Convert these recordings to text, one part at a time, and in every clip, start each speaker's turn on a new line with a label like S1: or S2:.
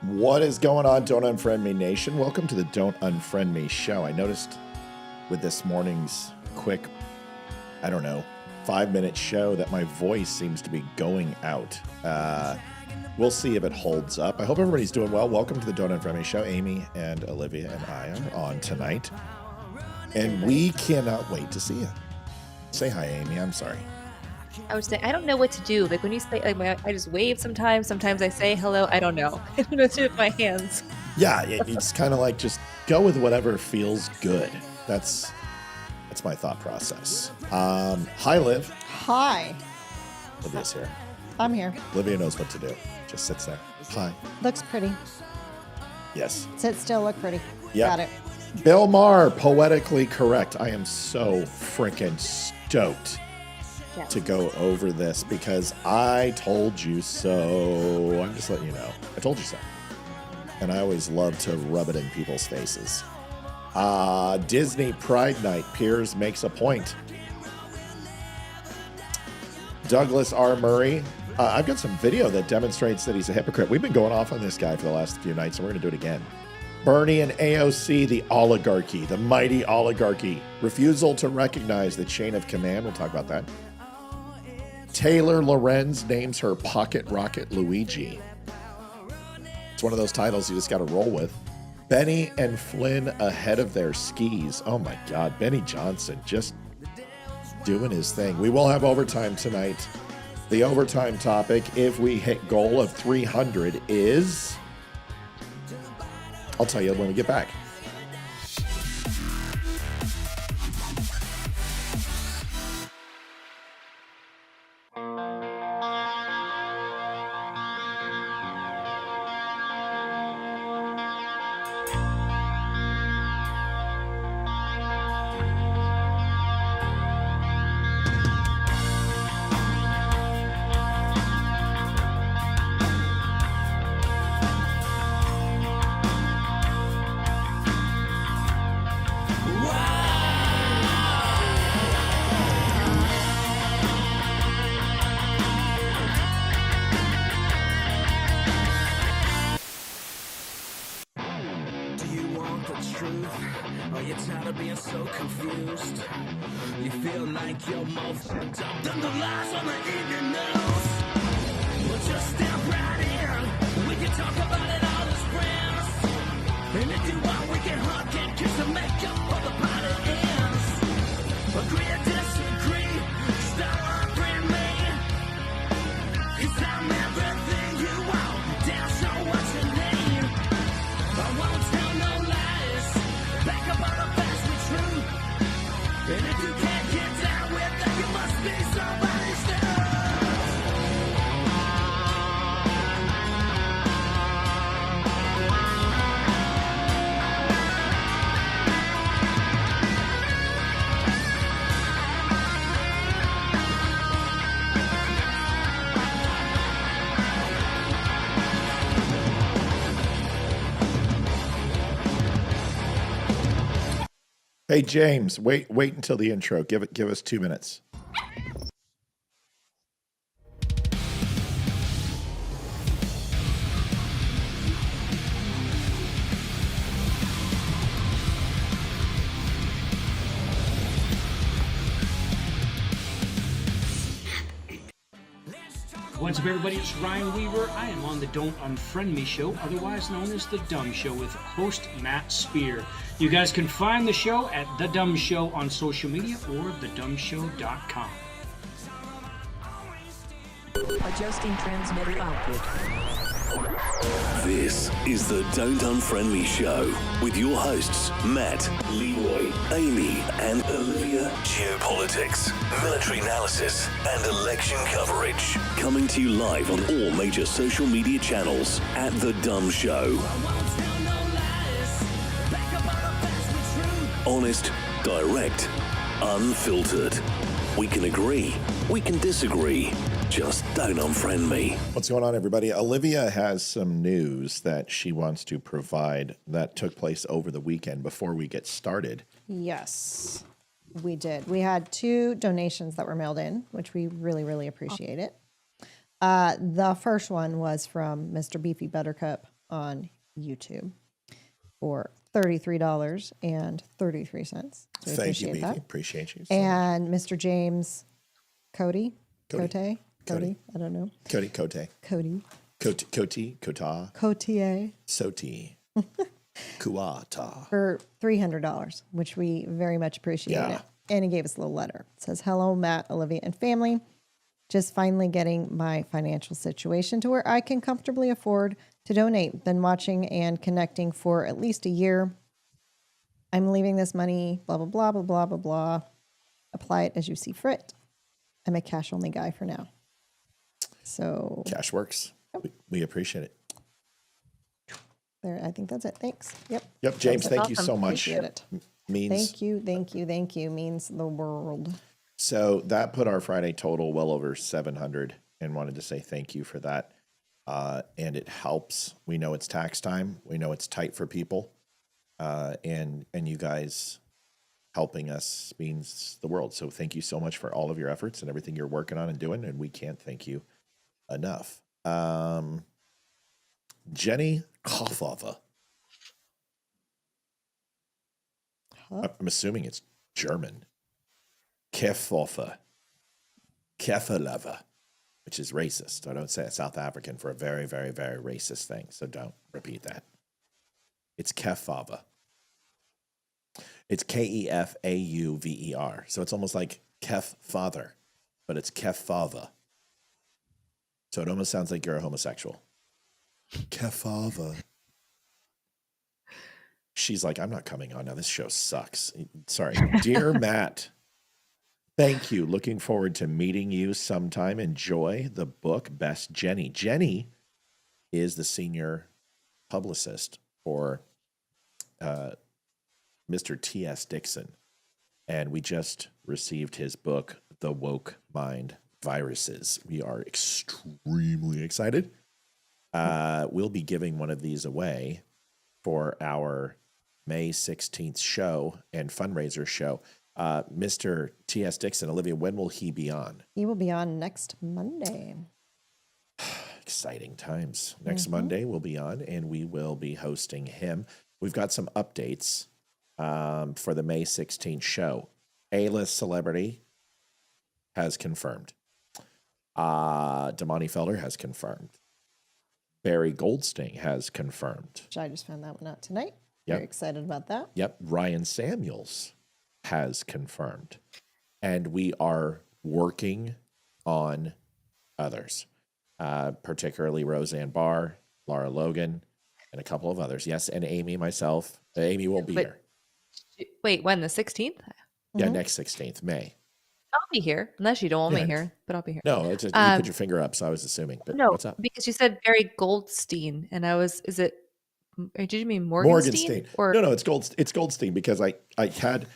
S1: What is going on, Don't Unfriend Me Nation? Welcome to the Don't Unfriend Me show. I noticed with this morning's quick, 5-minute show that my voice seems to be going out. We'll see if it holds up. I hope everybody's doing well. Welcome to the Don't Unfriend Me show. Amy and Olivia and I are on tonight. And we cannot wait to see you. Say hi, Amy. I'm sorry.
S2: I was saying, I don't know what to do. Like when you say, I just wave sometimes. Sometimes I say hello. I don't know. I don't know what to do with my hands.
S1: Yeah, it's kind of like just go with whatever feels good. That's my thought process. Hi, Liv.
S3: Hi.
S1: Olivia's here.
S3: I'm here.
S1: Olivia knows what to do. Just sits there. Hi.
S3: Looks pretty.
S1: Yes.
S3: Sit still, look pretty.
S1: Yeah.
S3: Got it.
S1: Bill Maher, poetically correct. I am so freaking stoked to go over this because I told you so. I'm just letting you know. I told you so. And I always love to rub it in people's faces. Disney Pride Night. Piers makes a point. Douglas R. Murray. I've got some video that demonstrates that he's a hypocrite. We've been going off on this guy for the last few nights, and we're going to do it again. Bernie and AOC, the oligarchy, the mighty oligarchy. Refusal to recognize the chain of command. We'll talk about that. Taylor Lorenz names her pocket rocket Luigi. It's one of those titles you just got to roll with. Benny and Flynn ahead of their skis. Oh my God, Benny Johnson just doing his thing. We will have overtime tonight. The overtime topic, if we hit goal of 300, is... I'll tell you when we get back. Hey, James, wait until the intro. Give us 2 minutes.
S4: What's up, everybody? It's Ryan Weaver. I am on the Don't Unfriend Me show, otherwise known as The Dumb Show, with host Matt Spear. You guys can find the show at The Dumb Show on social media or thedumbshow.com.
S5: Adjusting transmitter output.
S6: This is the Don't Unfriend Me show with your hosts Matt, Leroy, Amy, and Olivia. Geopolitics, military analysis, and election coverage. Coming to you live on all major social media channels at The Dumb Show. Honest, direct, unfiltered. We can agree, we can disagree. Just don't unfriend me.
S1: What's going on, everybody? Olivia has some news that she wants to provide that took place over the weekend before we get started.
S3: Yes, we did. We had 2 donations that were mailed in, which we really, really appreciate it. The first one was from Mr. Beefy Buttercup. on YouTube for $33.33. So we
S1: Thank you,
S3: appreciate
S1: Beefy.
S3: that.
S1: Appreciate you. So
S3: And Mr. James Cody.
S1: Cody.
S3: I don't know.
S1: Cody Cote.
S3: Cody.
S1: Koti. Kota.
S3: Cotier.
S1: Soti. Kuata.
S3: For $300, which we very much appreciate
S1: Yeah.
S3: it. And he gave us a little letter. It says, hello, Matt, Olivia, and family. Just finally getting my financial situation to where I can comfortably afford to donate. Been watching and connecting for at least a year. I'm leaving this money, blah, blah, blah, blah, blah, blah, blah. Apply it as you see fit. I'm a cash only guy for now. So
S1: Cash works. We appreciate it.
S3: there, I think that's it. Thanks. Yep.
S1: Yep, James,
S3: That's it.
S1: thank you so much.
S3: Appreciate it.
S1: Means
S3: Thank you. Means the world.
S1: so that put our Friday total well over 700, and wanted to say thank you for that. And it helps. We know it's tax time. We know it's tight for people, and you guys helping us means the world. So thank you so much for all of your efforts and everything you're working on and doing. And we can't thank you enough. Jenny Kofova. I'm assuming it's German. Kefoffa. Kefaleva, which is racist. I don't say it's South African for a very, very, very racist thing. So don't repeat that. It's Kefava. It's Kefauver. So it's almost like Kef father, but it's Kefava. So it almost sounds like you're a homosexual. Kefava. She's like, I'm not coming on now. This show sucks. Sorry. Dear Matt, thank you. Looking forward to meeting you sometime. Enjoy the book, Best Jenny. Jenny is the senior publicist for Mr. T.S. Dixon. And we just received his book, The Woke Mind Viruses. We are extremely excited. We'll be giving one of these away for our May 16th show and fundraiser show. Mr. T.S. Dixon, Olivia, when will he be on?
S3: He will be on next Monday.
S1: Exciting times. Next Monday we'll be on, and we will be hosting him. We've got some updates for the May 16th show. A-list celebrity has confirmed. Damani Felder has confirmed. Barry Goldstein has confirmed.
S3: Which I just found that one out tonight.
S1: Yep.
S3: Very excited about that.
S1: Yep. Ryan Samuels has confirmed. And we are working on others, particularly Roseanne Barr, Laura Logan, and a couple of others. Yes, and Amy, myself. Amy won't be here.
S2: Wait, when? The 16th?
S1: Yeah, next 16th, May.
S2: I'll be here, unless you don't want me here, but I'll be here.
S1: No, it's just, you put your finger up, so I was assuming. But
S2: No,
S1: what's up?
S2: because you said Barry Goldstein, and did you mean Morgenstein? Or
S1: No, it's Goldstein because I had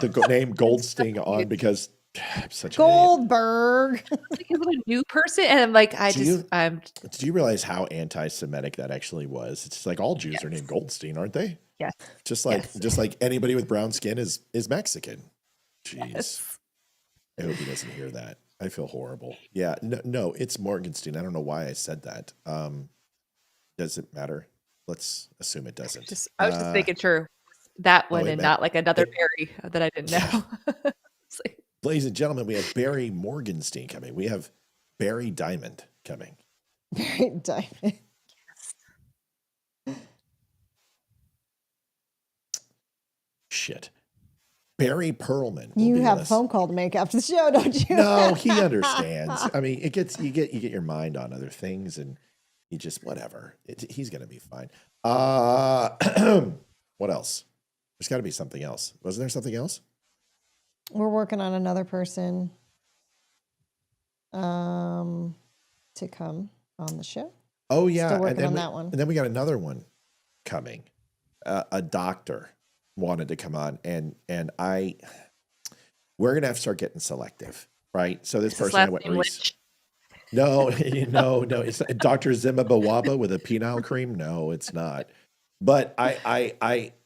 S1: the name Goldstein on because I'm such an idiot.
S3: Goldberg.
S2: like a little new person, and I'm like,
S1: Do you realize how anti-Semitic that actually was? It's just like all Jews are named Goldstein, aren't they?
S2: yes,
S1: Just like anybody with brown skin is Mexican. Jeez.
S2: yes.
S1: I hope he doesn't hear that. I feel horrible. Yeah, no, it's Morgenstein. I don't know why I said that. Does it matter? Let's assume it doesn't.
S2: I was just making sure that one and
S1: meant-
S2: not like another Barry that I didn't know. It's like,
S1: Ladies and gentlemen, we have Barry Morgenstein coming. We have Barry Diamond coming.
S3: Very diamond.
S1: Shit. Barry Pearlman. will
S3: You
S1: be
S3: have
S1: with
S3: a
S1: us.
S3: phone call to make after the show, don't you?
S1: No, he understands. I mean, you get your mind on other things, and you just whatever. He's gonna be fine. What else? There's got to be something else. Wasn't there something else?
S3: We're working on another person to come on the show.
S1: Oh yeah,
S3: Still working on
S1: we,
S3: that one.
S1: And then we got another one coming. A doctor wanted to come on, and we're gonna have to start getting selective, right? So this person I went No, no, it's Dr. Zima Bawaba with a penile cream. No, it's not. But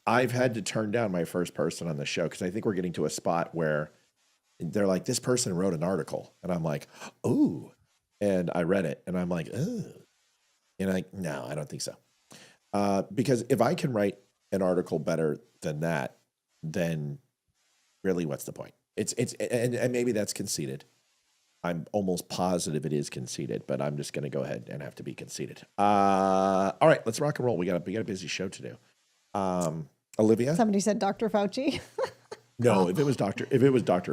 S1: I've had to turn down my first person on the show because I think we're getting to a spot where they're like, this person wrote an article, and I'm like, oh, and I read it, and I'm like, oh, and I'm like, no, I don't think so. Because if I can write an article better than that, then really, what's the point? And maybe that's conceited. I'm almost positive it is conceited, but I'm just going to go ahead and have to be conceited. All right, let's rock and roll. We got a busy show to do. Olivia?
S3: Somebody said Dr. Fauci.
S1: No, if it was Dr.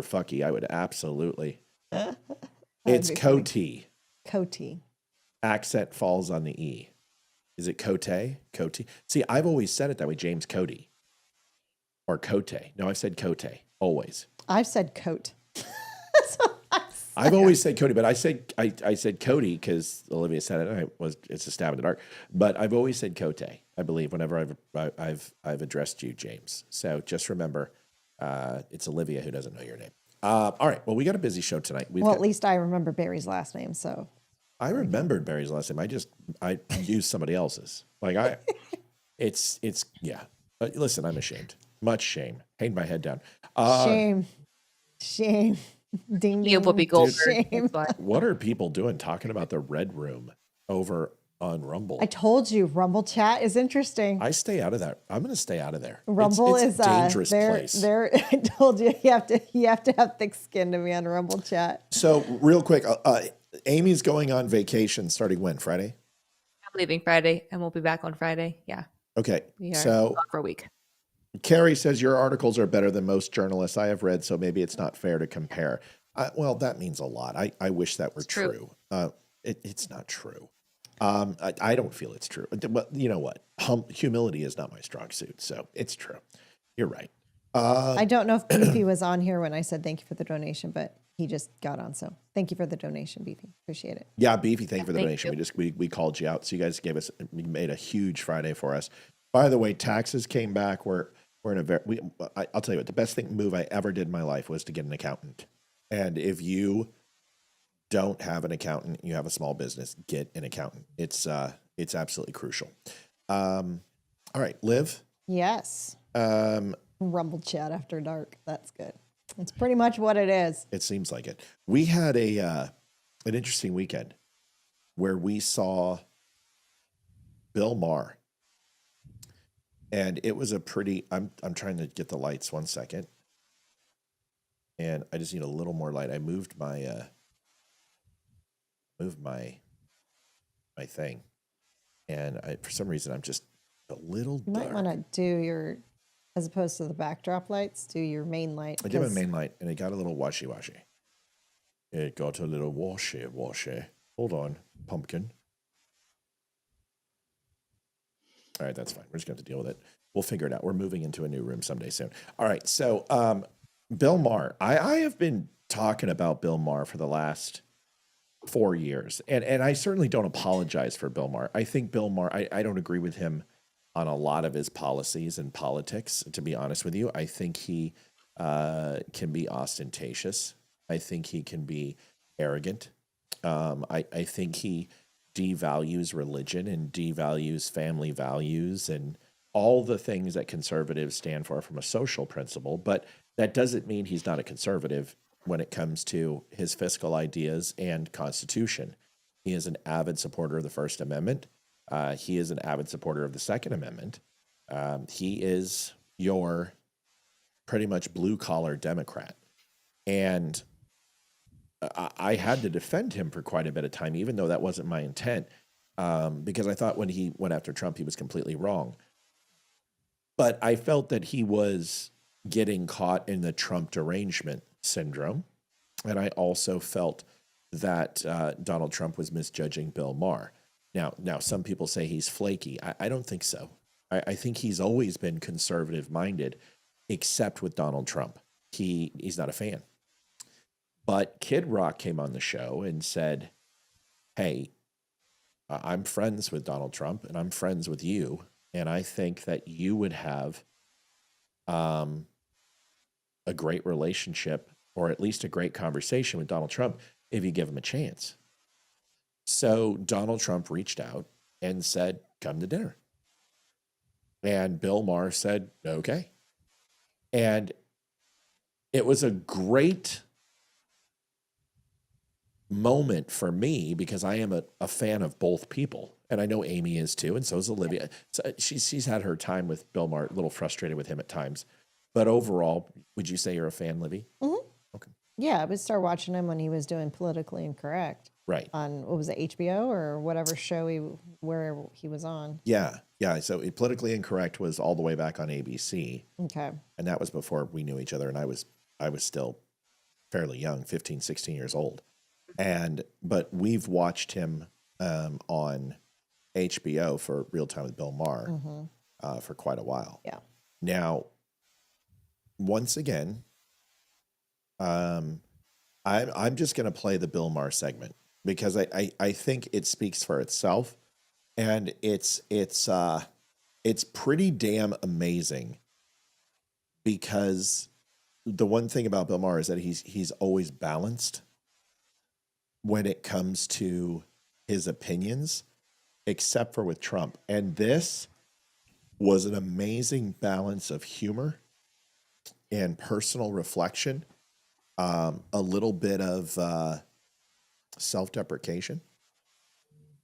S1: Fucky, I would absolutely. It's Coty.
S3: Coty.
S1: Accent falls on the E. Is it Cote? Coty? See, I've always said it that way, James Cody. Or Cote. No, I've said Cote, always.
S3: I've said coat.
S1: I've always said Cody, but I said Cody because Olivia said it. It's a stab in the dark, but I've always said Cote. I believe whenever I've addressed you, James. So just remember, it's Olivia who doesn't know your name. All right. Well, we got a busy show tonight.
S3: At least I remember Barry's last name. So
S1: I remembered Barry's last name. I used somebody else's. It's yeah. Listen, I'm ashamed. Much shame. Hang my head down.
S3: Shame. Ding,
S2: You
S3: ding.
S2: Whoopi Goldberg.
S3: Shame.
S1: What are people doing talking about the Red Room over on Rumble?
S3: I told you, Rumble chat is interesting.
S1: I stay out of that. I'm going to stay out of there.
S3: Rumble
S1: it's
S3: is
S1: a dangerous place.
S3: I told you, you have to have thick skin to be on Rumble chat.
S1: So real quick, Amy's going on vacation starting when? Friday?
S2: I'm leaving Friday, and we'll be back on Friday. Yeah.
S1: Okay.
S2: We are
S1: So
S2: gone for a week.
S1: Carrie says your articles are better than most journalists I have read, so maybe it's not fair to compare. Well, that means a lot. I wish that were true. It's not true. I don't feel it's true. But you know what? Humility is not my strong suit, so it's true. You're right.
S3: I don't know if Beefy was on here when I said thank you for the donation, but he just got on. So thank you for the donation, Beefy. Appreciate it.
S1: Yeah, Beefy, thank you for the
S2: thank
S1: donation.
S2: you.
S1: We called you out, so you guys made a huge Friday for us. By the way, taxes came back. We're in a I'll tell you what, the best move I ever did in my life was to get an accountant. And if you don't have an accountant, you have a small business, get an accountant. It's absolutely crucial. All right, Liv.
S3: Yes. Rumble chat after dark. That's good. It's pretty much what it is.
S1: It seems like it. We had an interesting weekend where we saw Bill Maher. And it was a pretty, I'm trying to get the lights 1 second. And I just need a little more light. I moved my thing. And for some reason, I'm just a little
S3: You
S1: dark.
S3: might want to do as opposed to the backdrop lights, do your main light.
S1: I did my main light, and it got a little washy-washy. It got a little washy-washy. Hold on, pumpkin. All right, that's fine. We're just going to have to deal with it. We'll figure it out. We're moving into a new room someday soon. All right, so Bill Maher. I have been talking about Bill Maher for the last 4 years, and I certainly don't apologize for Bill Maher. I think Bill Maher, I don't agree with him on a lot of his policies and politics, to be honest with you. I think he can be ostentatious. I think he can be arrogant. I think he devalues religion and devalues family values and all the things that conservatives stand for from a social principle. But that doesn't mean he's not a conservative when it comes to his fiscal ideas and Constitution. He is an avid supporter of the First Amendment. He is an avid supporter of the Second Amendment. He is your pretty much blue-collar Democrat. And I had to defend him for quite a bit of time, even though that wasn't my intent, because I thought when he went after Trump, he was completely wrong. But I felt that he was getting caught in the Trump derangement syndrome. And I also felt that Donald Trump was misjudging Bill Maher. Now, some people say he's flaky. I don't think so. I think he's always been conservative-minded, except with Donald Trump. He's not a fan. But Kid Rock came on the show and said, hey, I'm friends with Donald Trump, and I'm friends with you, and I think that you would have a great relationship, or at least a great conversation with Donald Trump if you give him a chance. So Donald Trump reached out and said, come to dinner. And Bill Maher said, okay. And it was a great moment for me because I am a fan of both people. And I know Amy is too, and so is Olivia. So she's had her time with Bill Maher, a little frustrated with him at times. But overall, would you say you're a fan, Livy?
S3: Mm-hmm.
S1: Okay.
S3: Yeah, I would start watching him when he was doing Politically Incorrect.
S1: Right.
S3: On, what was it, HBO or whatever show where he was on.
S1: Yeah. So Politically Incorrect was all the way back on ABC.
S3: Okay.
S1: And that was before we knew each other, and I was still fairly young, 15, 16 years old. But we've watched him on HBO for Real Time with Bill Maher for quite a while.
S3: Yeah.
S1: Now, once again, I'm just going to play the Bill Maher segment because I think it speaks for itself, and it's pretty damn amazing. Because the one thing about Bill Maher is that he's always balanced when it comes to his opinions, except for with Trump. And this was an amazing balance of humor and personal reflection, a little bit of self-deprecation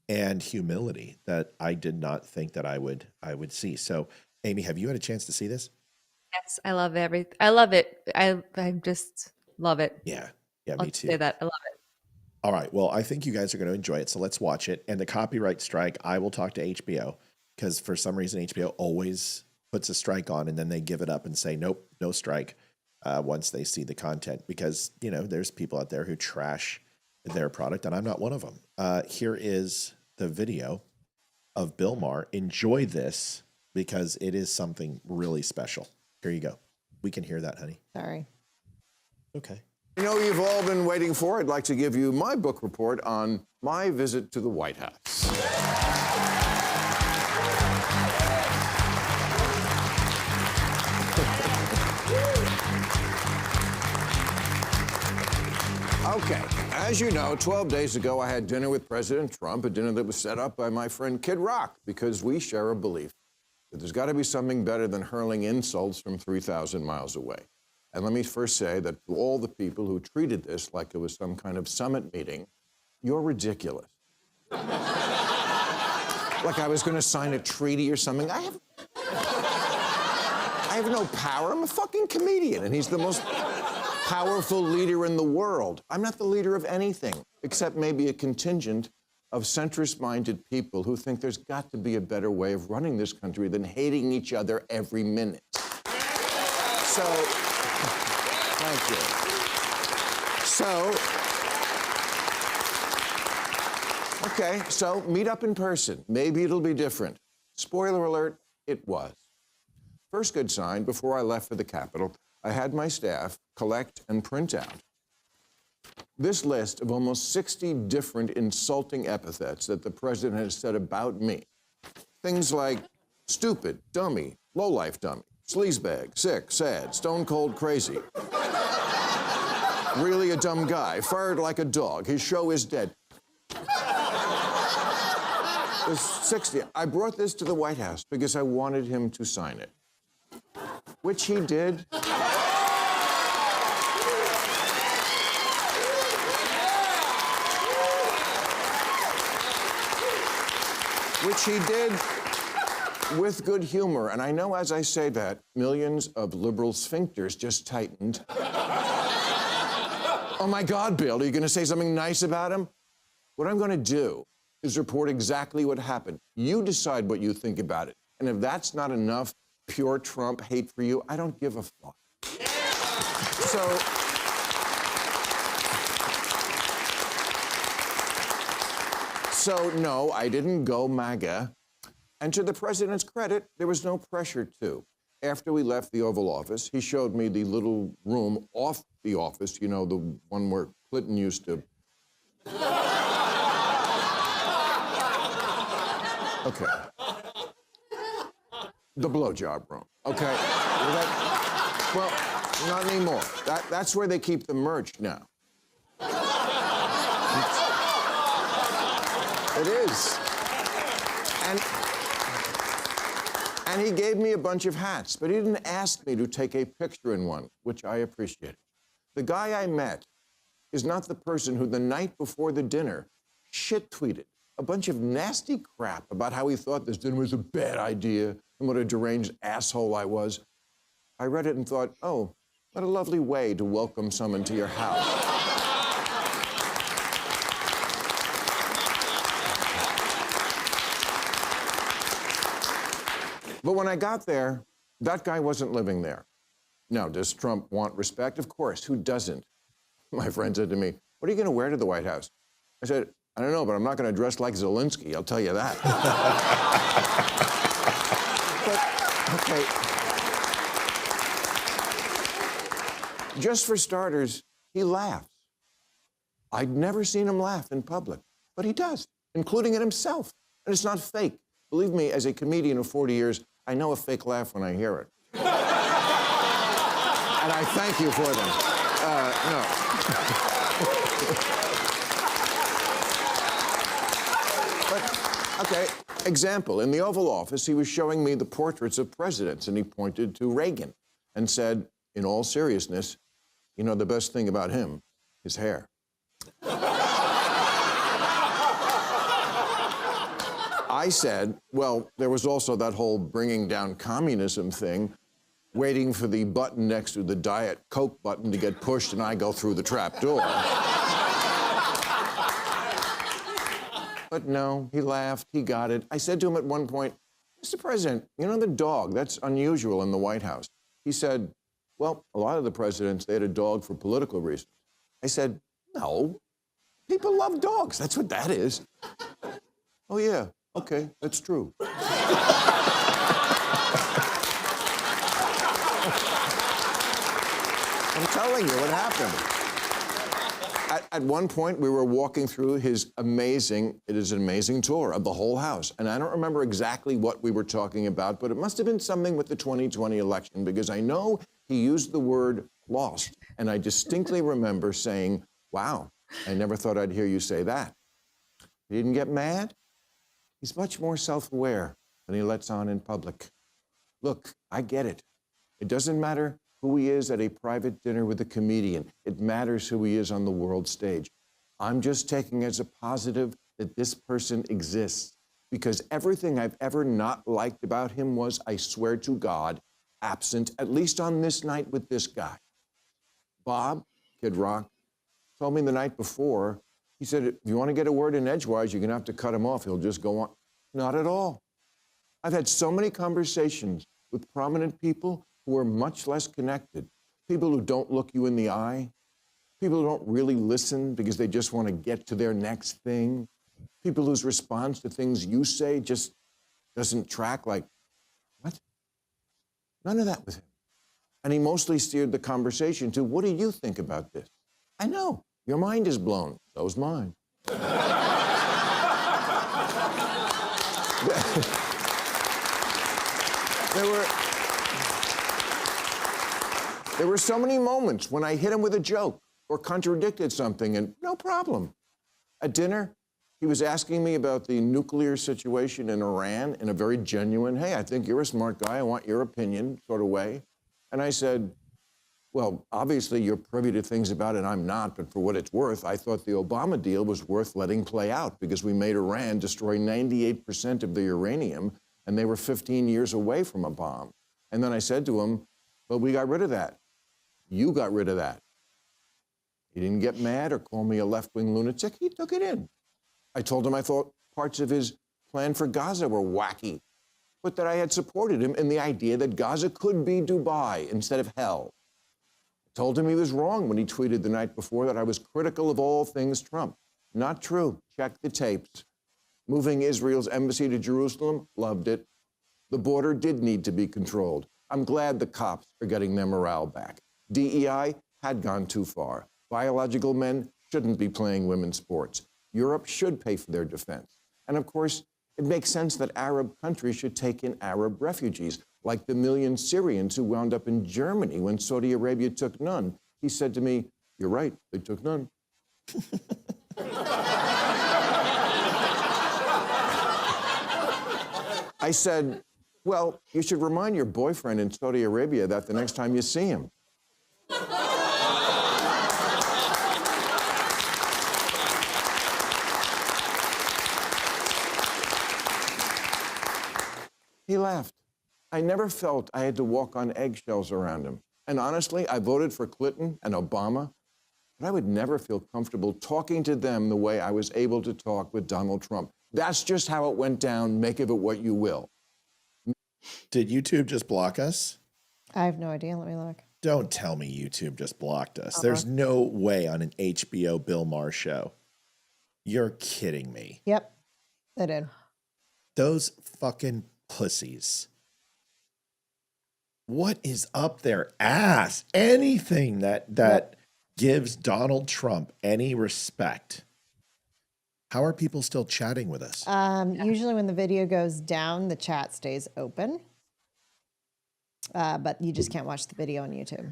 S1: and humility that I did not think that I would see. So, Amy, have you had a chance to see this?
S2: Yes, I love everything. I love it. I just love it.
S1: Yeah,
S2: I'll
S1: me too.
S2: say that. I love it.
S1: All right. Well, I think you guys are going to enjoy it. So let's watch it. And the copyright strike, I will talk to HBO because for some reason HBO always puts a strike on and then they give it up and say, nope, no strike once they see the content because, there's people out there who trash their product and I'm not one of them. Here is the video of Bill Maher. Enjoy this because it is something really special. Here you go. We can hear that, honey.
S3: Sorry.
S1: Okay.
S7: You've all been waiting for. I'd like to give you my book report on my visit to the White House. Okay, as you know, 12 days ago I had dinner with President Trump, a dinner that was set up by my friend Kid Rock, because we share a belief that there's got to be something better than hurling insults from 3,000 miles away. And let me first say that to all the people who treated this like it was some kind of summit meeting, you're ridiculous. Like I was going to sign a treaty or something. I have no power. I'm a fucking comedian, and he's the most powerful leader in the world. I'm not the leader of anything, except maybe a contingent of centrist-minded people who think there's got to be a better way of running this country than hating each other every minute. So, thank you. So meet up in person. Maybe it'll be different. Spoiler alert, it was. First good sign, before I left for the Capitol, I had my staff collect and print out this list of almost 60 different insulting epithets that the president has said about me. Things like stupid, dummy, lowlife dummy, sleazebag, sick, sad, stone cold crazy. Really a dumb guy, fired like a dog, his show is dead. There's 60. I brought this to the White House because I wanted him to sign it, which he did. Which he did with good humor. And I know as I say that, millions of liberal sphincters just tightened. Oh my God, Bill, are you going to say something nice about him? What I'm going to do is report exactly what happened. You decide what you think about it. And if that's not enough pure Trump hate for you, I don't give a fuck. So no, I didn't go MAGA. And to the president's credit, there was no pressure to. After we left the Oval Office, he showed me the little room off the office, the one where Clinton used to. Okay. The blowjob room. Okay. Well, not anymore. That's where they keep the merch now. It is. And he gave me a bunch of hats, but he didn't ask me to take a picture in one, which I appreciated. The guy I met is not the person who the night before the dinner shit-tweeted a bunch of nasty crap about how he thought this dinner was a bad idea and what a deranged asshole I was. I read it and thought, oh, what a lovely way to welcome someone to your house. But when I got there, that guy wasn't living there. Now, does Trump want respect? Of course, who doesn't? My friend said to me, what are you going to wear to the White House? I said, I don't know, but I'm not going to dress like Zelensky, I'll tell you that. But, okay. Just for starters, he laughs. I'd never seen him laugh in public, but he does, including at himself. And it's not fake. Believe me, as a comedian of 40 years, I know a fake laugh when I hear it. And I thank you for them. No. But, okay, example. In the Oval Office, he was showing me the portraits of presidents, and he pointed to Reagan and said, in all seriousness, you know, the best thing about him, his hair. I said, well, there was also that whole bringing down communism thing, waiting for the button next to the Diet Coke button to get pushed and I go through the trap door. But no, he laughed, he got it. I said to him at one point, Mr. President, you know the dog, that's unusual in the White House. He said, well, a lot of the presidents, they had a dog for political reasons. I said, no, people love dogs, that's what that is. Oh yeah. Okay, that's true. I'm telling you what happened. At one point, we were walking through it is an amazing tour of the whole house. And I don't remember exactly what we were talking about, but it must have been something with the 2020 election, because I know he used the word lost. And I distinctly remember saying, wow, I never thought I'd hear you say that. He didn't get mad. He's much more self-aware than he lets on in public. Look, I get it. It doesn't matter who he is at a private dinner with a comedian. It matters who he is on the world stage. I'm just taking as a positive that this person exists, because everything I've ever not liked about him was, I swear to God, absent, at least on this night with this guy. Bob, Kid Rock, told me the night before, he said, if you want to get a word in edgewise, you're going to have to cut him off. He'll just go on. Not at all. I've had so many conversations with prominent people who are much less connected, people who don't look you in the eye, people who don't really listen because they just want to get to their next thing, people whose response to things you say just doesn't track, like, what? None of that with him. And he mostly steered the conversation to, what do you think about this? I know. Your mind is blown. So's mine. There were so many moments when I hit him with a joke or contradicted something, and no problem. At dinner, he was asking me about the nuclear situation in Iran in a very genuine, hey, I think you're a smart guy, I want your opinion sort of way. And I said, well, obviously you're privy to things about it, I'm not, but for what it's worth, I thought the Obama deal was worth letting play out because we made Iran destroy 98% of the uranium, and they were 15 years away from a bomb. And then I said to him, well, we got rid of that. You got rid of that. He didn't get mad or call me a left-wing lunatic. He took it in. I told him I thought parts of his plan for Gaza were wacky, but that I had supported him in the idea that Gaza could be Dubai instead of hell. Told him he was wrong when he tweeted the night before that I was critical of all things Trump. Not true. Check the tapes. Moving Israel's embassy to Jerusalem, loved it. The border did need to be controlled. I'm glad the cops are getting their morale back. DEI had gone too far. Biological men shouldn't be playing women's sports. Europe should pay for their defense. And of course, it makes sense that Arab countries should take in Arab refugees, like the million Syrians who wound up in Germany when Saudi Arabia took none. He said to me, you're right, they took none. I said, well, you should remind your boyfriend in Saudi Arabia that the next time you see him. He laughed. I never felt I had to walk on eggshells around him. And honestly, I voted for Clinton and Obama, but I would never feel comfortable talking to them the way I was able to talk with Donald Trump. That's just how it went down. Make of it what you will.
S1: Did YouTube just block us?
S3: I have no idea. Let me look.
S1: Don't tell me YouTube just blocked us. There's no way on an HBO Bill Maher show. You're kidding me.
S3: Yep, they did.
S1: Those fucking pussies. What is up their ass? Anything that gives Donald Trump any respect. How are people still chatting with us?
S3: Usually when the video goes down, the chat stays open. But you just can't watch the video on YouTube.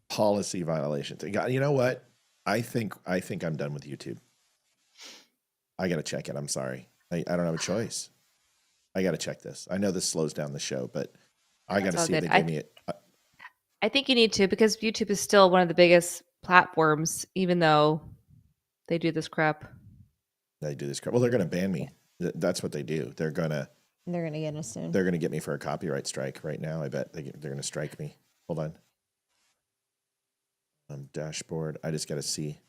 S1: Policy violations. You know what? I think I'm done with YouTube. I got to check it. I'm sorry. I don't have a choice. I got to check this. I know this slows down the show, but I got to see if they give me it.
S2: I think you need to, because YouTube is still one of the biggest platforms, even though they do this crap.
S1: They do this crap. Well, they're going to ban me. That's what they do. They're going to
S3: get us soon.
S1: They're going to get me for a copyright strike right now. I bet they're going to strike me. Hold on. Dashboard. I just got to see.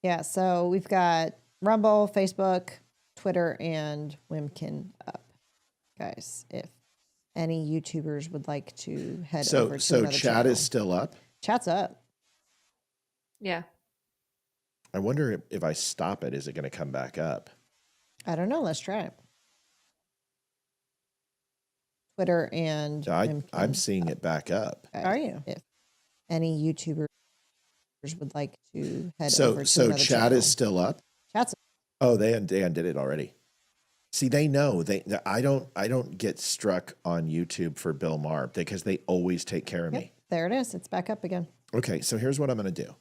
S3: Yeah, so we've got Rumble, Facebook, Twitter, and Wimkin up. Guys, if any YouTubers would like to head over to another
S1: chat
S3: channel.
S1: is still up?
S3: Chat's up.
S2: Yeah.
S1: I wonder if I stop it, is it going to come back up?
S3: I don't know. Let's try it. Twitter and
S1: I'm seeing it back up.
S3: Are you? If any YouTubers would like to head over to another
S1: chat
S3: channel.
S1: is still up?
S3: Chat's up.
S1: Oh, they undid it already. See, they know. I don't get struck on YouTube for Bill Maher because they always take care of me.
S3: There it is. It's back up again.
S1: Okay, so here's what I'm going to do.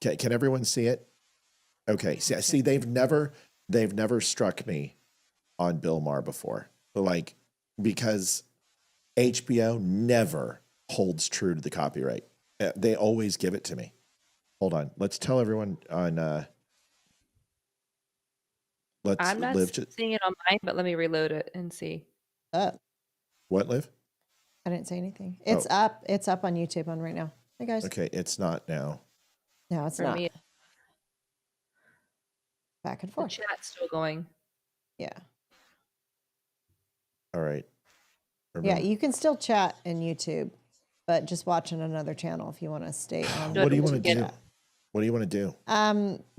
S1: Okay, can everyone see it? Okay, see, they've never struck me on Bill Maher before, because HBO never holds true to the copyright. They always give it to me. Hold on, let's tell everyone on.
S2: I'm not seeing it on mine, but let me reload it and see.
S1: What, Liv?
S3: I didn't say anything. It's up. It's up on YouTube on right now. Hey guys.
S1: Okay, it's not now.
S3: No, it's not. Back and forth.
S2: The chat's still going.
S3: Yeah.
S1: All right.
S3: Yeah, you can still chat in YouTube, but just watch on another channel if you want to stay on.
S1: What do you want to do? What do you want to do?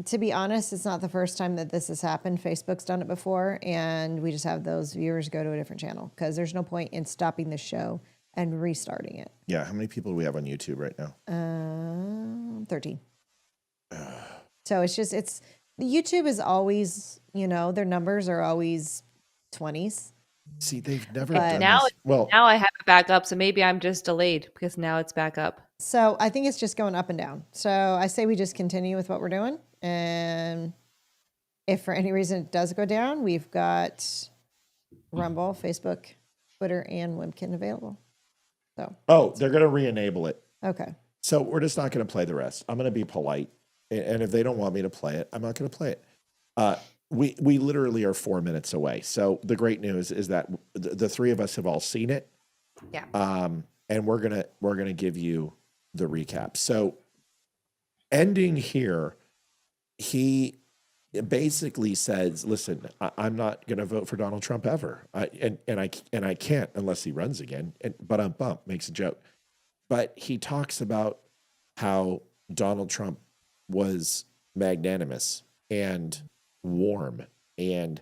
S3: To be honest, it's not the first time that this has happened. Facebook's done it before, and we just have those viewers go to a different channel because there's no point in stopping the show and restarting it.
S1: Yeah, how many people do we have on YouTube right now?
S3: 13. So it's YouTube is always, their numbers are always 20s.
S1: See, they've never done
S2: now,
S1: this. Well,
S2: now I have it back up, so maybe I'm just delayed because now it's back up.
S3: So I think it's just going up and down. So I say we just continue with what we're doing. And if for any reason it does go down, we've got Rumble, Facebook, Twitter, and Wimkin available. So
S1: they're going to re-enable it.
S3: Okay.
S1: So we're just not going to play the rest. I'm going to be polite. And if they don't want me to play it, I'm not going to play it. We literally are 4 minutes away. So the great news is that the three of us have all seen it.
S2: Yeah.
S1: And we're gonna give you the recap. So ending here, he basically says, "Listen, I'm not gonna vote for Donald Trump ever, and I can't unless he runs again." But makes a joke, but he talks about how Donald Trump was magnanimous and warm, and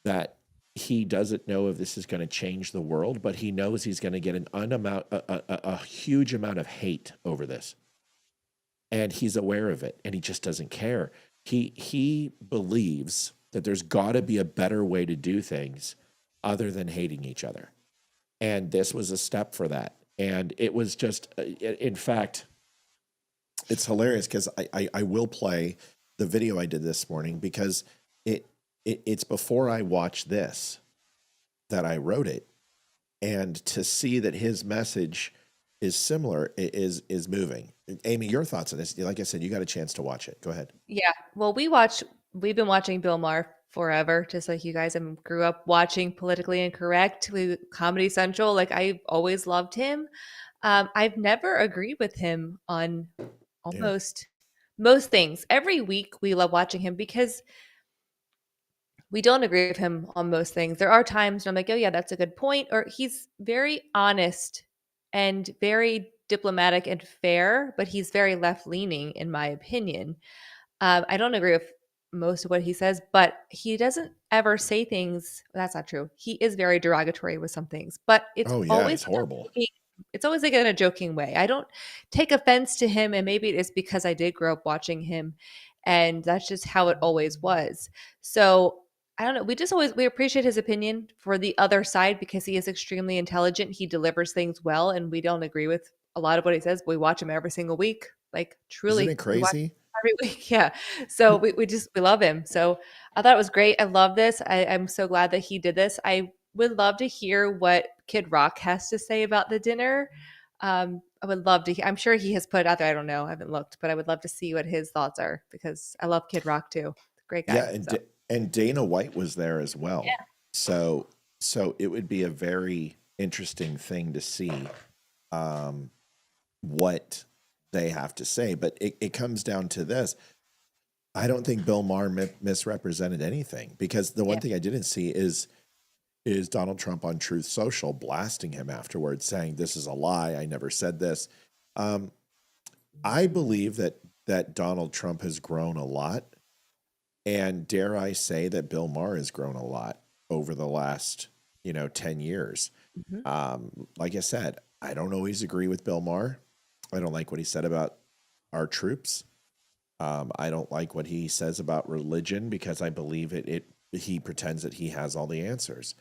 S1: that he doesn't know if this is going to change the world, but he knows he's going to get a huge amount of hate over this, and he's aware of it, and he just doesn't care. He believes that there's got to be a better way to do things other than hating each other, and this was a step for that. And it was just, in fact, it's hilarious because I will play the video I did this morning because it's before I watched this that I wrote it. And to see that his message is similar, is moving. Amy, your thoughts on this? Like I said, you got a chance to watch it. Go ahead.
S2: Yeah. Well, we've been watching Bill Maher forever, just like you guys. I grew up watching Politically Incorrect, Comedy Central. Like I always loved him. I've never agreed with him on
S1: Yeah.
S2: almost most things. Every week we love watching him because we don't agree with him on most things. There are times when I'm like, oh yeah, that's a good point. Or he's very honest and very diplomatic and fair, but he's very left leaning in my opinion. I don't agree with most of what he says, but he doesn't ever say things. That's not true. He is very derogatory with some things, but it's
S1: Oh yeah,
S2: always
S1: it's horrible.
S2: it's always like in a joking way. I don't take offense to him, and maybe it is because I did grow up watching him, and that's just how it always was. So I don't know. We appreciate his opinion for the other side because he is extremely intelligent. He delivers things well, and we don't agree with a lot of what he says. But we watch him every single week. Like truly,
S1: Isn't it
S2: we watch
S1: crazy?
S2: every week. Yeah. So we love him. So I thought it was great. I love this. I'm so glad that he did this. I would love to hear what Kid Rock has to say about the dinner. I would love to hear. I'm sure he has put it out there. I don't know. I haven't looked, but I would love to see what his thoughts are because I love Kid Rock too. Great guy.
S1: Yeah, and
S2: So,
S1: and Dana White was there as well.
S2: Yeah.
S1: So it would be a very interesting thing to see what they have to say. But it comes down to this. I don't think Bill Maher misrepresented anything because the one thing I didn't see is Donald Trump on Truth Social blasting him afterwards, saying this is a lie. I never said this. I believe that Donald Trump has grown a lot, and dare I say that Bill Maher has grown a lot over the last 10 years. Like I said, I don't always agree with Bill Maher. I don't like what he said about our troops. I don't like what he says about religion because I believe he pretends that he has all the answers.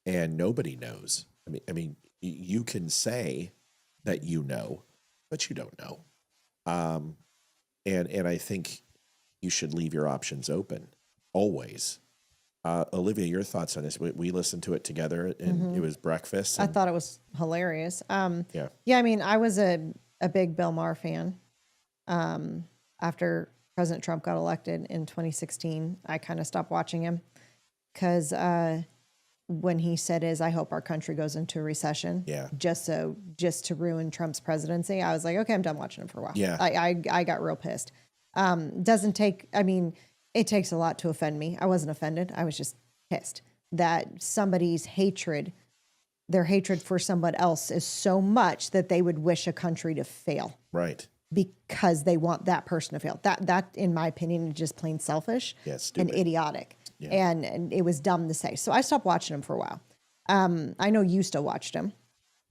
S1: And nobody knows. I mean, you can say that you know, but you don't know. And I think you should leave your options open always. Olivia, your thoughts on this? We listened to it together, and it was breakfast.
S3: I thought it was hilarious.
S1: Yeah.
S3: I mean, I was a big Bill Maher fan. After President Trump got elected in 2016, I kind of stopped watching him because when he said I hope our country goes into a recession, just to ruin Trump's presidency, I was like, okay, I'm done watching him for a while.
S1: Yeah.
S3: I got real pissed. It takes a lot to offend me. I wasn't offended. I was just pissed that somebody's their hatred for someone else is so much that they would wish a country to fail.
S1: Right.
S3: Because they want that person to fail. That in my opinion, is just plain selfish and idiotic. Yeah. And it was dumb to say. So I stopped watching him for a while. I know you still watched him.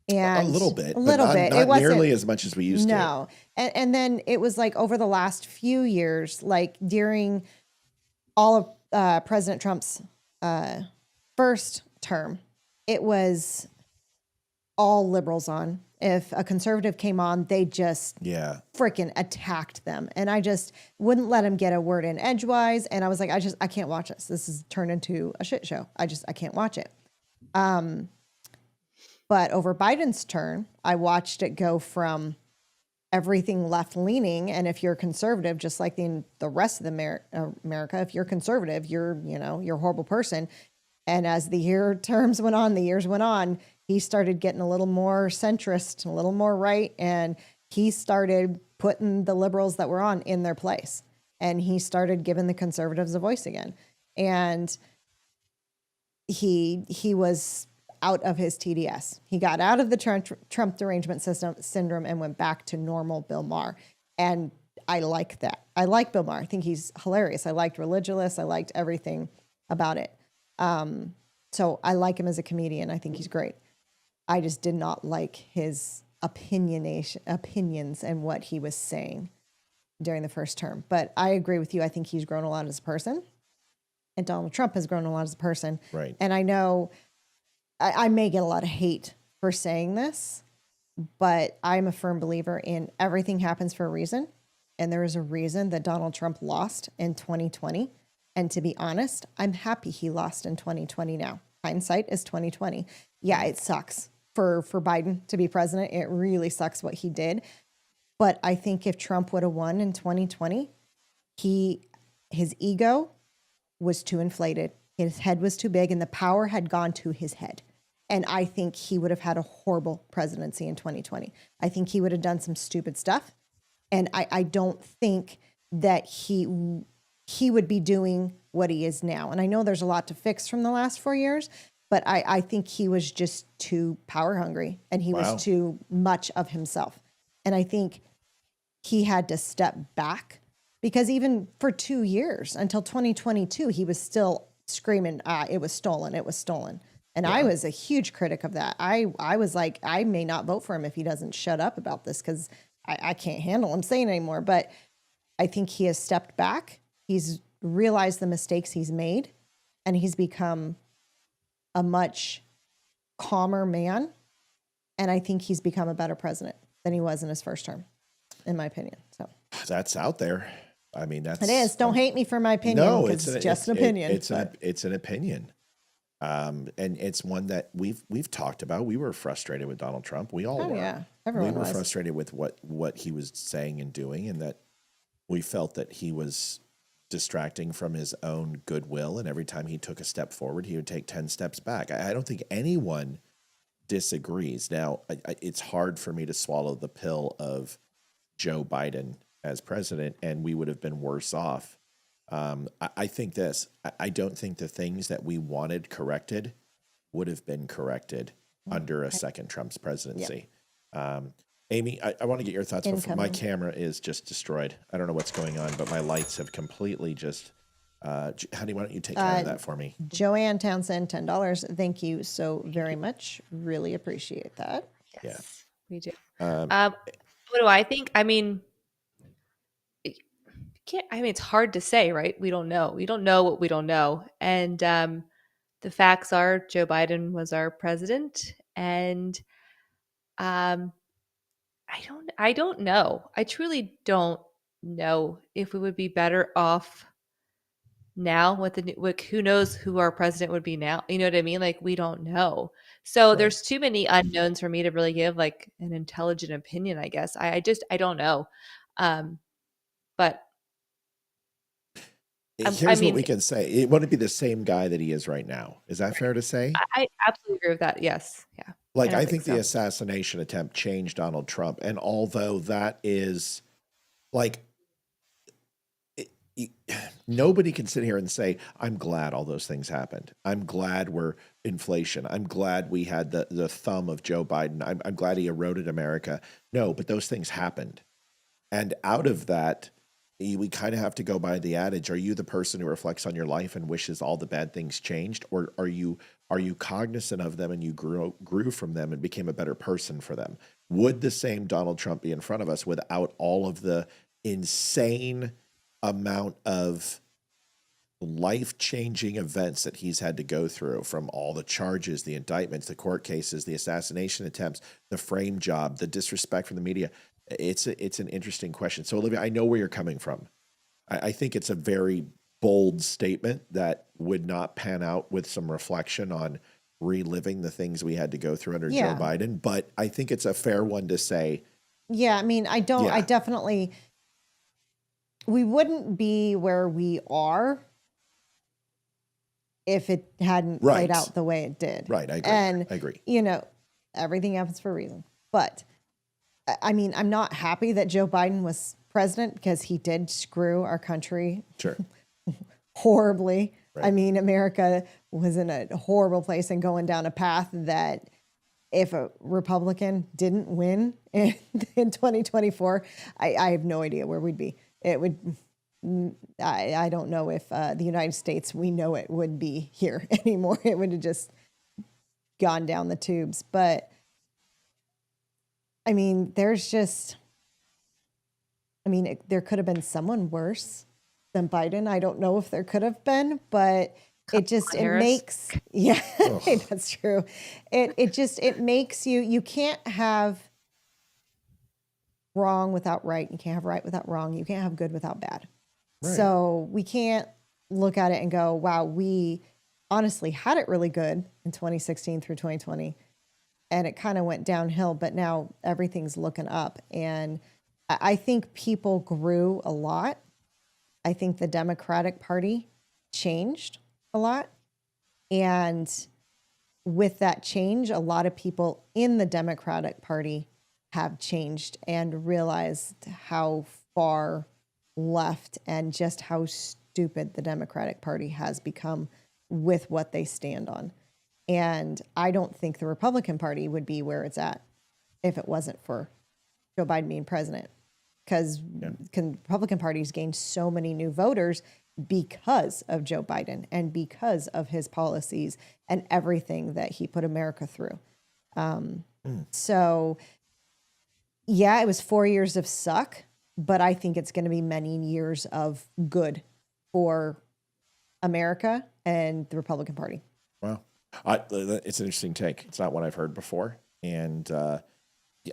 S3: And
S1: a little bit.
S3: Not
S1: it nearly as much as we used to.
S3: No. And then it was like over the last few years, like during all of President Trump's first term, it was all liberals on. If a conservative came on, they just freaking attacked them. And I just wouldn't let him get a word in edgewise. And I was like, I can't watch this. This has turned into a shit show. I can't watch it. But over Biden's turn, I watched it go from everything left leaning. And if you're conservative, just like the rest of America, if you're conservative, you're a horrible person. And as the years went on, he started getting a little more centrist, a little more right. And he started putting the liberals that were on in their place. And he started giving the conservatives a voice again. And he was out of his TDS. He got out of the Trump derangement syndrome and went back to normal Bill Maher. And I like that. I like Bill Maher. I think he's hilarious. I liked Religulous. I liked everything about it. So I like him as a comedian. I think he's great. I just did not like his opinions and what he was saying during the first term. But I agree with you. I think he's grown a lot as a person. And Donald Trump has grown a lot as a person.
S1: Right.
S3: And I know I may get a lot of hate for saying this, but I'm a firm believer in everything happens for a reason. And there is a reason that Donald Trump lost in 2020. And to be honest, I'm happy he lost in 2020 now. Hindsight is 2020. Yeah, it sucks. for Biden to be president. It really sucks what he did. But I think if Trump would have won in 2020, his ego was too inflated. His head was too big and the power had gone to his head. And I think he would have had a horrible presidency in 2020. I think he would have done some stupid stuff. And I don't think that he would be doing what he is now. And I know there's a lot to fix from the last 4 years, but I think he was just too power hungry and he was too much of himself. And I think he had to step back because even for 2 years until 2022, he was still screaming, it was stolen, it was stolen. And I was a huge critic of that. I was like, I may not vote for him if he doesn't shut up about this because I can't handle him saying anymore. But I think he has stepped back. He's realized the mistakes he's made, and he's become a much calmer man. And I think he's become a better president than he was in his first term, in my opinion. So
S1: that's out there. I mean,
S3: it is. Don't hate me for my opinion.
S1: No,
S3: it's just an opinion.
S1: It's an opinion. And it's one that we've talked about. We were frustrated with Donald Trump. We all were.
S3: Yeah, everyone
S1: we were
S3: was.
S1: frustrated with what he was saying and doing, and that we felt that he was distracting from his own goodwill. And every time he took a step forward, he would take 10 steps back. I don't think anyone disagrees. Now, it's hard for me to swallow the pill of Joe Biden as president, and we would have been worse off. I think this. I don't think the things that we wanted corrected would have been corrected under a second Trump's presidency. Yep. Amy, I want to get your thoughts. Before my camera is just destroyed. I don't know what's going on, but my lights have completely just. Honey, why don't you take care of that for me?
S3: Joanne Townsend, $10. Thank you so very much. Really appreciate that.
S2: Yes, we do. What do I think? I mean, it's hard to say, right? We don't know. We don't know what we don't know. And the facts are Joe Biden was our president. And I don't know. I truly don't know if we would be better off now who knows who our president would be now. You know what I mean? Like, we don't know. So there's too many unknowns for me to really give like an intelligent opinion, I guess. I don't know. But
S1: here's what we can say. It wouldn't be the same guy that he is right now. Is that fair to say?
S2: I absolutely agree with that. Yes. Yeah.
S1: Like, I think the assassination attempt changed Donald Trump. And although that is like, nobody can sit here and say, I'm glad all those things happened. I'm glad we're inflation. I'm glad we had the thumb of Joe Biden. I'm glad he eroded America. No, but those things happened. And out of that, we kind of have to go by the adage, are you the person who reflects on your life and wishes all the bad things changed? Or are you cognizant of them and you grew from them and became a better person for them? Would the same Donald Trump be in front of us without all of the insane amount of life-changing events that he's had to go through, from all the charges, the indictments, the court cases, the assassination attempts, the frame job, the disrespect from the media? It's an interesting question. So, Olivia, I know where you're coming from. I think it's a very bold statement that would not pan out with some reflection on reliving the things we had to go through under Joe Biden. But I think it's a fair one to say.
S3: Yeah, I mean, I definitely, we wouldn't be where we are if it hadn't played out the way it did.
S1: Right, I agree.
S3: And,
S1: I agree.
S3: You know, everything happens for a reason. But I mean, I'm not happy that Joe Biden was president because he did screw our country horribly. Right. I mean, America was in a horrible place and going down a path that if a Republican didn't win in 2024, I have no idea where we'd be. It would, I don't know if the United States, we know it would be here anymore. It would have just gone down the tubes. But I mean, there could have been someone worse than Biden. I don't know if there could have been, but that's true. It makes you can't have wrong without right. You can't have right without wrong. You can't have good without bad. Right. So we can't look at it and go, wow, we honestly had it really good in 2016 through 2020. and it kind of went downhill, but now everything's looking up. And I think people grew a lot. I think the Democratic Party changed a lot. And with that change, a lot of people in the Democratic Party have changed and realized how far left and just how stupid the Democratic Party has become with what they stand on. And I don't think the Republican Party would be where it's at if it wasn't for Joe Biden being president. Because Republican parties gained so many new voters because of Joe Biden and because of his policies and everything that he put America through. So, yeah, it was 4 years of suck, but I think it's going to be many years of good for America and the Republican Party.
S1: Wow. It's an interesting take. It's not one I've heard before. And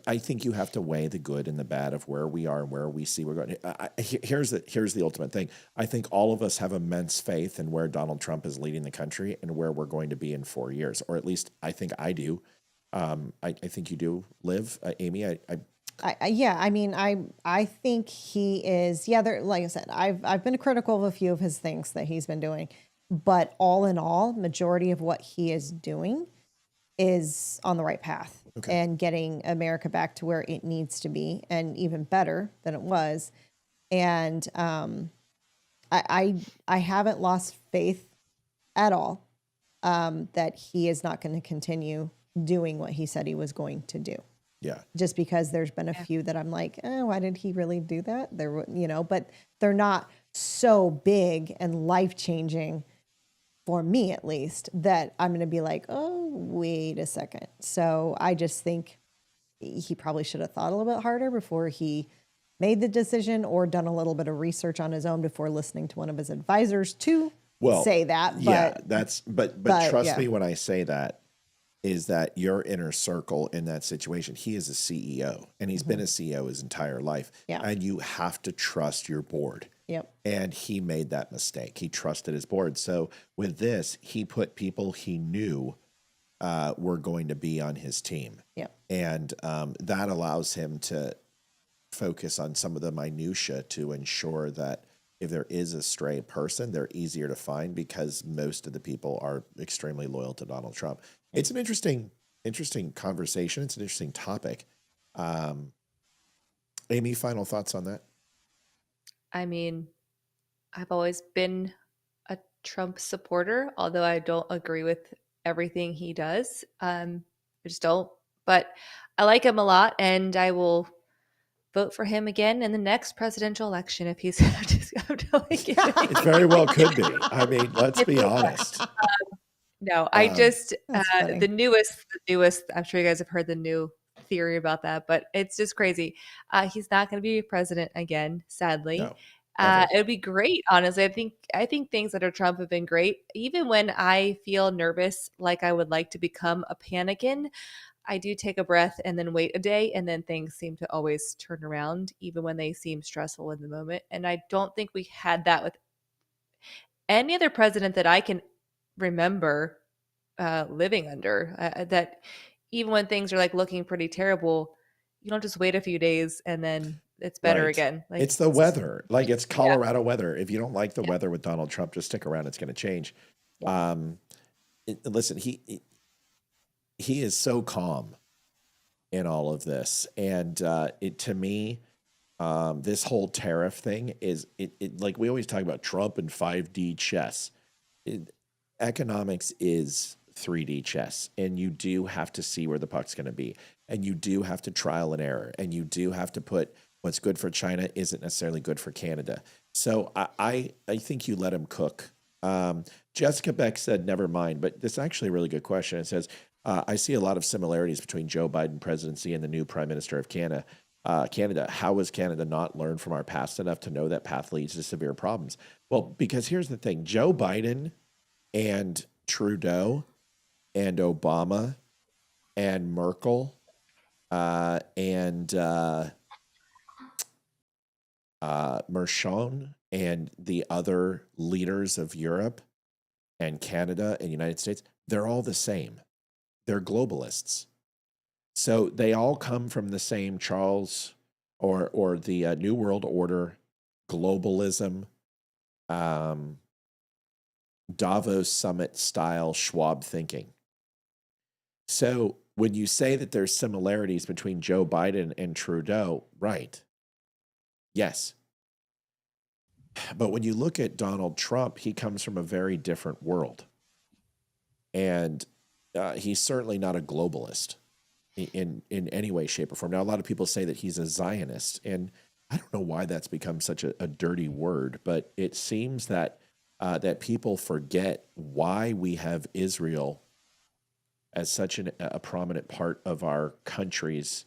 S1: I think you have to weigh the good and the bad of where we are and where we see we're going. Here's the ultimate thing. I think all of us have immense faith in where Donald Trump is leading the country and where we're going to be in 4 years, or at least I think I do. I think you do, Liv, Amy.
S3: I think he is. Yeah, like I said, I've been critical of a few of his things that he's been doing, but all in all, majority of what he is doing is on the right path and getting America back to where it needs to be, and even better than it was. And I haven't lost faith at all that he is not going to continue doing what he said he was going to do.
S1: Yeah.
S3: Just because there's been a few that I'm like, why did he really do that? But they're not so big and life-changing for me, at least, that I'm going to be like, oh, wait a second. So I just think he probably should have thought a little bit harder before he made the decision, or done a little bit of research on his own before listening to one of his advisors to say that.
S1: But trust me when I say that, is that your inner circle in that situation. He is a CEO, and he's been a CEO his entire life.
S3: Yeah.
S1: And you have to trust your board.
S3: Yep.
S1: And he made that mistake. He trusted his board. So with this, he put people he knew were going to be on his team.
S3: Yep.
S1: And that allows him to focus on some of the minutia to ensure that if there is a stray person, they're easier to find, because most of the people are extremely loyal to Donald Trump. It's an interesting conversation. It's an interesting topic. Amy, final thoughts on that?
S2: I mean, I've always been a Trump supporter, although I don't agree with everything he does. I just don't. But I like him a lot, and I will vote for him again in the next presidential election if he's
S1: It very well could be. I mean, let's be honest.
S2: No, I just the newest. I'm sure you guys have heard the new theory about that, but it's just crazy. He's not going to be president again, sadly.
S1: No,
S2: it would be great, honestly. I think things under Trump have been great. Even when I feel nervous, like I would like to become a panican, I do take a breath and then wait a day, and then things seem to always turn around, even when they seem stressful in the moment. And I don't think we had that with any other president that I can remember living under. That even when things are like looking pretty terrible, you don't just wait a few days and then it's better again. Like,
S1: it's the weather. Like, it's Colorado weather. If you don't like the weather with Donald Trump, just stick around. It's going to change. Listen, he is so calm in all of this. And to me, this whole tariff thing is it like we always talk about Trump and 5D chess. Economics is 3D chess, and you do have to see where the puck's going to be, and you do have to trial and error, and you do have to put what's good for China isn't necessarily good for Canada. So I think you let him cook. Jessica Beck said, never mind, but this is actually a really good question. It says, I see a lot of similarities between Joe Biden presidency and the new Prime Minister of Canada. How has Canada not learned from our past enough to know that path leads to severe problems? Well, because here's the thing, Joe Biden and Trudeau and Obama and Merkel and Mershon and the other leaders of Europe and Canada and United States, they're all the same. They're globalists. So they all come from the same Charles or the New World Order, globalism, Davos summit style Schwab thinking. So when you say that there's similarities between Joe Biden and Trudeau, right? Yes. But when you look at Donald Trump, he comes from a very different world. And he's certainly not a globalist in any way, shape, or form. Now, a lot of people say that he's a Zionist, and I don't know why that's become such a dirty word, but it seems that that people forget why we have Israel as such a prominent part of our country's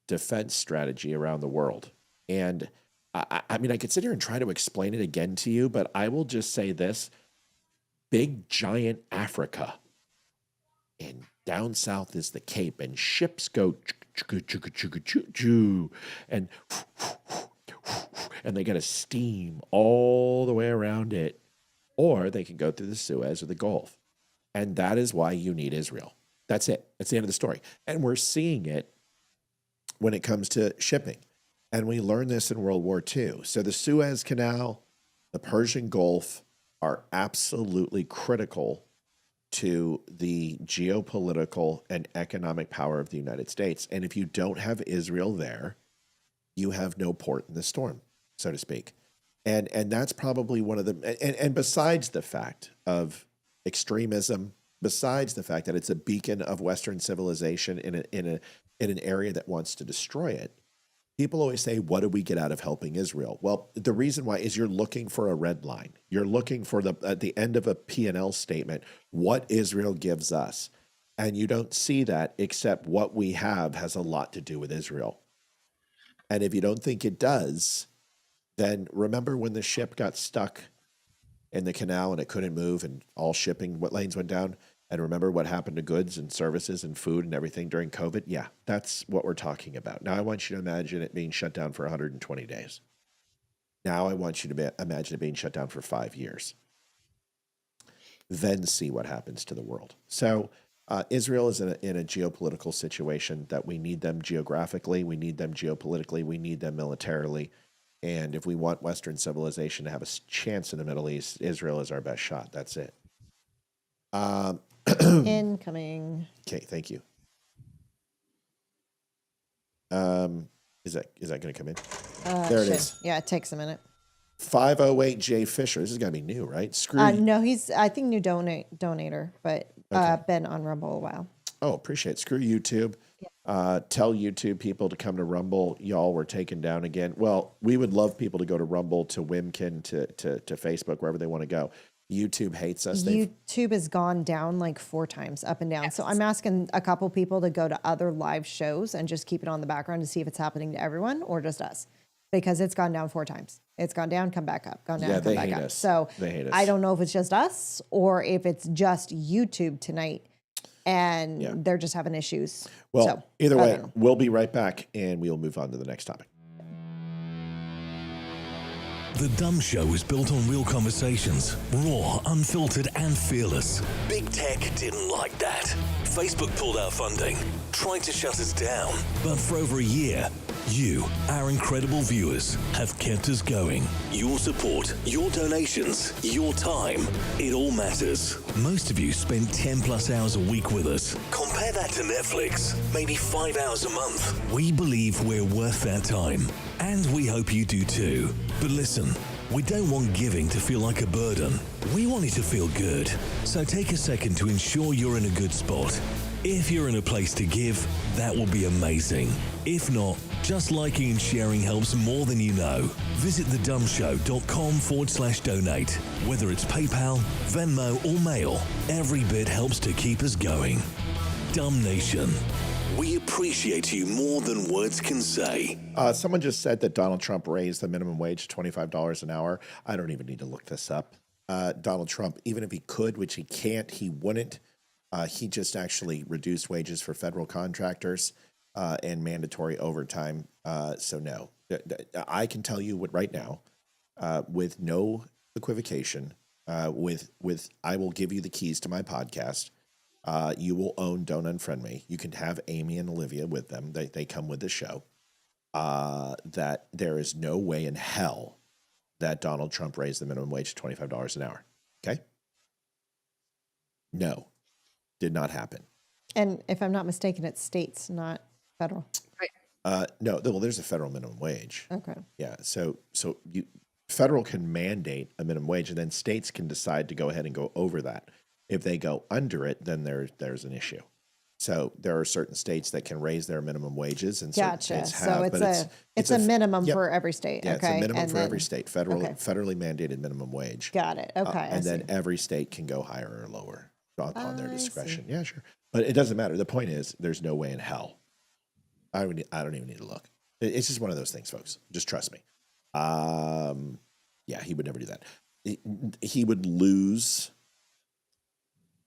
S1: defense strategy around the world. And I mean, I could sit here and try to explain it again to you, but I will just say this: big, giant Africa. And down south is the Cape, and ships go and they got to steam all the way around it, or they can go through the Suez or the Gulf. And that is why you need Israel. That's it. That's the end of the story. And we're seeing it when it comes to shipping. And we learned this in World War II. So the Suez Canal, the Persian Gulf are absolutely critical to the geopolitical and economic power of the United States. And if you don't have Israel there, you have no port in the storm, so to speak. And that's probably one of the, and besides the fact of extremism, besides the fact that it's a beacon of Western civilization in an area that wants to destroy it, people always say, what do we get out of helping Israel? Well, the reason why is you're looking for a red line. You're looking for at the end of a P&L statement, what Israel gives us. And you don't see that, except what we have has a lot to do with Israel. And if you don't think it does, then remember when the ship got stuck in the canal and it couldn't move and all shipping lanes went down? And remember what happened to goods and services and food and everything during COVID? Yeah, that's what we're talking about. Now I want you to imagine it being shut down for 120 days. Now I want you to imagine it being shut down for 5 years. Then see what happens to the world. So Israel is in a geopolitical situation that we need them geographically, we need them geopolitically, we need them militarily. And if we want Western civilization to have a chance in the Middle East, Israel is our best shot. That's it.
S3: Incoming.
S1: Okay, thank you. Is that going to come in? There it is.
S3: Yeah, it takes a minute.
S1: 508 J Fisher. This is going to be new, right? Screw you.
S3: No, he's I think new donator, but been on Rumble a while.
S1: Oh, appreciate it. Screw YouTube. Yeah. Tell YouTube people to come to Rumble. Y'all were taken down again. Well, we would love people to go to Rumble, to Wimkin, to Facebook, wherever they want to go. YouTube hates us.
S3: YouTube has gone down like 4 times, up and down. Yes. So I'm asking a couple people to go to other live shows and just keep it on the background to see if it's happening to everyone or just us, because it's gone down 4 times. It's gone down, come back up, gone down, come back up. So
S1: they hate us.
S3: I don't know if it's just us or if it's just YouTube tonight and they're just having issues.
S1: Well,
S3: so,
S1: either way, we'll be right back and we'll move on to the next topic.
S6: The Dumb Show is built on real conversations, raw, unfiltered, and fearless. Big Tech didn't like that. Facebook pulled our funding, tried to shut us down. But for over a year, you, our incredible viewers, have kept us going. Your support, your donations, your time, it all matters. Most of you spend 10 plus hours a week with us. Compare that to Netflix, maybe 5 hours a month. We believe we're worth that time, and we hope you do too. But listen, we don't want giving to feel like a burden. We want it to feel good. So take a second to ensure you're in a good spot. If you're in a place to give, that will be amazing. If not, just liking and sharing helps more than you know. Visit thedumbshow.com/donate. Whether it's PayPal, Venmo, or Mail, every bit helps to keep us going. Dumb Nation, we appreciate you more than words can say.
S1: Someone just said that Donald Trump raised the minimum wage to $25 an hour. I don't even need to look this up. Donald Trump, even if he could, which he can't, he wouldn't. He just actually reduced wages for federal contractors and mandatory overtime. So no, I can tell you what right now, with no equivocation, with I will give you the keys to my podcast. You will own Don't Unfriend Me. You can have Amy and Olivia with them. They come with the show. That there is no way in hell that Donald Trump raised the minimum wage to $25 an hour. Okay? No, did not happen.
S3: And if I'm not mistaken, it's states, not federal.
S1: No, well, there's a federal minimum wage.
S3: Okay.
S1: Yeah, so federal can mandate a minimum wage, and then states can decide to go ahead and go over that. If they go under it, then there's an issue. So there are certain states that can raise their minimum wages, and certain states have.
S3: So it's a minimum for every state.
S1: Yeah,
S3: okay.
S1: it's a minimum
S3: and
S1: for every state. Federally mandated minimum wage.
S3: Got it. Okay.
S1: And then every state can go higher or lower upon their discretion. Yeah, sure. But it doesn't matter. The point is, there's no way in hell. I don't even need to look. It's just one of those things, folks. Just trust me. Yeah, he would never do that. He would lose.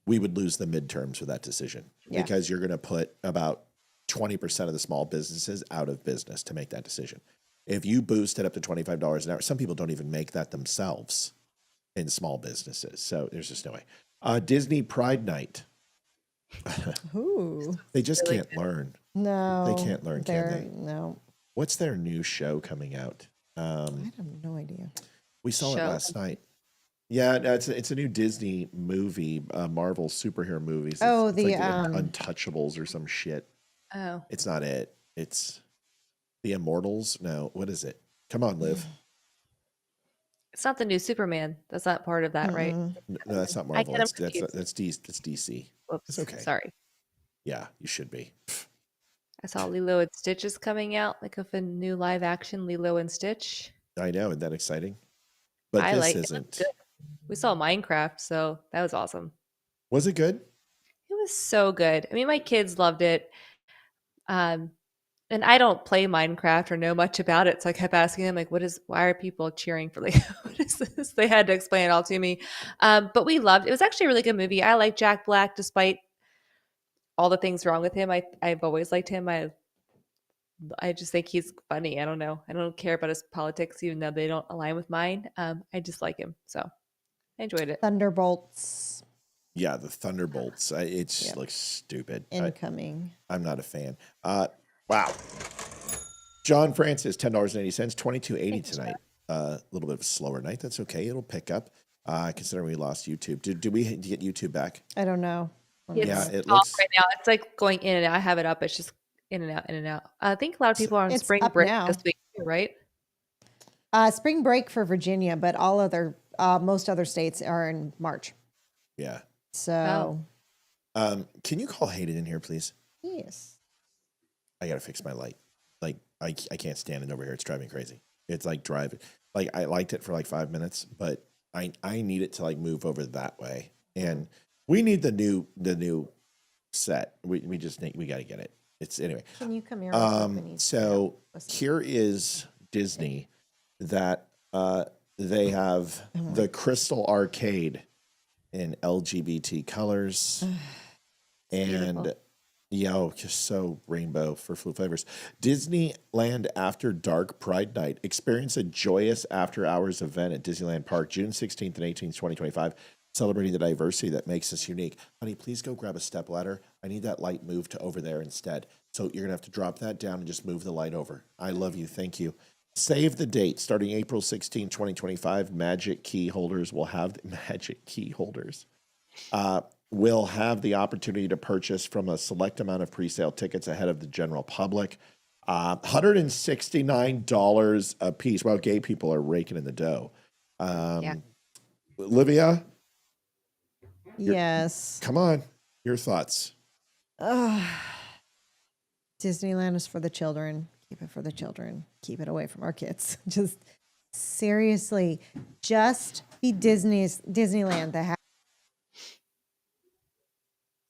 S1: We would lose the midterms with that decision because you're going to put about 20% of the small businesses out of business to make that decision. If you boost it up to $25 an hour, some people don't even make that themselves in small businesses. So there's just no way. Disney Pride Night.
S3: Ooh.
S1: They just can't learn.
S3: No.
S1: They can't learn, can they?
S3: No.
S1: What's their new show coming out?
S3: I have no idea.
S1: We saw it last night. Yeah, no, it's a new Disney movie, Marvel superhero movies.
S3: Oh,
S1: it's
S3: the
S1: like Untouchables or some shit.
S2: Oh.
S1: It's not it. It's the Immortals. No, what is it? Come on, Liv.
S2: It's not the new Superman. That's not part of that, right?
S1: No, that's not Marvel. That's DC.
S2: Whoops.
S1: It's okay.
S2: Sorry.
S1: Yeah, you should be.
S2: I saw Lilo and Stitch is coming out, like a new live action Lilo and Stitch.
S1: I know, isn't that exciting? But
S2: I
S1: this
S2: like
S1: isn't.
S2: it. We saw Minecraft, so that was awesome.
S1: Was it good?
S2: It was so good. I mean, my kids loved it. And I don't play Minecraft or know much about it, so I kept asking them, like, why are people cheering for, like, what is this? They had to explain it all to me. But we loved it. It was actually a really good movie. I like Jack Black despite all the things wrong with him. I've always liked him. I just think he's funny. I don't know. I don't care about his politics, even though they don't align with mine. I just like him. So I enjoyed it.
S3: Thunderbolts.
S1: Yeah, the Thunderbolts. It just looks stupid.
S3: Incoming.
S1: I'm not a fan. Wow. John Francis, $10.80, $22.80 tonight. A little bit of a slower night. That's okay. It'll pick up. Considering we lost YouTube. Did we get YouTube back?
S3: I don't know.
S2: It looks right now. It's like going in and out. I have it up. It's just in and out, in and out. I think a lot of people are on spring break this week, right?
S3: Spring break for Virginia, but most other states are in March.
S1: Yeah.
S3: So.
S1: Can you call Hayden in here, please?
S3: Yes.
S1: I gotta fix my light. Like I can't stand it over here. It's driving me crazy. It's like driving. Like I liked it for like 5 minutes, but I need it to like move over that way. And we need the new set. We got to get it. It's anyway.
S3: Can you come here?
S1: So here is Disney that they have the Crystal Arcade in LGBT colors and just so rainbow for flu flavors. Disneyland After Dark Pride Night. Experience a joyous after hours event at Disneyland Park June 16th and 18th, 2025. Celebrating the diversity that makes us unique. Honey, please go grab a stepladder. I need that light moved to over there instead. So you're going to have to drop that down and just move the light over. I love you. Thank you. Save the date. Starting April 16, 2025, Magic Key holders will have will have the opportunity to purchase from a select amount of pre-sale tickets ahead of the general public. $169 a piece. Well, gay people are raking in the dough. Olivia?
S3: Yes.
S1: Come on. Your thoughts.
S3: Disneyland is for the children. Keep it for the children. Keep it away from our kids. Just seriously, just be Disneyland.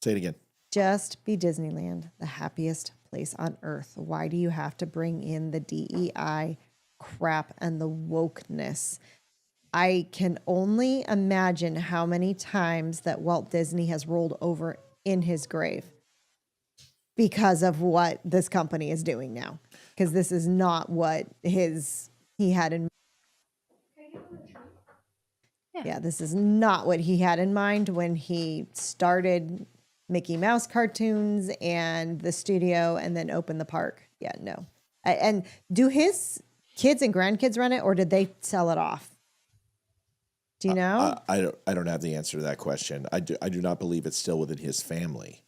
S1: Say it again.
S3: Just be Disneyland, the happiest place on earth. Why do you have to bring in the DEI crap and the wokeness? I can only imagine how many times that Walt Disney has rolled over in his grave because of what this company is doing now. Because this is not what he had in mind. Yeah, this is not what he had in mind when he started Mickey Mouse cartoons and the studio and then open the park. Yeah, no. And do his kids and grandkids run it, or did they sell it off? Do you know?
S1: I don't have the answer to that question. I do not believe it's still within his family.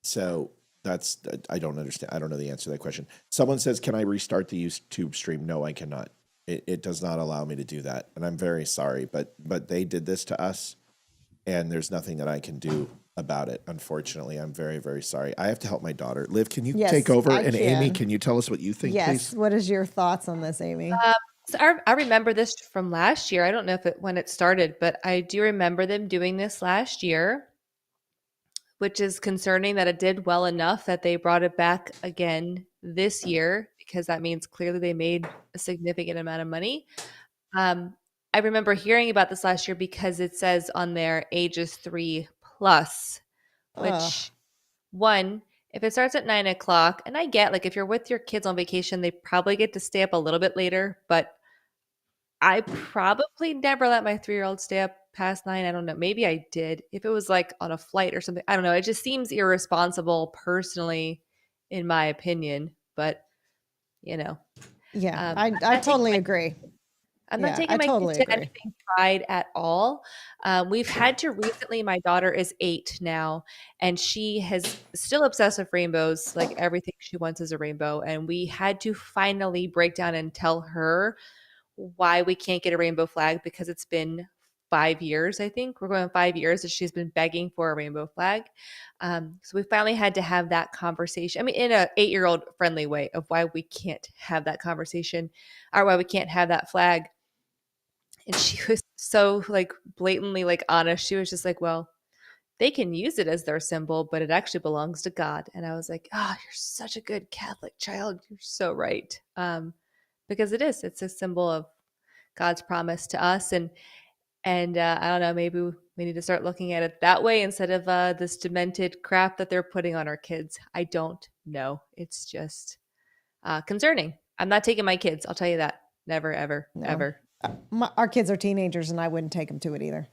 S1: So that's, I don't understand. I don't know the answer to that question. Someone says, can I restart the YouTube stream? No, I cannot. It does not allow me to do that. And I'm very sorry, but they did this to us and there's nothing that I can do about it. Unfortunately, I'm very, very sorry. I have to help my daughter. Liv, can you take over? And Amy, can you tell us what you think, please?
S3: What is your thoughts on this, Amy?
S2: So I remember this from last year. I don't know when it started, but I do remember them doing this last year, which is concerning that it did well enough that they brought it back again this year, because that means clearly they made a significant amount of money. I remember hearing about this last year because it says on their ages 3+, which one, if it starts at 9 o'clock, and I get like if you're with your kids on vacation, they probably get to stay up a little bit later, but I probably never let my 3-year-old stay up past 9. I don't know. Maybe I did. If it was like on a flight or something, I don't know. It just seems irresponsible personally, in my opinion, but you know.
S3: Yeah, I totally agree.
S2: I'm not taking my kids to anything pride at all. We've had to recently, my daughter is 8 now, and she has still obsessed with rainbows. Like everything she wants is a rainbow. And we had to finally break down and tell her why we can't get a rainbow flag, because it's been 5 years, I think. We're going 5 years that she's been begging for a rainbow flag. So we finally had to have that conversation. I mean, in a 8-year-old friendly way of why we can't have that conversation or why we can't have that flag. And she was so like blatantly like honest. She was just like, well, they can use it as their symbol, but it actually belongs to God. And I was like, oh, you're such a good Catholic child. You're so right. Because it is. It's a symbol of God's promise to us. And I don't know, maybe we need to start looking at it that way instead of this demented crap that they're putting on our kids. I don't know. It's just concerning. I'm not taking my kids. I'll tell you that. Never, ever, ever.
S3: Our kids are teenagers, and I wouldn't take them to it either.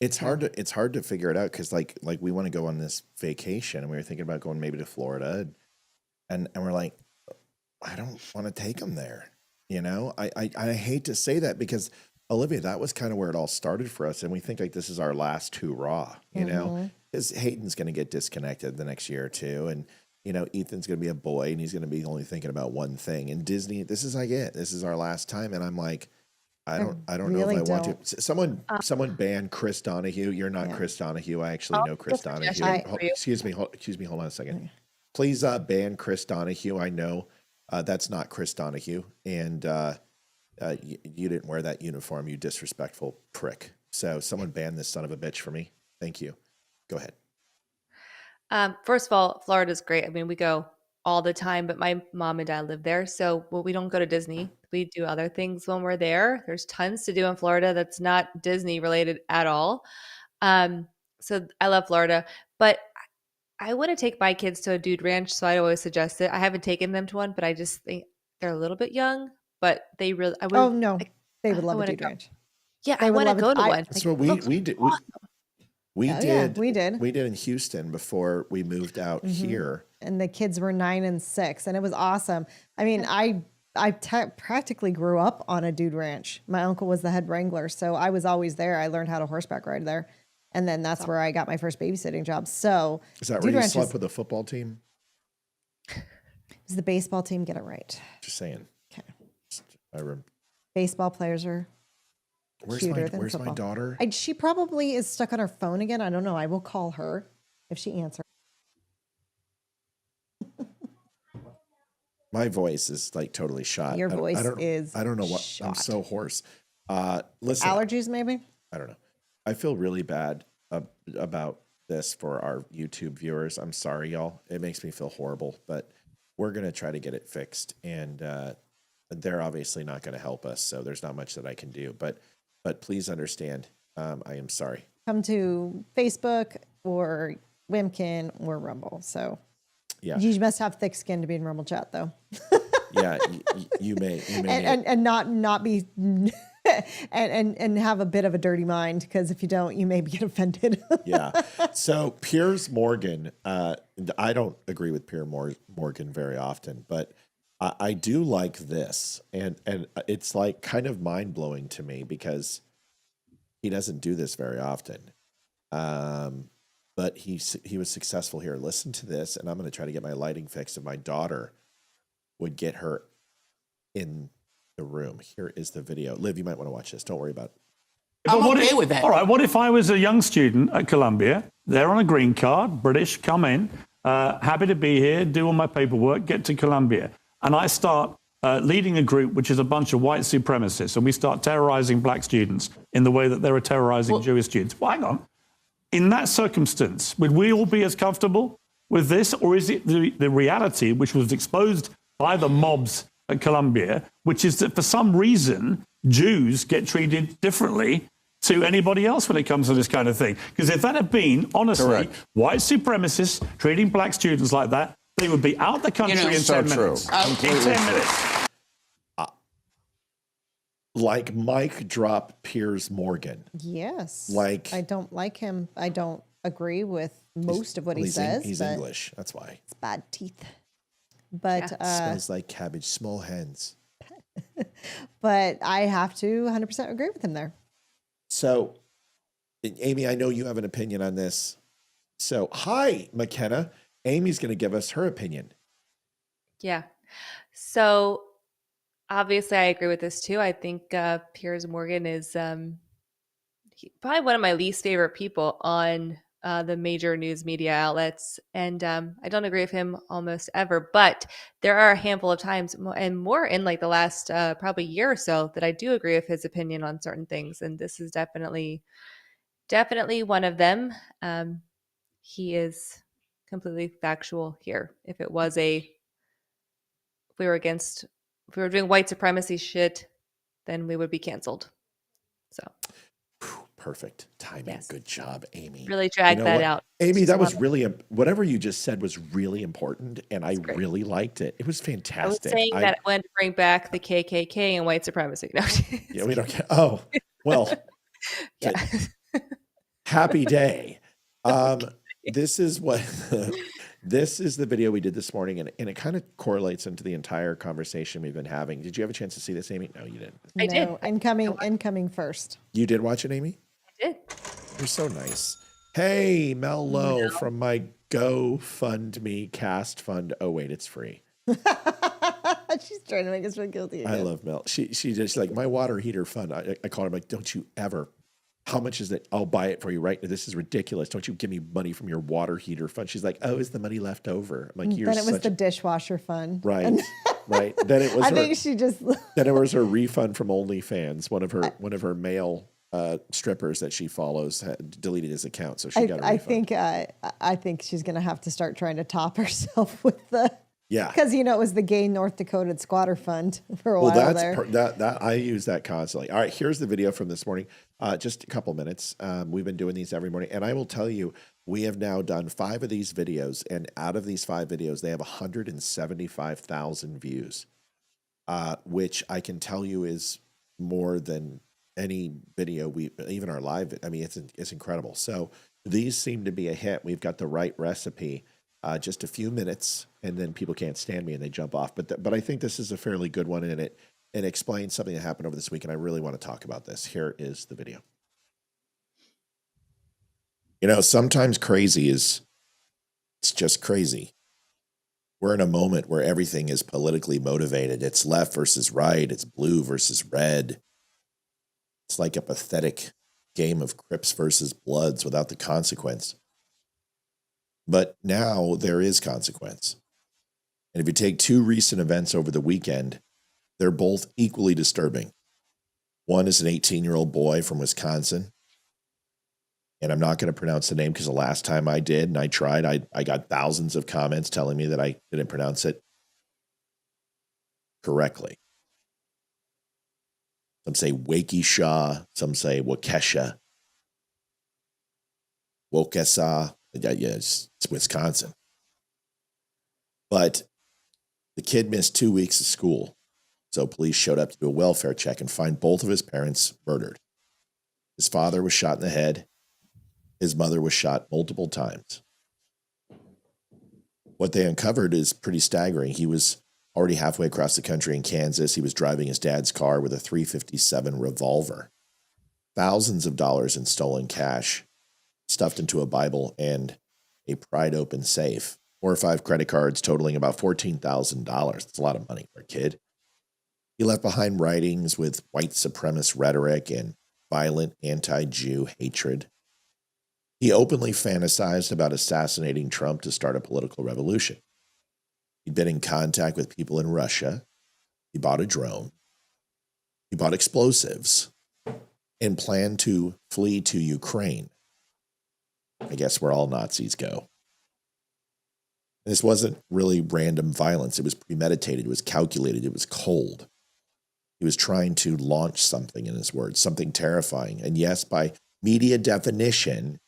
S1: It's hard to figure it out because like we want to go on this vacation, and we were thinking about going maybe to Florida, and we're like, I don't want to take them there. You know, I hate to say that because Olivia, that was kind of where it all started for us, and we think like this is our last hurrah. You know, because Hayden's going to get disconnected the next year or two, and you know, Ethan's going to be a boy, and he's going to be only thinking about one thing. And Disney, this is like it. This is our last time, and I'm like, I don't really know if I want to. Someone ban Chris Donahue. You're not Chris Donahue. I actually know Chris Donahue. Excuse me. Hold on a second. Please ban Chris Donahue. I know that's not Chris Donahue, and you didn't wear that uniform. You disrespectful prick. So someone ban this son of a bitch for me. Thank you. Go ahead.
S2: First of all, Florida's great. I mean, we go all the time, but my mom and dad live there. So we don't go to Disney. We do other things when we're there. There's tons to do in Florida that's not Disney related at all. So I love Florida, but I wouldn't take my kids to a dude ranch. So I always suggest it. I haven't taken them to one, but I just think they're a little bit young, but they really, I would.
S3: Oh no, they would love a dude ranch.
S2: Yeah. I want to go to one.
S1: That's what we did. We did in Houston before we moved out here.
S3: And the kids were 9 and 6, and it was awesome. I mean, I practically grew up on a dude ranch. My uncle was the head wrangler, so I was always there. I learned how to horseback ride there, and then that's where I got my first babysitting job. So
S1: is that where you slept with the football team?
S3: Is the baseball team? Get it right.
S1: Just saying.
S3: Okay. Baseball players are.
S1: Where's my daughter?
S3: She probably is stuck on her phone again. I don't know. I will call her if she answers.
S1: My voice is like totally shot.
S3: Your voice is.
S1: I don't know what.
S3: Shot.
S1: I'm so hoarse. Listen.
S3: Allergies, maybe.
S1: I don't know. I feel really bad about this for our YouTube viewers. I'm sorry, y'all. It makes me feel horrible, but we're gonna try to get it fixed, and they're obviously not going to help us. So there's not much that I can do. But please understand. I am sorry.
S3: Come to Facebook or Wimkin or Rumble. So.
S1: Yeah.
S3: You must have thick skin to be in Rumble chat, though.
S1: Yeah, you may
S3: and not be and have a bit of a dirty mind, because if you don't, you maybe get offended.
S1: Yeah. So Piers Morgan, I don't agree with Piers Morgan very often, but I do like this, and it's like kind of mind blowing to me because he doesn't do this very often. But he was successful here. Listen to this, and I'm going to try to get my lighting fixed. If my daughter would get her in the room. Here is the video. Liv, you might want to watch this. Don't worry about it.
S8: I'm okay with that.
S9: All right, what if I was a young student at Columbia, they're on a green card, British, come in, happy to be here, do all my paperwork, get to Columbia, and I start leading a group which is a bunch of white supremacists, and we start terrorizing black students in the way that they were terrorizing Jewish students. Well, hang on. In that circumstance, would we all be as comfortable with this, or is it the reality which was exposed by the mobs at Columbia, which is that for some reason, Jews get treated differently to anybody else when it comes to this kind of thing? Because if that had been, honestly, white supremacists treating black students like that, they would be out the country in 10 minutes. In 10 minutes.
S1: Like Mike drop Piers Morgan.
S3: Yes.
S1: Like,
S3: I don't like him. I don't agree with most of what he says.
S1: He's English. That's why.
S3: It's bad teeth. But
S1: smells like cabbage, small hands.
S3: But I have to 100% agree with him there.
S1: So, Amy, I know you have an opinion on this. So, hi, McKenna. Amy's going to give us her opinion.
S2: Yeah. So obviously I agree with this too. I think Piers Morgan is probably one of my least favorite people on the major news media outlets. And I don't agree with him almost ever, but there are a handful of times, and more in like the last probably year or so, that I do agree with his opinion on certain things. And this is definitely one of them. He is completely factual here. If we were doing white supremacy shit, then we would be canceled. So
S1: perfect timing. Yes. Good job, Amy.
S2: Really dragged that out.
S1: Amy, that was really, whatever you just said was really important, and I really liked it. It was fantastic.
S2: I was saying that I wanted to bring back the KKK and white supremacy. No,
S1: yeah, we don't care. Oh, well,
S2: yeah.
S1: Happy day. This is this is the video we did this morning, and it kind of correlates into the entire conversation we've been having. Did you have a chance to see this, Amy? No, you didn't.
S2: I did.
S3: Incoming first.
S1: You did watch it, Amy?
S2: I did.
S1: You're so nice. Hey, Mel Lowe from my GoFundMe cast fund. Oh, wait, it's free.
S3: She's trying to make us feel guilty again.
S1: I love Mel. She just like, my water heater fund. I called her, like, don't you ever. How much is it? I'll buy it for you right now. This is ridiculous. Don't you give me money from your water heater fund? She's like, oh, is the money left over? I'm like,
S3: then it was the dishwasher fund.
S1: Right. Right. Then it was then it was her refund from OnlyFans. One of her male strippers that she follows had deleted his account, so she got a refund.
S3: I think she's gonna have to start trying to top herself with the because it was the gay North Dakota squatter fund for a while there.
S1: That I use that constantly. All right, here's the video from this morning. Just a couple minutes. We've been doing these every morning, and I will tell you, we have now done 5 of these videos, and out of these 5 videos, they have 175,000 views, which I can tell you is more than any video even our live. I mean, it's incredible. So these seem to be a hit. We've got the right recipe. Just a few minutes, and then people can't stand me and they jump off. But I think this is a fairly good one, and it explains something that happened over this week, and I really want to talk about this. Here is the video. Sometimes crazy it's just crazy. We're in a moment where everything is politically motivated. It's left versus right. It's blue versus red. It's like a pathetic game of Crips versus Bloods without the consequence. But now there is consequence. And if you take 2 recent events over the weekend, they're both equally disturbing. One is an 18-year-old boy from Wisconsin. And I'm not going to pronounce the name because the last time I did, and I tried, I got thousands of comments telling me that I didn't pronounce it correctly. Some say Waukesha, some say Waukesha, Waukesha. Yeah, it's Wisconsin. But the kid missed 2 weeks of school. So police showed up to do a welfare check and find both of his parents murdered. His father was shot in the head. His mother was shot multiple times. What they uncovered is pretty staggering. He was already halfway across the country in Kansas. He was driving his dad's car with a .357 revolver. Thousands of dollars in stolen cash, stuffed into a Bible and a pried open safe. 4 or 5 credit cards totaling about $14,000. That's a lot of money for a kid. He left behind writings with white supremacist rhetoric and violent anti-Jew hatred. He openly fantasized about assassinating Trump to start a political revolution. He'd been in contact with people in Russia. He bought a drone. He bought explosives and planned to flee to Ukraine. I guess where all Nazis go. This wasn't really random violence. It was premeditated. It was calculated. It was cold. He was trying to launch something, in his words, something terrifying. And yes, by media definition,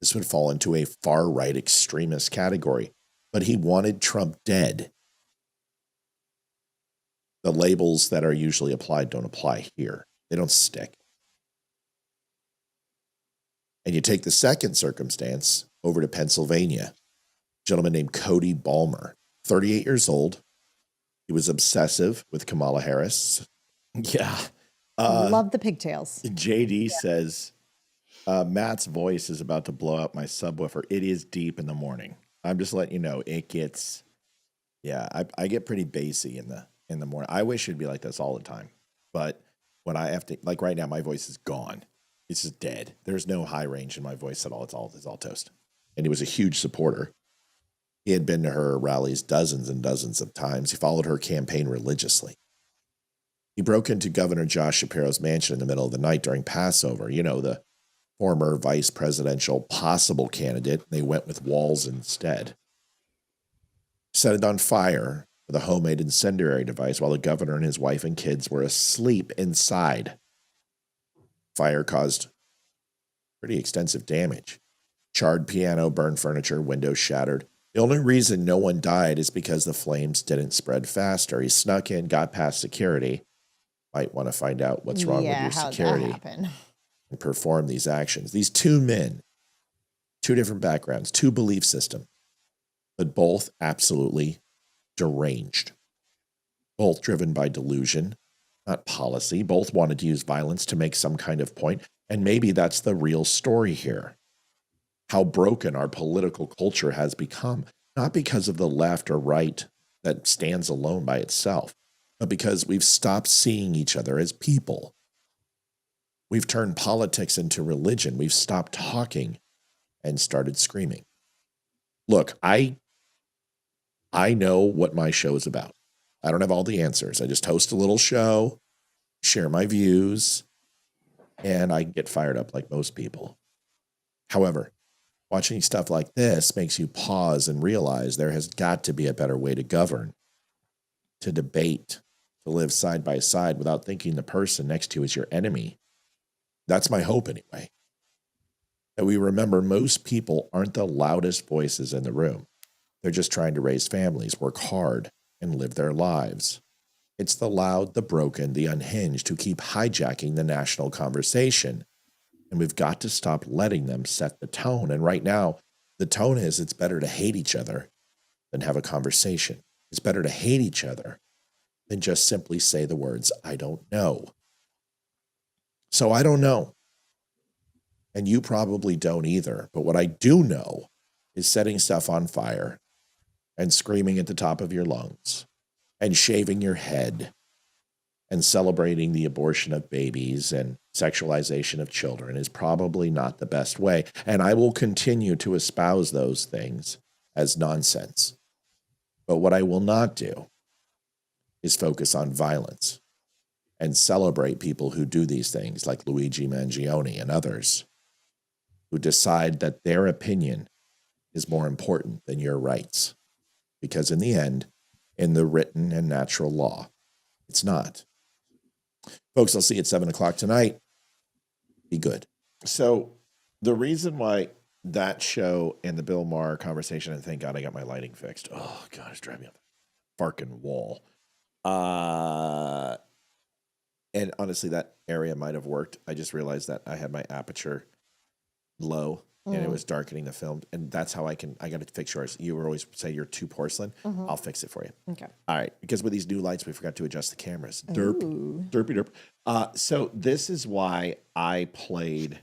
S1: this would fall into a far-right extremist category. But he wanted Trump dead. The labels that are usually applied don't apply here. They don't stick. And you take the second circumstance over to Pennsylvania. A gentleman named Cody Balmer, 38 years old. He was obsessive with Kamala Harris. Yeah.
S3: Love the pigtails.
S1: JD says, Matt's voice is about to blow up my subwoofer. It is deep in the morning. I'm just letting you know, it gets, I get pretty bassy in the morning. I wish it'd be like this all the time. But when I have to, like right now, my voice is gone. It's just dead. There's no high range in my voice at all. It's all toast. And he was a huge supporter. He had been to her rallies dozens and dozens of times. He followed her campaign religiously. He broke into Governor Josh Shapiro's mansion in the middle of the night during Passover. You know, the former vice presidential possible candidate. They went with Walz instead. Set it on fire with a homemade incendiary device while the governor and his wife and kids were asleep inside. Fire caused pretty extensive damage. Charred piano, burned furniture, windows shattered. The only reason no one died is because the flames didn't spread faster. He snuck in, got past security. Might want to find out what's wrong with your security and perform these actions. These two men, 2 different backgrounds, 2 belief systems, but both absolutely deranged. Both driven by delusion, not policy. Both wanted to use violence to make some kind of point. And maybe that's the real story here. How broken our political culture has become, not because of the left or right that stands alone by itself, but because we've stopped seeing each other as people. We've turned politics into religion. We've stopped talking and started screaming. Look, I know what my show is about. I don't have all the answers. I just host a little show, share my views, and I get fired up like most people. However, watching stuff like this makes you pause and realize there has got to be a better way to govern, to debate, to live side by side without thinking the person next to you is your enemy. That's my hope anyway. That we remember most people aren't the loudest voices in the room. They're just trying to raise families, work hard, and live their lives. It's the loud, the broken, the unhinged who keep hijacking the national conversation. And we've got to stop letting them set the tone. And right now, the tone is it's better to hate each other than have a conversation. It's better to hate each other than just simply say the words, I don't know. So I don't know. And you probably don't either. But what I do know is setting stuff on fire and screaming at the top of your lungs and shaving your head and celebrating the abortion of babies and sexualization of children is probably not the best way. And I will continue to espouse those things as nonsense. But what I will not do is focus on violence and celebrate people who do these things like Luigi Mangione and others who decide that their opinion is more important than your rights. Because in the end, in the written and natural law, it's not. Folks, I'll see you at 7 o'clock tonight. Be good. So the reason why that show and the Bill Maher conversation, and thank God I got my lighting fixed. Oh, God, it's driving me up the fucking wall. And honestly, that area might have worked. I just realized that I had my aperture low and it was darkening the film. And that's how I got to fix yours. You were always say you're too porcelain. I'll fix it for you.
S3: Okay.
S1: All right. Because with these new lights, we forgot to adjust the cameras. Derpy derp. So this is why I played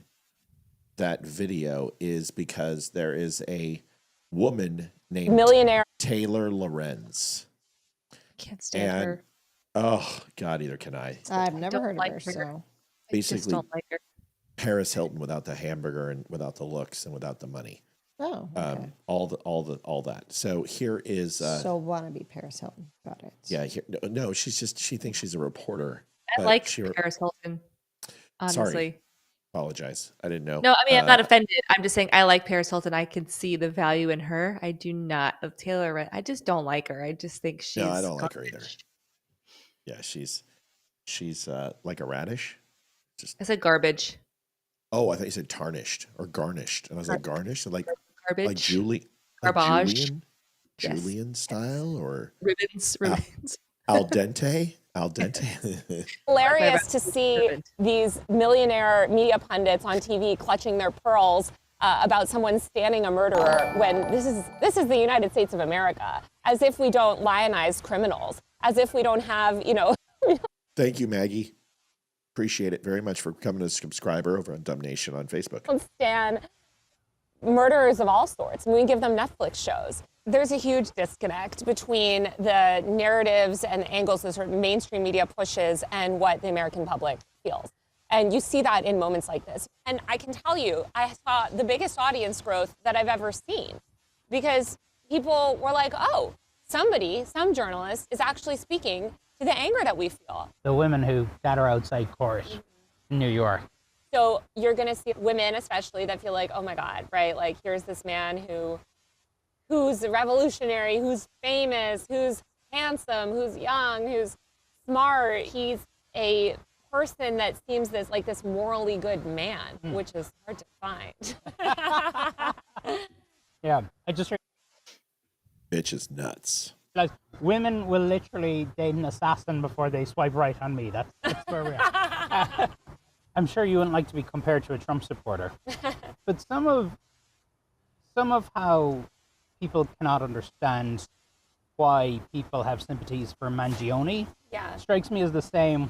S1: that video, is because there is a woman named
S10: millionaire
S1: Taylor Lorenz.
S2: Can't stand her.
S1: Oh God, either can I.
S3: I've never
S2: Don't
S3: heard
S2: like
S3: of her,
S2: her.
S3: so
S2: I just
S1: Basically,
S2: don't like her.
S1: Paris Hilton without the hamburger and without the looks and without the money.
S3: oh, okay.
S1: All that. So here is.
S3: So wannabe Paris Hilton. Got it.
S1: Yeah. Here, no, she thinks she's a reporter.
S2: I like Paris Hilton. Honestly.
S1: Sorry. Apologize. I didn't know.
S2: No, I mean, I'm not offended. I'm just saying I like Paris Hilton. I can see the value in her. I do not of Taylor. I just don't like her. I just think she's.
S1: No, I don't like her either. Yeah, she's like a radish.
S2: I said garbage.
S1: Oh, I thought you said tarnished or garnished, and I was like garnished, like
S2: Garbage.
S1: like Julie,
S2: Garbage.
S1: Julian style or
S2: Ribbons.
S1: al dente.
S10: hilarious to see these millionaire media pundits on TV clutching their pearls about someone standing a murderer when this is the United States of America, as if we don't lionize criminals, as if we don't have,
S1: Thank you, Maggie. Appreciate it very much for becoming a subscriber over on Dumb Nation on Facebook.
S10: stand murderers of all sorts, and we give them Netflix shows. There's a huge disconnect between the narratives and the angles that sort of mainstream media pushes and what the American public feels. And you see that in moments like this. And I can tell you, I saw the biggest audience growth that I've ever seen, because people were like, oh, some journalist is actually speaking to the anger that we feel.
S11: The women who gather outside court in New York.
S10: So you're going to see women especially that feel like, oh my God, right? Like, here's this man who's revolutionary, who's famous, who's handsome, who's young, who's smart. He's a person that seems this morally good man, which is hard to find.
S11: Yeah, I just
S1: Bitch is nuts.
S11: like women will literally date an assassin before they swipe right on me. That's where we are. I'm sure you wouldn't like to be compared to a Trump supporter, but some of how people cannot understand why people have sympathies for Mangione strikes me as the same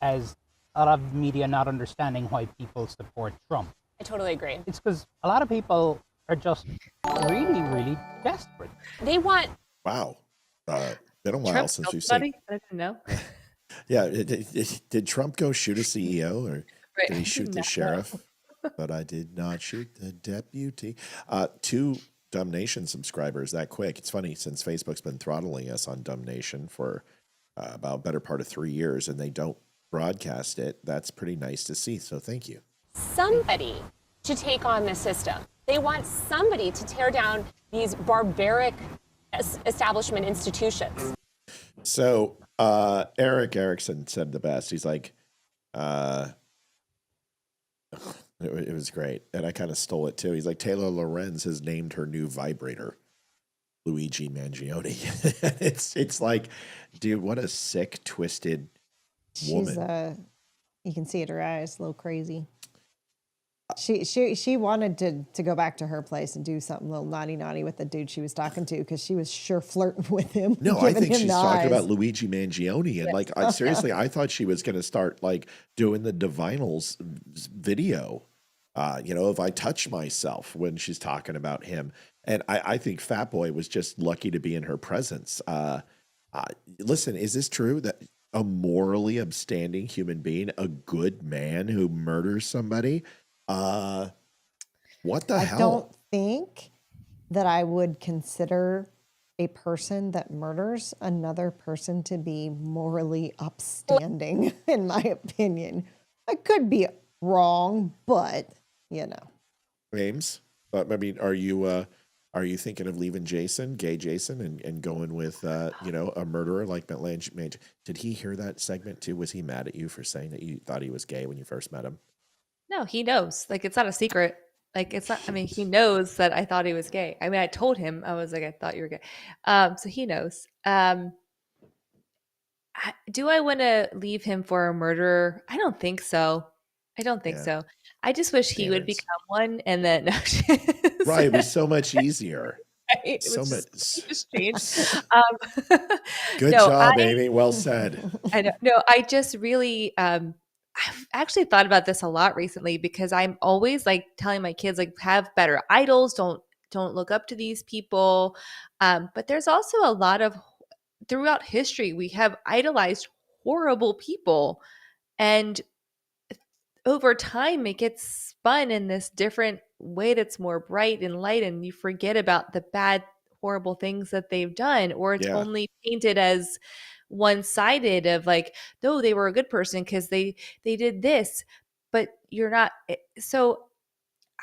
S11: as a lot of media not understanding why people support Trump.
S10: I totally agree.
S11: It's because a lot of people are just really, really desperate.
S10: They want...
S1: Wow. Been a while
S2: Trump
S1: since we've
S2: somebody?
S1: seen.
S2: I didn't know.
S1: Yeah. Did Trump go shoot a CEO or did he shoot the sheriff? But I did not shoot the deputy. 2 Dumb Nation subscribers that quick. It's funny, since Facebook's been throttling us on Dumb Nation for about a better part of 3 years, and they don't broadcast it. That's pretty nice to see. So thank you.
S10: Somebody to take on the system. They want somebody to tear down these barbaric establishment institutions.
S1: So Eric Erickson said the best. He's like, it was great. And I kind of stole it too. He's like, Taylor Lorenz has named her new vibrator Luigi Mangione. it's like, dude, what a sick, twisted woman.
S3: You can see it in her eyes, a little crazy. She wanted to go back to her place and do something a little naughty with the dude she was talking to, because she was sure flirting with him.
S1: No, I think she's talking about Luigi Mangione. And seriously, I thought she was going to start doing the Divinals video. If I touch myself, when she's talking about him. And I think Fat Boy was just lucky to be in her presence. Listen, is this true that a morally upstanding human being, a good man who murders somebody, what the hell? I
S3: don't think that I would consider a person that murders another person to be morally upstanding, in my opinion. I could be wrong, but
S1: James, I mean, are you thinking of leaving Jason, gay Jason, and going with a murderer like Mangione? Did he hear that segment too? Was he mad at you for saying that you thought he was gay when you first met him?
S2: No, he knows. It's not a secret. It's not. I mean, he knows that I thought he was gay. I mean, I told him. I was like, I thought you were gay. So he knows. Do I want to leave him for a murderer? I don't think so. I don't think
S1: Yeah.
S2: so. I just wish he would
S1: Parents.
S2: become one, and then
S1: Right. It was so much easier.
S2: It
S1: So
S2: was
S1: much.
S2: just changed.
S1: Good
S2: No,
S1: job, Amy. Well said.
S2: I know. No, I just really I've actually thought about this a lot recently because I'm always like telling my kids like have better idols, don't look up to these people. But there's also a lot of throughout history we have idolized horrible people, and over time it gets spun in this different way that's more bright and light, and you forget about the bad horrible things that they've done, or it's
S1: Yeah.
S2: only painted as one-sided of like, no, they were a good person because they did this, but you're not. So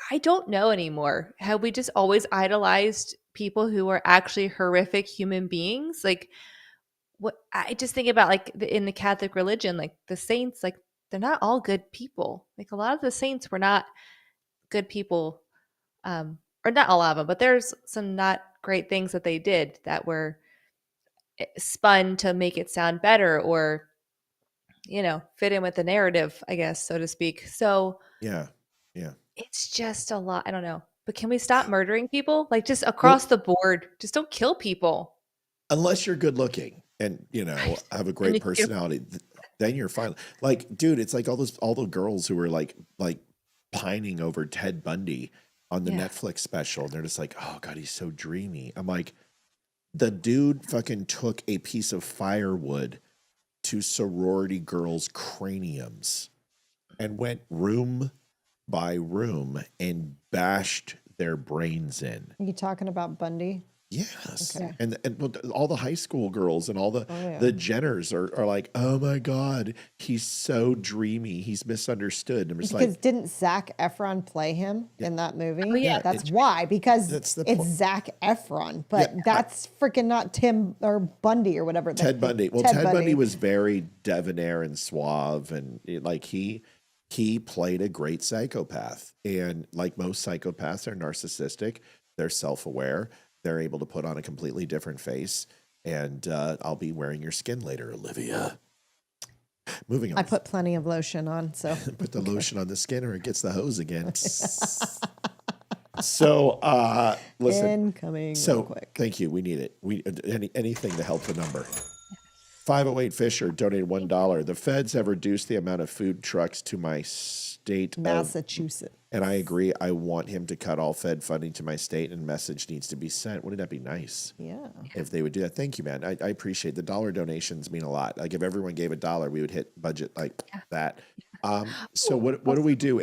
S2: I don't know anymore. Have we just always idolized people who are actually horrific human beings? Like, what I just think about like in the Catholic religion, like the saints, like they're not all good people. Like a lot of the saints were not good people, or not all of them, but there's some not great things that they did that were spun to make it sound better, or fit in with the narrative, I guess, so to speak. So
S1: Yeah.
S2: it's just a lot. I don't know, but can we stop murdering people? Like just across the board, just don't kill people.
S1: Unless you're good looking and have a great personality, then you're fine. Like, dude, it's like all the girls who were like pining over Ted Bundy on the Netflix special. They're just like, oh God, he's so dreamy. I'm like, the dude fucking took a piece of firewood to sorority girls' craniums and went room by room and bashed their brains in.
S3: Are you talking about Bundy?
S1: Yes.
S3: Okay.
S1: And all the high school girls and all the Jenners are like, oh my God, he's so dreamy. He's misunderstood. And I'm just
S3: Because
S1: like,
S3: didn't Zac Efron play him in that movie?
S2: Oh, yeah.
S3: That's why, because
S1: that's the
S3: it's
S1: point.
S3: Zac Efron, but that's freaking not Tim or Bundy or whatever.
S1: Ted Bundy. Well, Ted Bundy was very debonair and suave, and he played a great psychopath. And like most psychopaths are narcissistic, they're self-aware, they're able to put on a completely different face. And I'll be wearing your skin later, Olivia. Moving on.
S3: I put plenty of lotion on, so
S1: Put the lotion on the skin or it gets the hose again. So listen.
S3: Incoming
S1: So
S3: real quick.
S1: thank you. We need it. Anything to help the number. 508 Fisher donated $1. The feds have reduced the amount of food trucks to my state,
S3: Massachusetts.
S1: And I agree. I want him to cut all Fed funding to my state, and message needs to be sent. Wouldn't that be nice?
S3: Yeah.
S1: If they would do that. Thank you, man. I appreciate the dollar donations mean a lot. Like if everyone gave $1, we would hit budget like that. So what do we do?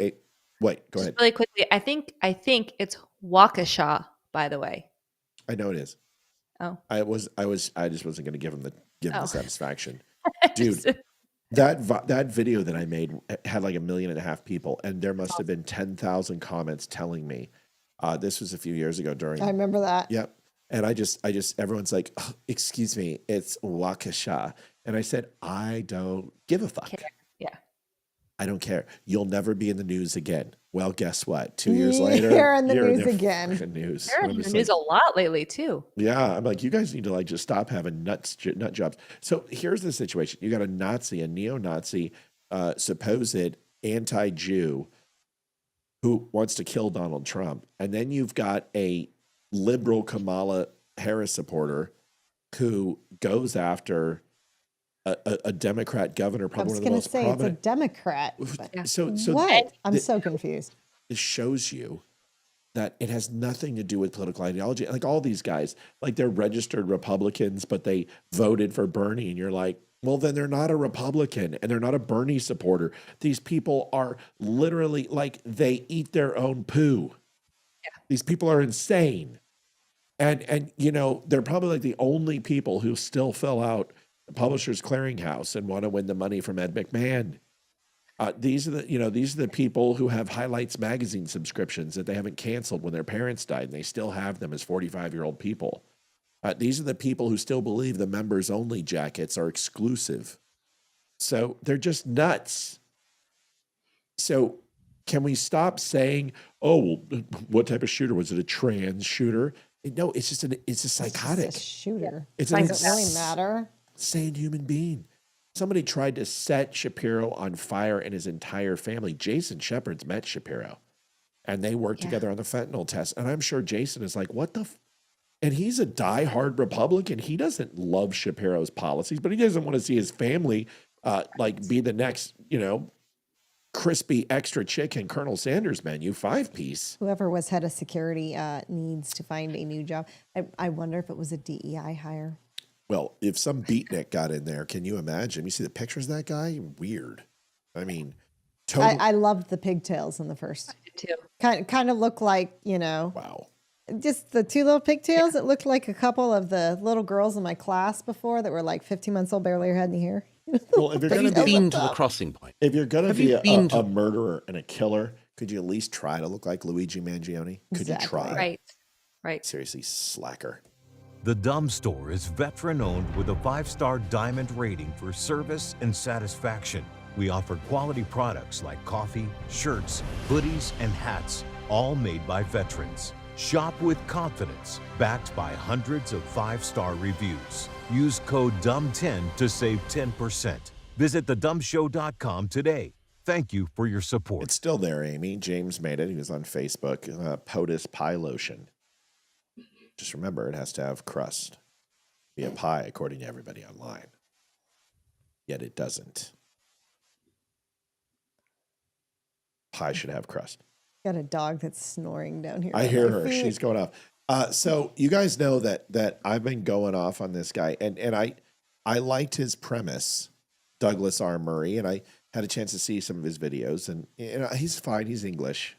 S1: Wait, go ahead.
S2: Really quickly, I think it's Waukesha, by the way.
S1: I know it is.
S2: Oh.
S1: I just wasn't going to give him the satisfaction. Dude, that video that I made had like 1.5 million people, and there must have been 10,000 comments telling me this was a few years ago during.
S3: I remember that.
S1: Yep. And I just everyone's like, oh, excuse me, it's Waukesha. And I said, I don't give a fuck.
S2: Yeah.
S1: I don't care. You'll never be in the news again. Well, guess what? 2 years later,
S3: You're in the news
S1: their
S3: again.
S1: fucking news.
S2: They're in the news a lot lately too.
S1: Yeah, I'm like, you guys need to like just stop having nut jobs. So here's the situation: you got a neo-Nazi, supposed anti-Jew who wants to kill Donald Trump, and then you've got a liberal Kamala Harris supporter who goes after a Democrat governor, probably one of the most prominent.
S3: It's a Democrat.
S1: So
S3: what? I'm so confused.
S1: It shows you that it has nothing to do with political ideology. Like all these guys, like they're registered Republicans, but they voted for Bernie, and you're like, well, then they're not a Republican and they're not a Bernie supporter. These people are literally like they eat their own poo. Yeah. These people are insane. And they're probably like the only people who still fill out the Publishers Clearinghouse and want to win the money from Ed McMahon. These are the people who have Highlights magazine subscriptions that they haven't canceled when their parents died, and they still have them as 45-year-old people. These are the people who still believe the members only jackets are exclusive. So they're just nuts. So can we stop saying, oh, well, what type of shooter? Was it a trans shooter? No, it's a psychotic.
S3: It's a shooter.
S1: It
S3: doesn't really matter.
S1: Insane human being. Somebody tried to set Shapiro on fire and his entire family. Jason Shepard's met Shapiro, and they worked together on the fentanyl test. And I'm sure Jason is like, what the and he's a diehard Republican. He doesn't love Shapiro's policies, but he doesn't want to see his family be the next, crispy extra chicken Colonel Sanders menu 5-piece.
S3: Whoever was head of security needs to find a new job. I wonder if it was a DEI hire.
S1: Well, if some beatnik got in there, can you imagine? You see the pictures of that guy? Weird. I mean,
S3: I loved the pigtails in the first.
S2: I did too.
S3: Kind of looked like,
S1: Wow.
S3: Just the two little pigtails. Yeah. It looked like a couple of the little girls in my class before that were like 15 months old, barely had any hair.
S1: Well, if you're going to
S8: been to the crossing point,
S1: if you're going to be a murderer and a killer, could you at least try to look like Luigi Mangione? Could you try?
S2: Right.
S1: Seriously, slacker.
S12: The Dumb Store is veteran-owned with a 5-star diamond rating for service and satisfaction. We offer quality products like coffee, shirts, hoodies, and hats, all made by veterans. Shop with confidence, backed by hundreds of 5-star reviews. Use code DUMB10 to save 10%. Visit thedumbshow.com today. Thank you for your support.
S1: It's still there, Amy. James made it. He was on Facebook. POTUS pie lotion. Just remember, it has to have crust. Be a pie, according to everybody online. Yet it doesn't. Pie should have crust.
S3: Got a dog that's snoring down here.
S1: I hear her. She's going off. So you guys know that I've been going off on this guy, and I liked his premise, Douglas R. Murray, and I had a chance to see some of his videos, and he's fine. He's English.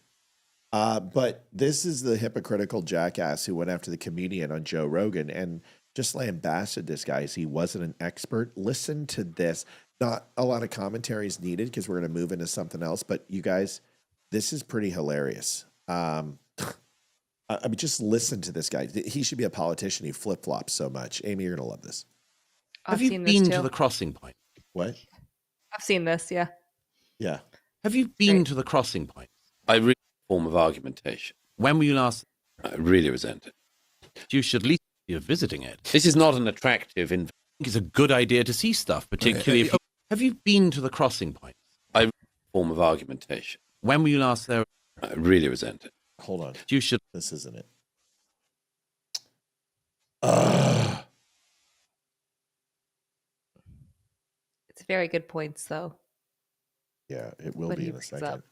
S1: But this is the hypocritical jackass who went after the comedian on Joe Rogan and just lambasted this guy as he wasn't an expert. Listen to this. Not a lot of commentary is needed because we're going to move into something else, but you guys, this is pretty hilarious. I mean, just listen to this guy. He should be a politician. He flip-flops so much. Amy, you're going to love this.
S8: Have you been to the crossing point?
S1: What?
S2: I've seen this, yeah.
S1: Yeah.
S8: Have you been to the crossing point? I really form of argumentation. When were you last? I really resent it. You should at least be visiting it. This is not an attractive investment. I think it's a good idea to see stuff, particularly if you... Have you been to the crossing point? I form of argumentation. When were you last there? I really resent it.
S1: Hold on.
S8: You should...
S1: This isn't it.
S2: It's very good points, though.
S1: Yeah, it will be in a second.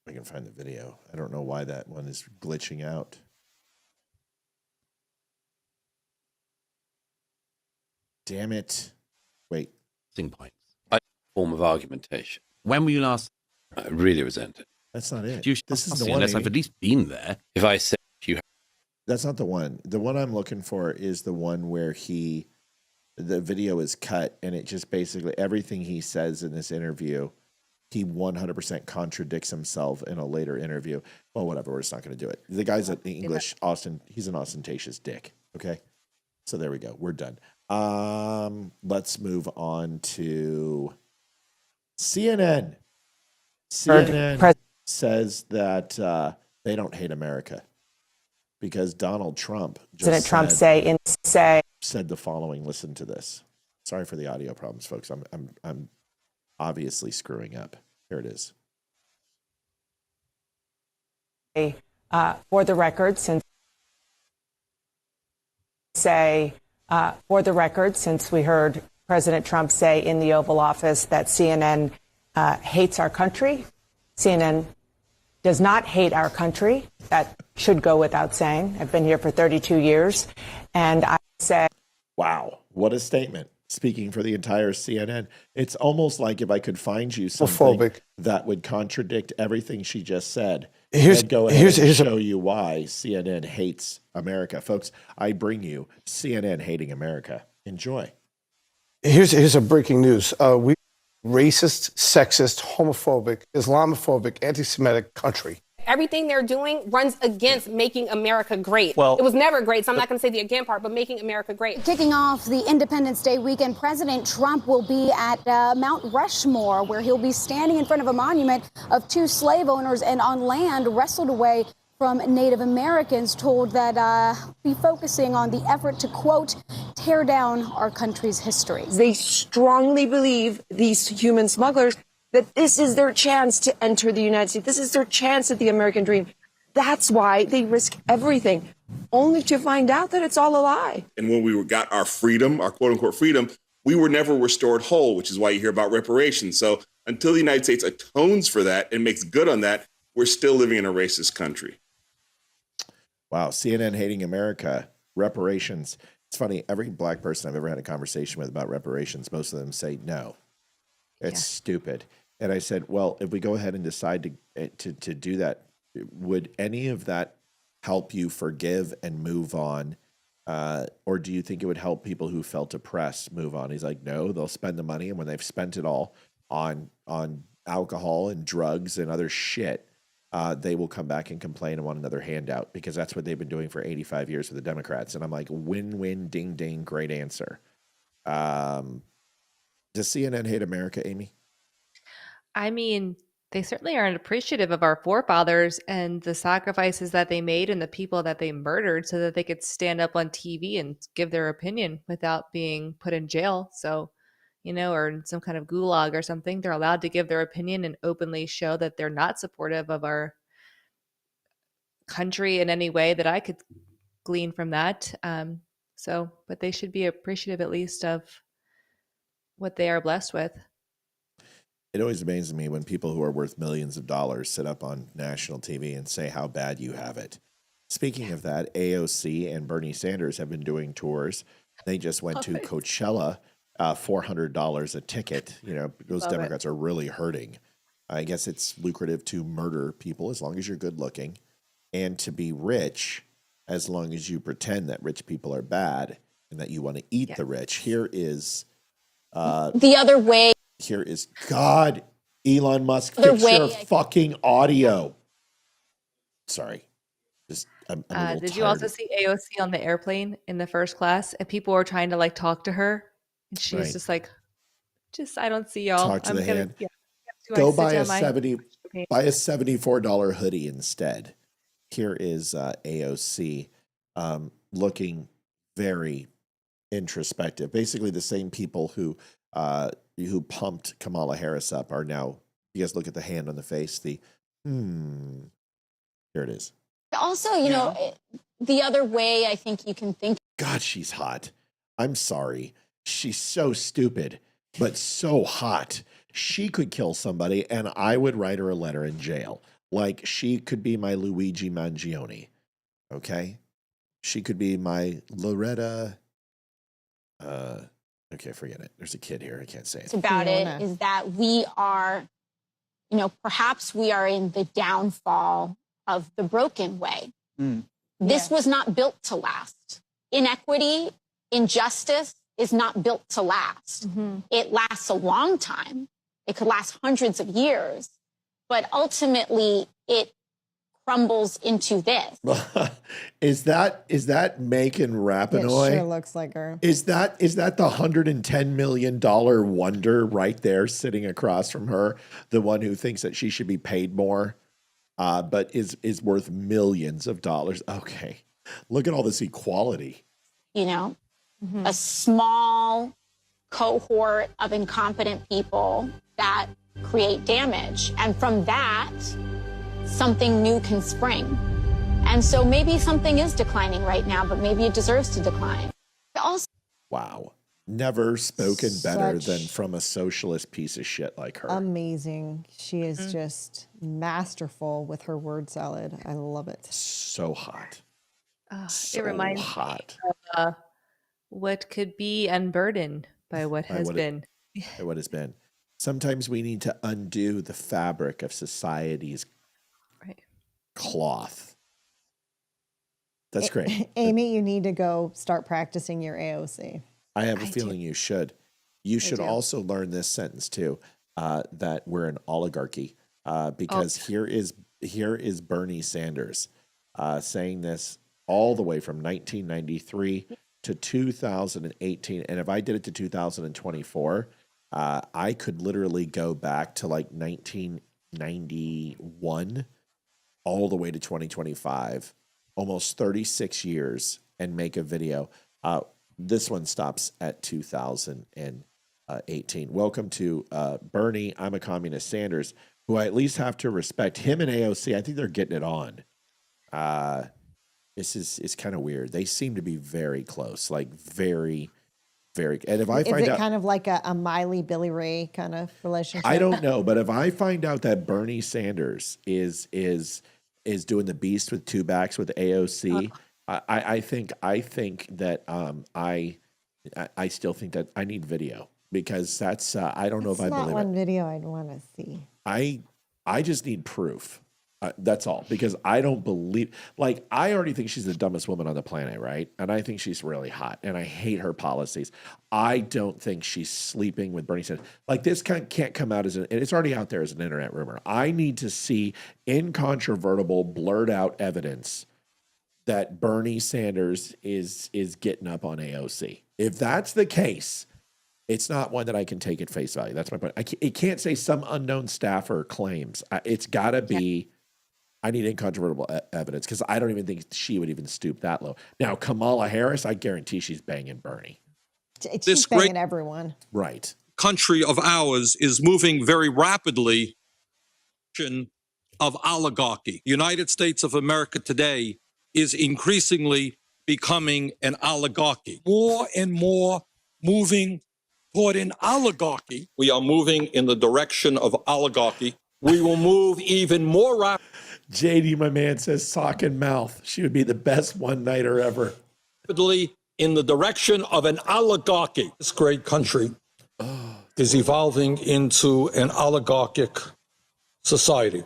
S1: I can find the video. I don't know why that one is glitching out. Damn it. Wait.
S8: Points. I form of argumentation. When were you last? I really resent it.
S1: That's not it.
S8: This is the one. Unless I've at least been there. If I said you...
S1: That's not the one. The one I'm looking for is the one where the video is cut and it just basically everything he says in this interview, he 100% contradicts himself in a later interview. Well, whatever. We're just not going to do it. The guy's an English, he's an ostentatious dick. Okay. So there we go. We're done. Let's move on to CNN. CNN says that they don't hate America because Donald Trump just said the following. Listen to this. Sorry for the audio problems, folks. I'm obviously screwing up. Here it is.
S13: For the record, since we heard President Trump say in the Oval Office that CNN hates our country, CNN does not hate our country. That should go without saying. I've been here for 32 years, and I say...
S1: Wow, what a statement. Speaking for the entire CNN. It's almost like if I could find you something that would contradict everything she just said, I'd go ahead and show you why CNN hates America. Folks, I bring you CNN hating America. Enjoy.
S14: Here's a breaking news. We racist, sexist, homophobic, Islamophobic, anti-Semitic country.
S10: Everything they're doing runs against making America great.
S14: Well,
S10: it was never great, so I'm not going to say the again part, but making America great.
S15: Kicking off the Independence Day weekend, President Trump will be at Mount Rushmore, where he'll be standing in front of a monument of two slave owners and on land wrestled away from Native Americans told that be focusing on the effort to, quote, tear down our country's history.
S16: They strongly believe, these human smugglers, that this is their chance to enter the United States. This is their chance at the American dream. That's why they risk everything, only to find out that it's all a lie.
S17: And when we got our freedom, our quote unquote freedom, we were never restored whole, which is why you hear about reparations. So until the United States atones for that and makes good on that, we're still living in a racist country.
S1: Wow. CNN hating America, reparations. It's funny. Every black person I've ever had a conversation with about reparations, most of them say, no, it's stupid. And I said, well, if we go ahead and decide to do that, would any of that help you forgive and move on? Or do you think it would help people who felt oppressed move on? He's like, no, they'll spend the money. And when they've spent it all on alcohol and drugs and other shit, they will come back and complain and want another handout, because that's what they've been doing for 85 years with the Democrats. And I'm like, win-win, ding-ding, great answer. Does CNN hate America, Amy?
S2: I mean, they certainly aren't appreciative of our forefathers and the sacrifices that they made and the people that they murdered so that they could stand up on TV and give their opinion without being put in jail. So, or in some kind of gulag or something, they're allowed to give their opinion and openly show that they're not supportive of our country in any way that I could glean from that. But they should be appreciative at least of what they are blessed with.
S1: It always amazes me when people who are worth millions of dollars sit up on national TV and say how bad you have it. Speaking of that, AOC and Bernie Sanders have been doing tours. They just went to Coachella, $400 a ticket. Those Democrats are really hurting. I guess it's lucrative to murder people as long as you're good looking, and to be rich as long as you pretend that rich people are bad and that you want to eat the rich. Here is
S15: the other way.
S1: Here is God, Elon Musk, fix your fucking audio. Sorry. I'm a little
S2: Did
S1: tired.
S2: you also see AOC on the airplane in the first class? And people were trying to talk to her. And she was just like, I don't see y'all.
S1: Talk to the hand.
S2: Yeah,
S1: Go buy a $74 hoodie instead. Here is AOC looking very introspective. Basically the same people who pumped Kamala Harris up are now, you guys look at the hand on the face, here it is.
S15: Also, the other way I think you can think.
S1: God, she's hot. I'm sorry. She's so stupid, but so hot. She could kill somebody and I would write her a letter in jail. Like, she could be my Luigi Mangione. Okay? She could be my Loretta. Okay, forget it. There's a kid here. I can't say it.
S15: About it is that we are, perhaps we are in the downfall of the broken way. This was not built to last. Inequity, injustice is not built to last. It lasts a long time. It could last hundreds of years, but ultimately it crumbles into this.
S1: Is that Macon Rapinoe?
S3: It sure looks like her.
S1: Is that the $110 million wonder right there sitting across from her? The one who thinks that she should be paid more, but is worth millions of dollars. Okay. Look at all this equality.
S15: A small cohort of incompetent people that create damage. And from that, something new can spring. And so maybe something is declining right now, but maybe it deserves to decline. Also,
S1: wow. Never spoken better than from a socialist piece of shit like her.
S3: Amazing. She is just masterful with her word salad. I love it.
S1: So hot.
S2: It reminds me of what could be unburdened by what has been.
S1: By what has been. Sometimes we need to undo the fabric of society's cloth. That's great.
S3: Amy, you need to go start practicing your AOC.
S1: I have a feeling you should. You should also learn this sentence too, that we're an oligarchy, because here is Bernie Sanders saying this all the way from 1993 to 2018. And if I did it to 2024, I could literally go back to like 1991 all the way to 2025, almost 36 years, and make a video. This one stops at 2018. Welcome to Bernie, I'm a Communist Sanders, who I at least have to respect. Him and AOC, I think they're getting it on. This is kind of weird. They seem to be very close, like very, very. And if I find out,
S3: kind of like a Miley Billy Ray kind of relationship?
S1: I don't know, but if I find out that Bernie Sanders is doing the beast with two backs with AOC, I think that I still think that I need video, because that's I don't know if I believe it.
S3: Not one video I'd want to see.
S1: I just need proof. That's all, because I don't believe, like, I already think she's the dumbest woman on the planet, right? And I think she's really hot, and I hate her policies. I don't think she's sleeping with Bernie Sanders. Like, this can't come out and it's already out there as an internet rumor. I need to see incontrovertible, blurred out evidence that Bernie Sanders is getting up on AOC. If that's the case, it's not one that I can take at face value. That's my point. It can't say some unknown staffer claims. It's got to be. I need incontrovertible evidence, because I don't even think she would even stoop that low. Now, Kamala Harris, I guarantee she's banging Bernie.
S3: She's banging everyone.
S1: Right.
S18: Country of ours is moving very rapidly of oligarchy. United States of America today is increasingly becoming an oligarchy. More and more moving toward an oligarchy. We are moving in the direction of oligarchy. We will move even more rapidly.
S1: JD, my man, says sock and mouth. She would be the best one-nighter ever.
S18: In the direction of an oligarchy. This great country is evolving into an oligarchic society.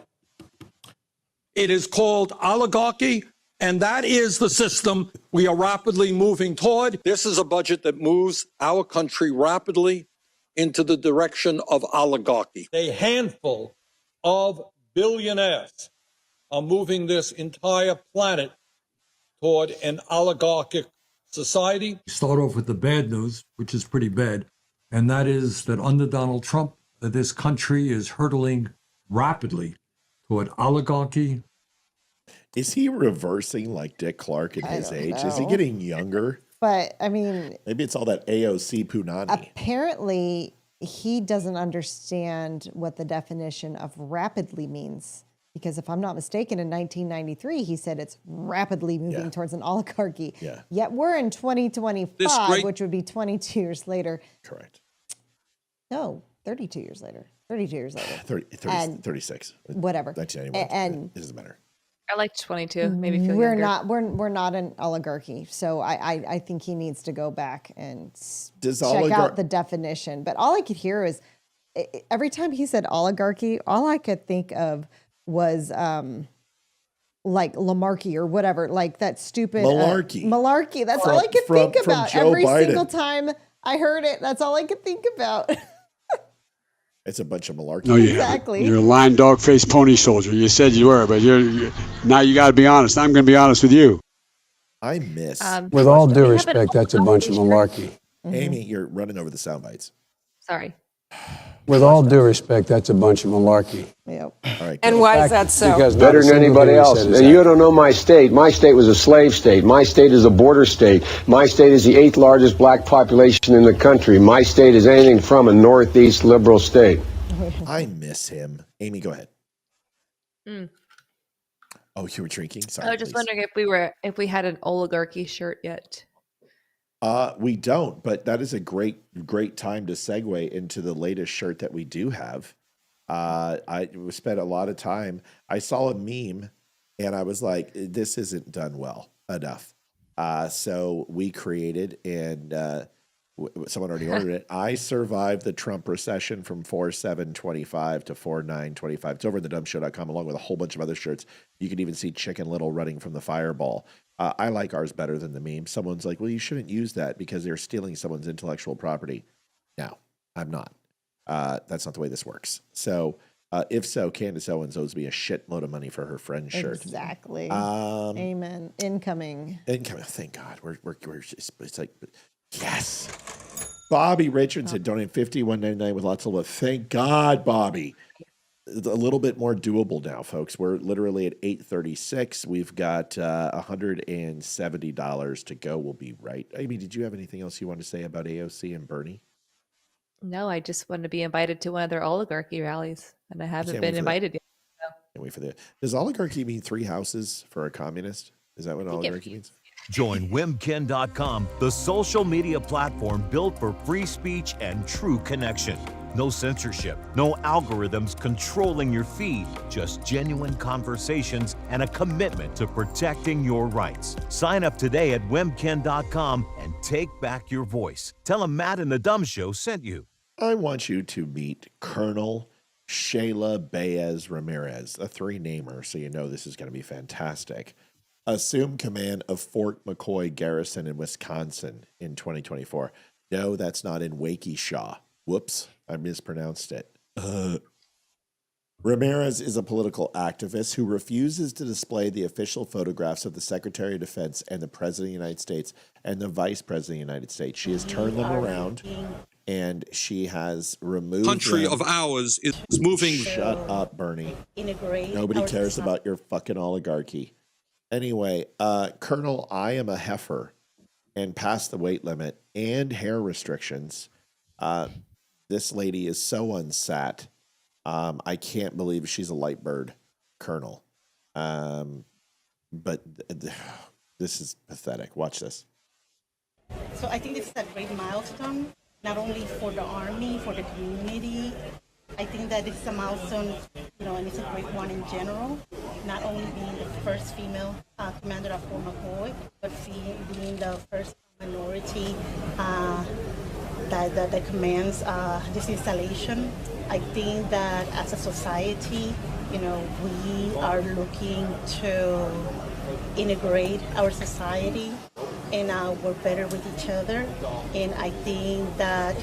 S18: It is called oligarchy, and that is the system we are rapidly moving toward. This is a budget that moves our country rapidly into the direction of oligarchy. A handful of billionaires are moving this entire planet toward an oligarchic society.
S19: Start off with the bad news, which is pretty bad, and that is that under Donald Trump, this country is hurtling rapidly toward oligarchy.
S1: Is he reversing like Dick Clark at his age? Is he getting younger?
S3: But, I mean...
S1: Maybe it's all that AOC punani.
S3: Apparently, he doesn't understand what the definition of rapidly means. Because if I'm not mistaken, in 1993, he said it's rapidly moving towards an oligarchy.
S1: Yeah.
S3: Yet we're in 2025, which would be 22 years later.
S1: Correct.
S3: No, 32 years later. 32 years later.
S1: 36.
S3: Whatever.
S1: 1991.
S3: And
S1: it doesn't matter.
S2: I like 22. Maybe feel
S3: we're
S2: younger.
S3: we're not an oligarchy. So I think he needs to go back and check out the definition. But all I could hear is every time he said oligarchy, all I could think of was like Lamarcky or whatever, like that stupid malarkey. That's all I could think about every single time I heard it. That's all I could think about.
S1: It's a bunch of malarkey.
S20: No,
S3: exactly.
S20: You're a lying dog-faced pony soldier. You said you were, but now you got to be honest. I'm going to be honest with you.
S1: I miss.
S19: With all due respect, that's a bunch of malarkey.
S1: Amy, you're running over the sound bites.
S2: Sorry.
S19: With all due respect, that's a bunch of malarkey.
S3: Yep.
S1: All right.
S16: And why is that so?
S19: Because
S21: better than anybody else. And you don't know my state. My state was a slave state. My state is a border state. My state is the 8th largest black population in the country. My state is anything from a northeast liberal state.
S1: I miss him. Amy, go ahead. Oh, you were drinking? Sorry.
S2: I was just wondering if we had an oligarchy shirt yet.
S1: We don't, but that is a great time to segue into the latest shirt that we do have. I spent a lot of time. I saw a meme and I was like, this isn't done well enough. So we created and someone already ordered it. I survived the Trump recession from 4/7/25 to 4/9/25. It's over at thedumbshow.com along with a whole bunch of other shirts. You can even see Chicken Little running from the fireball. I like ours better than the meme. Someone's like, well, you shouldn't use that because they're stealing someone's intellectual property. No, I'm not. That's not the way this works. So if so, Candace Owens owes me a shitload of money for her friend's shirt.
S3: Exactly. Amen. Incoming.
S1: Thank God. We're just, it's like, yes. Bobby Richardson donated $51.99 with lots of love. Thank God, Bobby. a little bit more doable now, folks. We're literally at 8:36. We've got $170 to go. We'll be right. Amy, did you have anything else you want to say about AOC and Bernie?
S2: No, I just want to be invited to one of their oligarchy rallies, and I haven't been invited yet. So.
S1: Can't wait for that. Does oligarchy mean 3 houses for a communist? Is that what oligarchy means?
S12: Join Wimkin.com, the social media platform built for free speech and true connection. No censorship, no algorithms controlling your feed, just genuine conversations and a commitment to protecting your rights. Sign up today at Wimkin.com and take back your voice. Tell them Matt and the Dumb Show sent you.
S1: I want you to meet Colonel Shayla Baez Ramirez, a 3-namer, so you know this is going to be fantastic. Assume command of Fort McCoy Garrison in Wisconsin in 2024. No, that's not in Waukesha. Whoops, I mispronounced it. Ramirez is a political activist who refuses to display the official photographs of the Secretary of Defense and the President of the United States and the Vice President of the United States. She has turned them around, and she has removed
S18: Country
S1: them.
S18: of ours is moving.
S1: Shut up, Bernie. Nobody cares about your fucking oligarchy. Anyway, Colonel, I am a heifer and past the weight limit and hair restrictions. This lady is so unsat. I can't believe she's a light bird colonel. But this is pathetic. Watch this.
S4: So I think this is a great milestone, not only for the Army, for the community. I think that this is a milestone, and it's a great one in general, not only being the first female commander of Fort McCoy, but being the first minority that commands this installation. I think that as a society, we are looking to integrate our society and work better with each other. And I think that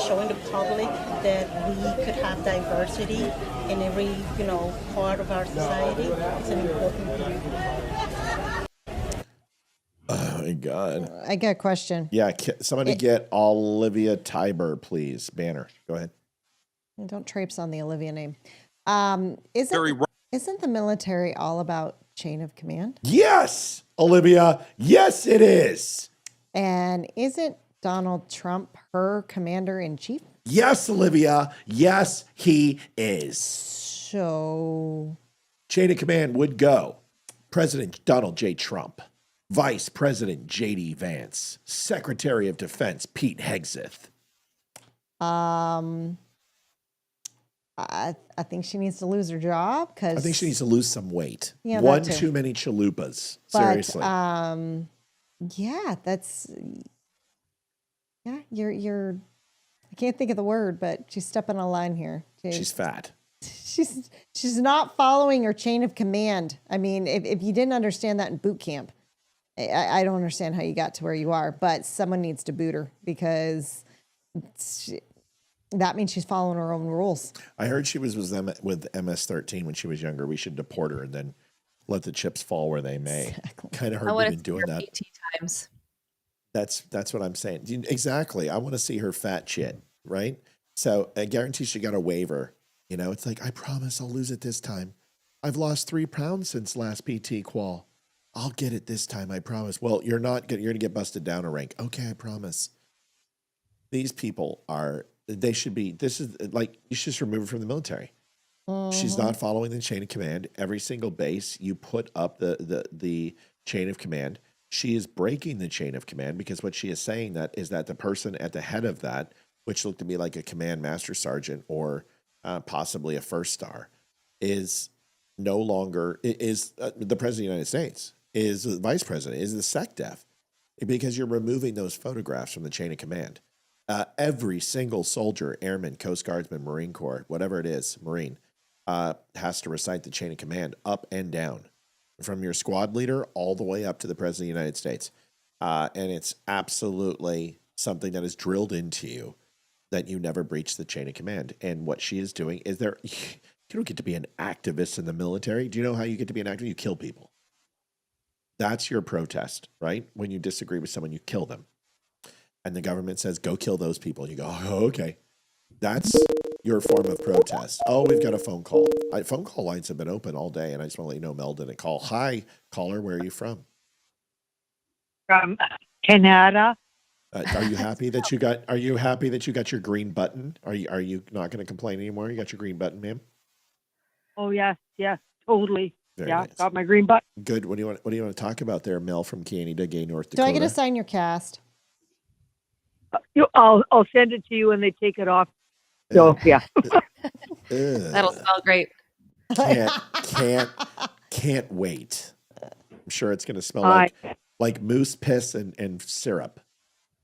S4: showing the public that we could have diversity in every, part of our society is an important thing.
S1: Oh my God.
S3: I got a question.
S1: Yeah, somebody get Olivia Tiber, please. Banner, go ahead.
S3: Don't traipse on the Olivia name. Isn't the military all about chain of command?
S1: Yes, Olivia. Yes, it is.
S3: And isn't Donald Trump her commander-in-chief?
S1: Yes, Olivia. Yes, he is.
S3: So
S1: chain of command would go President Donald J. Trump, Vice President J.D. Vance, Secretary of Defense Pete Hegseth.
S3: I think she needs to lose her job because
S1: I think she needs to lose some weight.
S3: Yeah,
S1: one
S3: that too.
S1: too many chalupas.
S3: But,
S1: Seriously.
S3: You're. I can't think of the word, but she's stepping on a line here.
S1: She's fat.
S3: She's not following her chain of command. I mean, if you didn't understand that in boot camp, I don't understand how you got to where you are. But someone needs to boot her because that means she's following her own rules.
S1: I heard she was with MS-13 when she was younger. We should deport her and then let the chips fall where they may. Exactly. Kind of heard we've been doing that.
S2: 18 times.
S1: That's what I'm saying. Exactly. I want to see her fat shit, right? So I guarantee she got a waiver. It's like, I promise I'll lose it this time. I've lost 3 pounds since last PT qual. I'll get it this time, I promise. Well, you're not. You're going to get busted down a rank. Okay, I promise. These people are. They should be. This is like you should just remove her from the military. She's not following the chain of command. Every single base you put up the chain of command. She is breaking the chain of command because what she is saying is that the person at the head of that, which looked to me like a command master sergeant or possibly a first star, is no longer the president of the United States, is the vice president, is the SecDef, because you're removing those photographs from the chain of command. Every single soldier, airman, Coast Guardsman, Marine Corps, whatever it is, Marine, has to recite the chain of command up and down, from your squad leader all the way up to the president of the United States. And it's absolutely something that is drilled into you that you never breach the chain of command. And what she is doing is you don't get to be an activist in the military. Do you know how you get to be an activist? You kill people. That's your protest, right? When you disagree with someone, you kill them. And the government says, go kill those people. And you go, oh, okay. That's your form of protest. Oh, we've got a phone call. Phone call lines have been open all day, and I just want to let you know Mel didn't call. Hi, caller. Where are you from?
S5: From Canada.
S1: Are you happy that you got? Are you happy that you got your green button? Are you not going to complain anymore? You got your green button, ma'am.
S5: Oh yes, totally.
S1: Very
S5: yeah,
S1: nice.
S5: got my green button.
S1: Good. What do you want to talk about there, Mel from Canada, Gay, North
S3: Do
S1: Dakota?
S3: I get to sign your cast?
S5: I'll send it to you when they take it off. So yeah.
S2: That'll smell great.
S1: Can't wait. I'm sure it's going to smell like moose piss and syrup.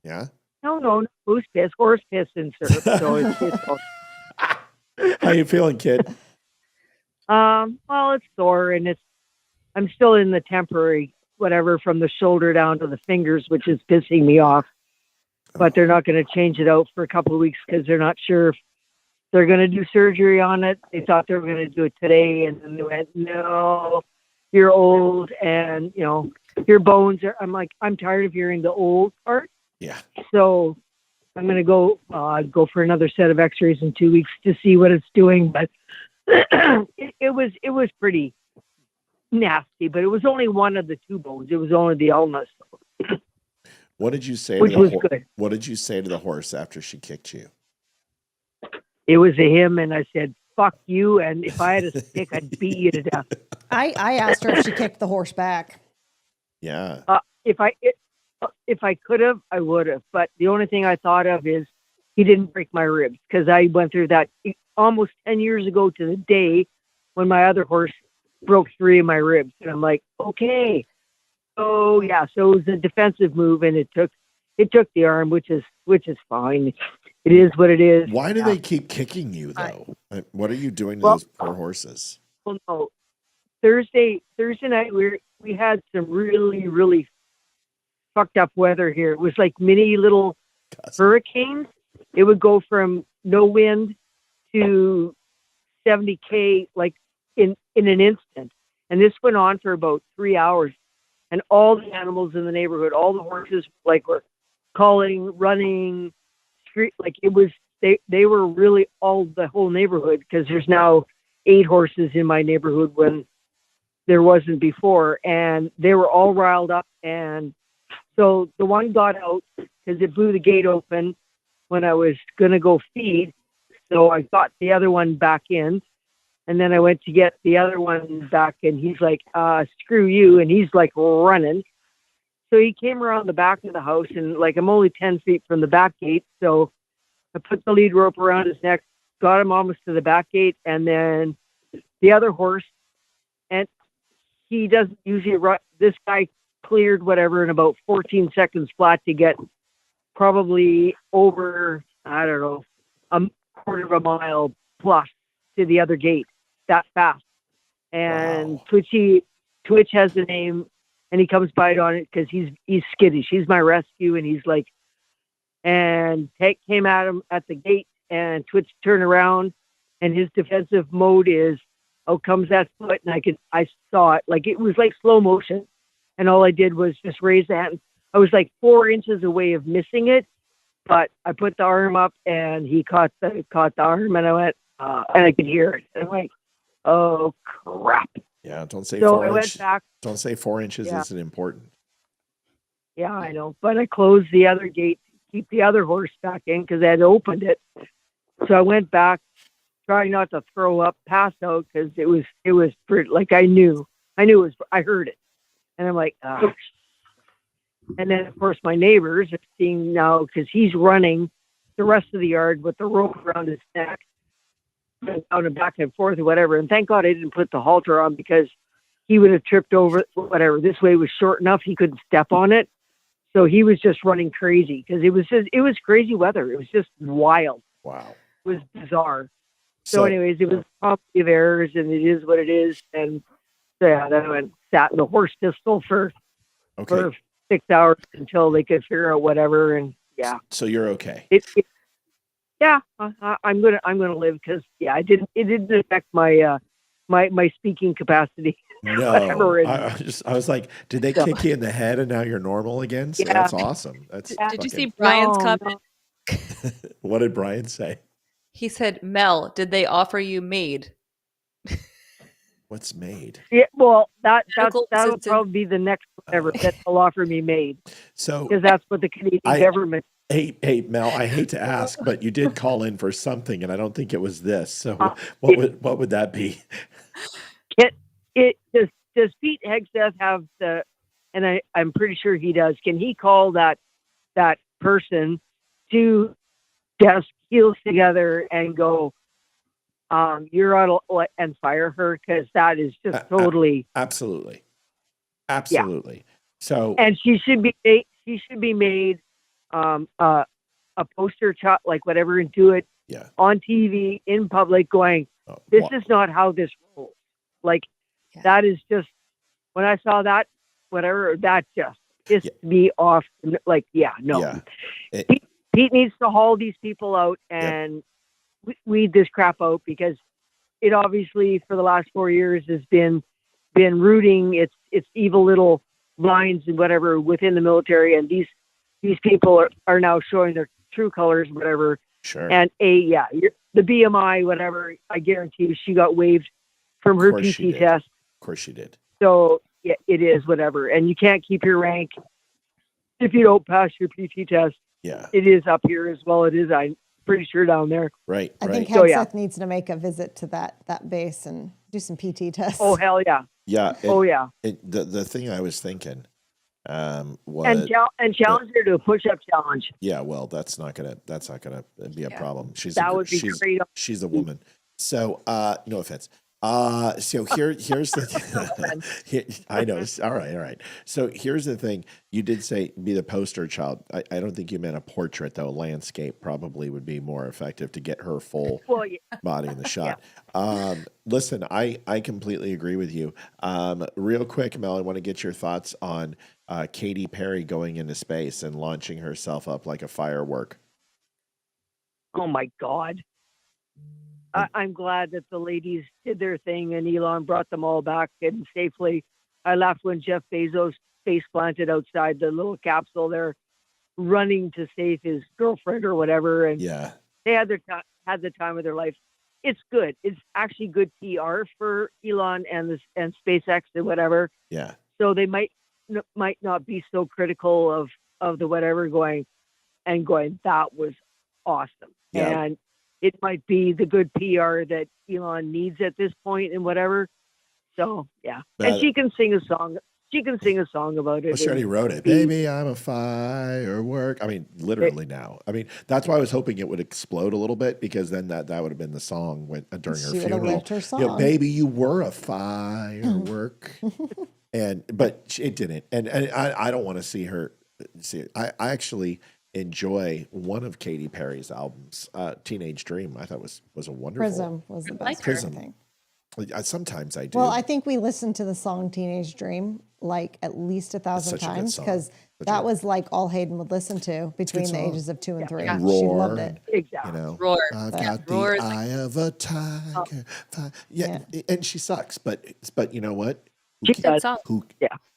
S1: Yeah.
S5: No, moose piss, horse piss, and syrup. So it's
S1: How you feeling, kid?
S5: well, it's sore, and I'm still in the temporary whatever from the shoulder down to the fingers, which is pissing me off. But they're not going to change it out for a couple of weeks because they're not sure if they're going to do surgery on it. They thought they were going to do it today, and then they went, "No, you're old, and your bones are." I'm like, I'm tired of hearing the old part.
S1: Yeah.
S5: So I'm going to go for another set of X-rays in 2 weeks to see what it's doing. But it was pretty nasty. But it was only one of the two bones. It was only the ulnus.
S1: What did you say?
S5: Which was good.
S1: What did you say to the horse after she kicked you?
S5: It was a him, and I said, "Fuck you!" And if I had a stick, I'd beat you to death.
S3: I asked her if she kicked the horse back.
S1: Yeah.
S5: If I could have, I would have. But the only thing I thought of is he didn't break my ribs because I went through that almost 10 years ago to the day when my other horse broke 3 of my ribs, and I'm like, okay. So yeah, so it was a defensive move, and it took the arm, which is fine. It is what it is.
S1: Why do they keep kicking you though? What are you doing to those poor horses?
S5: Well, no. Thursday night we had some really, really fucked up weather here. It was like mini little hurricanes. It would go from no wind to 70K like in an instant, and this went on for about 3 hours. And all the animals in the neighborhood, all the horses, were calling, running, street. It was, they were really the whole neighborhood, because there's now 8 horses in my neighborhood when there wasn't before. And they were all riled up. And so the one got out because it blew the gate open when I was going to go feed. So I got the other one back in. And then I went to get the other one back, and he's like, screw you. And he's like running. So he came around the back of the house, and I'm only 10 feet from the back gate. So I put the lead rope around his neck, got him almost to the back gate. And then the other horse, and he doesn't usually run. This guy cleared whatever in about 14 seconds flat to get probably over, I don't know, a quarter of a mile plus to the other gate. That fast. And wow. Twitch has the name, and he comes by it on it because he's skittish. He's my rescue, and he's like, and Tank came at him at the gate, and Twitch turned around, and his defensive mode is, comes that foot, and I saw it, it was like slow motion, and all I did was just raise the hand. I was like 4 inches away of missing it, but I put the arm up, and he caught the arm, and I went, and I could hear it, and I'm like, oh crap!
S1: Yeah, don't say
S5: so
S1: 4
S5: I
S1: inches.
S5: went back.
S1: Don't say 4 inches isn't important.
S5: Yeah, I know, but I closed the other gate to keep the other horse back in because I had opened it. So I went back, trying not to throw up, pass out, because it was pretty, I knew it was. I heard it, and I'm like, oh. And then of course my neighbors are seeing now because he's running the rest of the yard with the rope around his neck. Down and back and forth or whatever, and thank God I didn't put the halter on because he would have tripped over whatever. This way was short enough he couldn't step on it, so he was just running crazy because it was crazy weather. It was just wild.
S1: Wow,
S5: it was bizarre. So anyways, it was probably of errors, and it is what it is. And so yeah, then I went sat in the horse pistol for 6 hours until they could figure out whatever. And yeah,
S1: so you're okay.
S5: Yeah, I'm gonna live because it didn't affect my my speaking capacity.
S1: No, I was like, did they kick you in the head and now you're normal again? So that's awesome. That's
S2: Did you see Brian's comment?
S1: What did Brian say?
S2: He said, Mel, did they offer you maid?
S1: What's maid?
S5: Yeah, well,
S2: Medical
S5: that'll
S2: assistant.
S5: probably be the next whatever that will offer me maid.
S1: So
S5: because that's what the Canadian government.
S1: Hey, Mel, I hate to ask, but you did call in for something, and I don't think it was this. So what would that be?
S5: Does Pete Hegseth have the? And I'm pretty sure he does. Can he call that person to desk heels together and go, you're out and fire her, because that is just totally
S1: absolutely.
S5: Yeah.
S1: So
S5: and she should be made a poster child, like whatever, and do it on TV in public, going, this is not how this rolls. Like that is just, when I saw that, whatever, that just pissed me off. Like, no. Pete needs to haul these people out and weed this crap out, because it obviously for the last 4 years has been rooting its evil little lines and whatever within the military, and these people are now showing their true colors, whatever.
S1: Sure.
S5: And the BMI, whatever, I guarantee you she got waived from her PT test.
S1: Of course she did.
S5: So yeah, it is whatever, and you can't keep your rank if you don't pass your PT test.
S1: Yeah,
S5: it is up here as well. It is, I'm pretty sure, down there.
S1: Right.
S3: I think Hegseth needs to make a visit to that base and do some PT tests.
S5: Oh hell yeah.
S1: Yeah. The thing I was thinking was
S5: and challenge her to a push-up challenge.
S1: Yeah, well, that's not gonna be a problem. She's a woman. So no offense. So here's the I know. All right. So here's the thing. You did say be the poster child. I don't think you meant a portrait, though. Landscape probably would be more effective to get her full body in the shot. Listen, I completely agree with you. Real quick, Mel, I want to get your thoughts on Katy Perry going into space and launching herself up like a firework.
S5: Oh my God. I'm glad that the ladies did their thing and Elon brought them all back in safely. I laughed when Jeff Bezos face planted outside the little capsule there, running to save his girlfriend or whatever. And they had the time of their life. It's good. It's actually good PR for Elon and SpaceX and whatever.
S1: Yeah.
S5: So they might not be so critical of the whatever, going, that was awesome.
S1: Yeah.
S5: And it might be the good PR that Elon needs at this point and whatever. So yeah, and she can sing a song. She can sing a song about it.
S1: Well, she already wrote it. Baby, I'm a firework. I mean, literally now. I mean, that's why I was hoping it would explode a little bit, because then that would have been the song during her funeral.
S3: Lived her song.
S1: Baby, you were a firework. But it didn't. And I don't want to see her see it. I actually enjoy one of Katy Perry's albums, Teenage Dream. I thought was a wonderful.
S3: Prism was the best thing.
S1: Sometimes I do.
S3: Well, I think we listened to the song Teenage Dream like at least 1,000 times, because that was like all Hayden would listen to between the ages of 2 and 3.
S1: Roar,
S3: she loved it.
S5: Exactly.
S2: Roar.
S1: I've got the eye of a tiger. And she sucks, but you know what?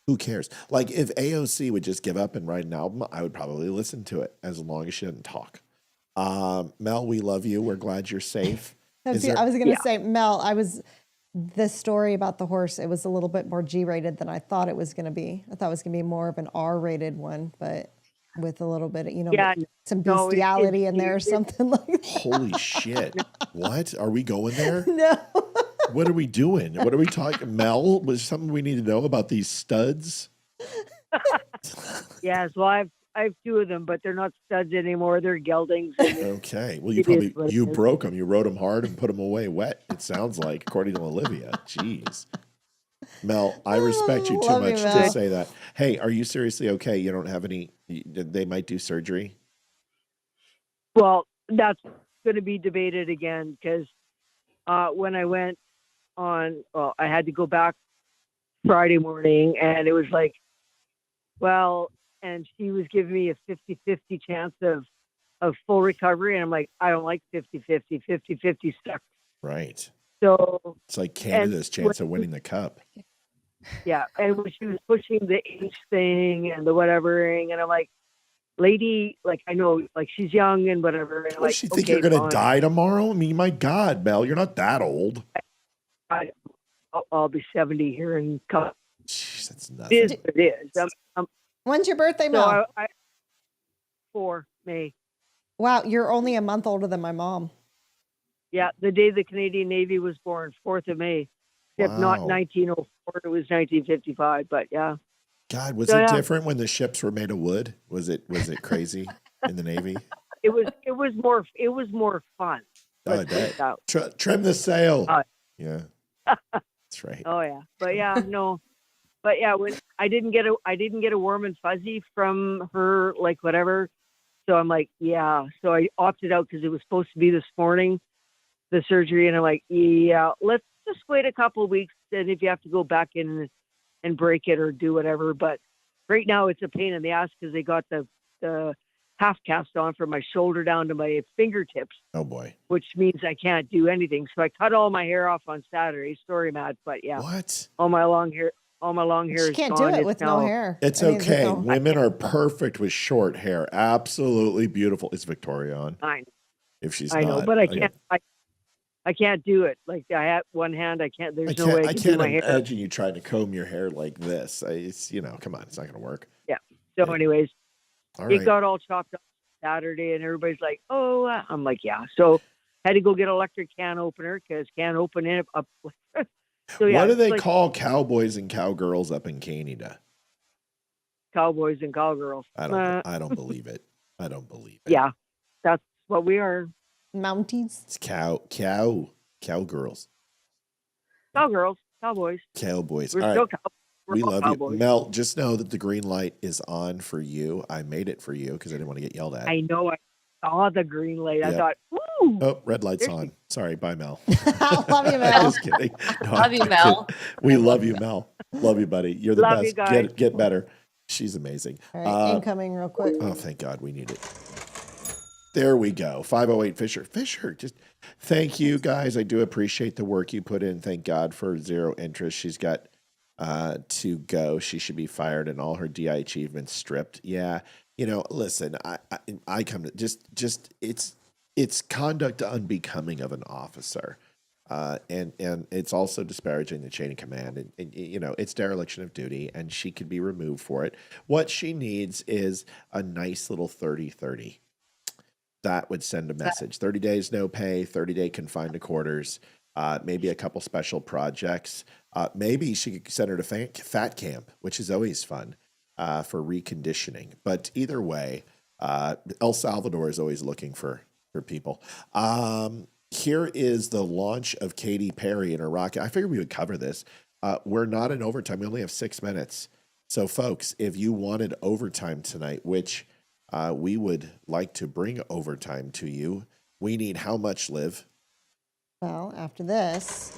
S1: Who cares? Like, if AOC would just give up and write an album, I would probably listen to it, as long as she didn't talk. Mel, we love you. We're glad you're safe.
S3: I was going to say, Mel, the story about the horse, it was a little bit more G-rated than I thought it was going to be. I thought it was going to be more of an R-rated one, but with a little bit of, some bestiality in there or something like that.
S1: Holy shit. What? Are we going there?
S3: No.
S1: What are we doing? What are we talking? Mel, was something we need to know about these studs?
S5: Yeah, so I have 2 of them, but they're not studs anymore. They're geldings.
S1: Okay. Well, you broke them. You rode them hard and put them away wet, it sounds like, according to Olivia. Jeez. Mel, I respect you too much to say that. Hey, are you seriously okay? You don't have any, they might do surgery?
S5: Well, that's going to be debated again, because when I went I had to go back Friday morning, and it was like, and she was giving me a 50-50 chance of full recovery. And I'm like, I don't like 50-50. 50-50 sucks.
S1: Right.
S5: So
S1: it's like Canada's chance of winning the cup.
S5: Yeah. And when she was pushing the H thing and the whatevering, and I'm like, lady, like I know, like she's young and whatever. And
S1: Does
S5: like,
S1: she think
S5: okay,
S1: you're going to
S5: fine.
S1: die tomorrow? I mean, my God, Mel, you're not that old.
S5: I'll be 70 here in a couple.
S1: Jeez, that's
S5: It
S1: nothing.
S5: is what it is.
S3: When's your birthday,
S5: So
S3: Mel?
S5: 4 May.
S3: Wow, you're only a month older than my mom.
S5: Yeah, the day the Canadian Navy was born, 4th of May. Except not
S1: Wow.
S5: 1904, it was 1955, but yeah.
S1: God, was
S5: So,
S1: it
S5: yeah.
S1: different when the ships were made of wood? Was it crazy in the Navy?
S5: It was more fun.
S1: Oh, I
S5: Let's put it
S1: bet.
S5: that
S1: Trim the sail.
S5: way.
S1: Yeah, that's right.
S5: Oh yeah, but yeah, no, but yeah, when I didn't get a warm and fuzzy from her, like whatever. So I'm like, yeah. So I opted out because it was supposed to be this morning, the surgery, and I'm like, yeah, let's just wait a couple of weeks, and if you have to go back in and break it or do whatever. But right now it's a pain in the ass because they got the half cast on from my shoulder down to my fingertips.
S1: Oh boy.
S5: Which means I can't do anything. So I cut all my hair off on Saturday. Sorry, Matt, but yeah.
S1: What?
S5: All my long hair
S3: She
S5: is
S3: can't
S5: gone.
S3: do it
S5: It's
S3: with
S5: now-
S3: no hair.
S1: It's
S3: I mean,
S1: okay.
S3: no-
S1: Women are perfect with short hair. Absolutely beautiful. Is Victoria on?
S5: I know.
S1: If she's
S5: I know,
S1: not,
S5: but I can't. I can't do it. Like I have one hand. I can't. There's no way I
S1: I
S5: can do
S1: can't
S5: my hair.
S1: imagine you trying to comb your hair like this. It's come on, it's not going to work.
S5: Yeah. So, anyways,
S1: All
S5: it
S1: right.
S5: got all chopped up Saturday, and everybody's like, "Oh," I'm like, "Yeah." So, had to go get an electric can opener because can't open it up. So yeah,
S1: what do
S5: it's
S1: they
S5: like
S1: call cowboys and cowgirls up in Canada?
S5: cowboys and cowgirls?
S1: I don't believe it. I don't believe it.
S5: Yeah, that's what we are.
S3: Mounties.
S1: It's cowgirls,
S5: Cowgirls, cowboys.
S1: cowboys.
S5: We're
S1: All
S5: still
S1: right.
S5: cowboys. We're
S1: We
S5: all
S1: love
S5: cowboys.
S1: you, Mel. Just know that the green light is on for you. I made it for you because I didn't want to get yelled at.
S5: I know. I saw the green light. I
S1: Yep.
S5: thought, "Woo!"
S1: Oh, red light's
S5: There's-
S1: on. Sorry, bye, Mel.
S3: Love you, Mel.
S1: Just kidding. No,
S2: Love
S1: I'm
S2: you,
S1: kidding.
S2: Mel.
S1: We love you, Mel. Love you, buddy. You're the
S5: Love you
S1: best.
S5: guys.
S1: Get better. She's amazing.
S3: All right, incoming real quick.
S1: Oh, thank God, we need it. There we go. 508 Fisher. Fisher, just thank you guys. I do appreciate the work you put in. Thank God for zero interest. She's got to go. She should be fired and all her DI achievements stripped. Yeah. Listen, I come to just it's conduct unbecoming of an officer. And it's also disparaging the chain of command, and it's dereliction of duty, and she could be removed for it. What she needs is a nice little 30-30. That would send a message. 30 days no pay, 30-day confined to quarters, maybe a couple special projects. Maybe she could send her to fat camp, which is always fun for reconditioning. But either way, El Salvador is always looking for people. Here is the launch of Katy Perry and her rocket. I figured we would cover this. We're not in overtime. We only have 6 minutes. So, folks, if you wanted overtime tonight, which we would like to bring overtime to you, we need how much, Liv?
S3: Well, after this.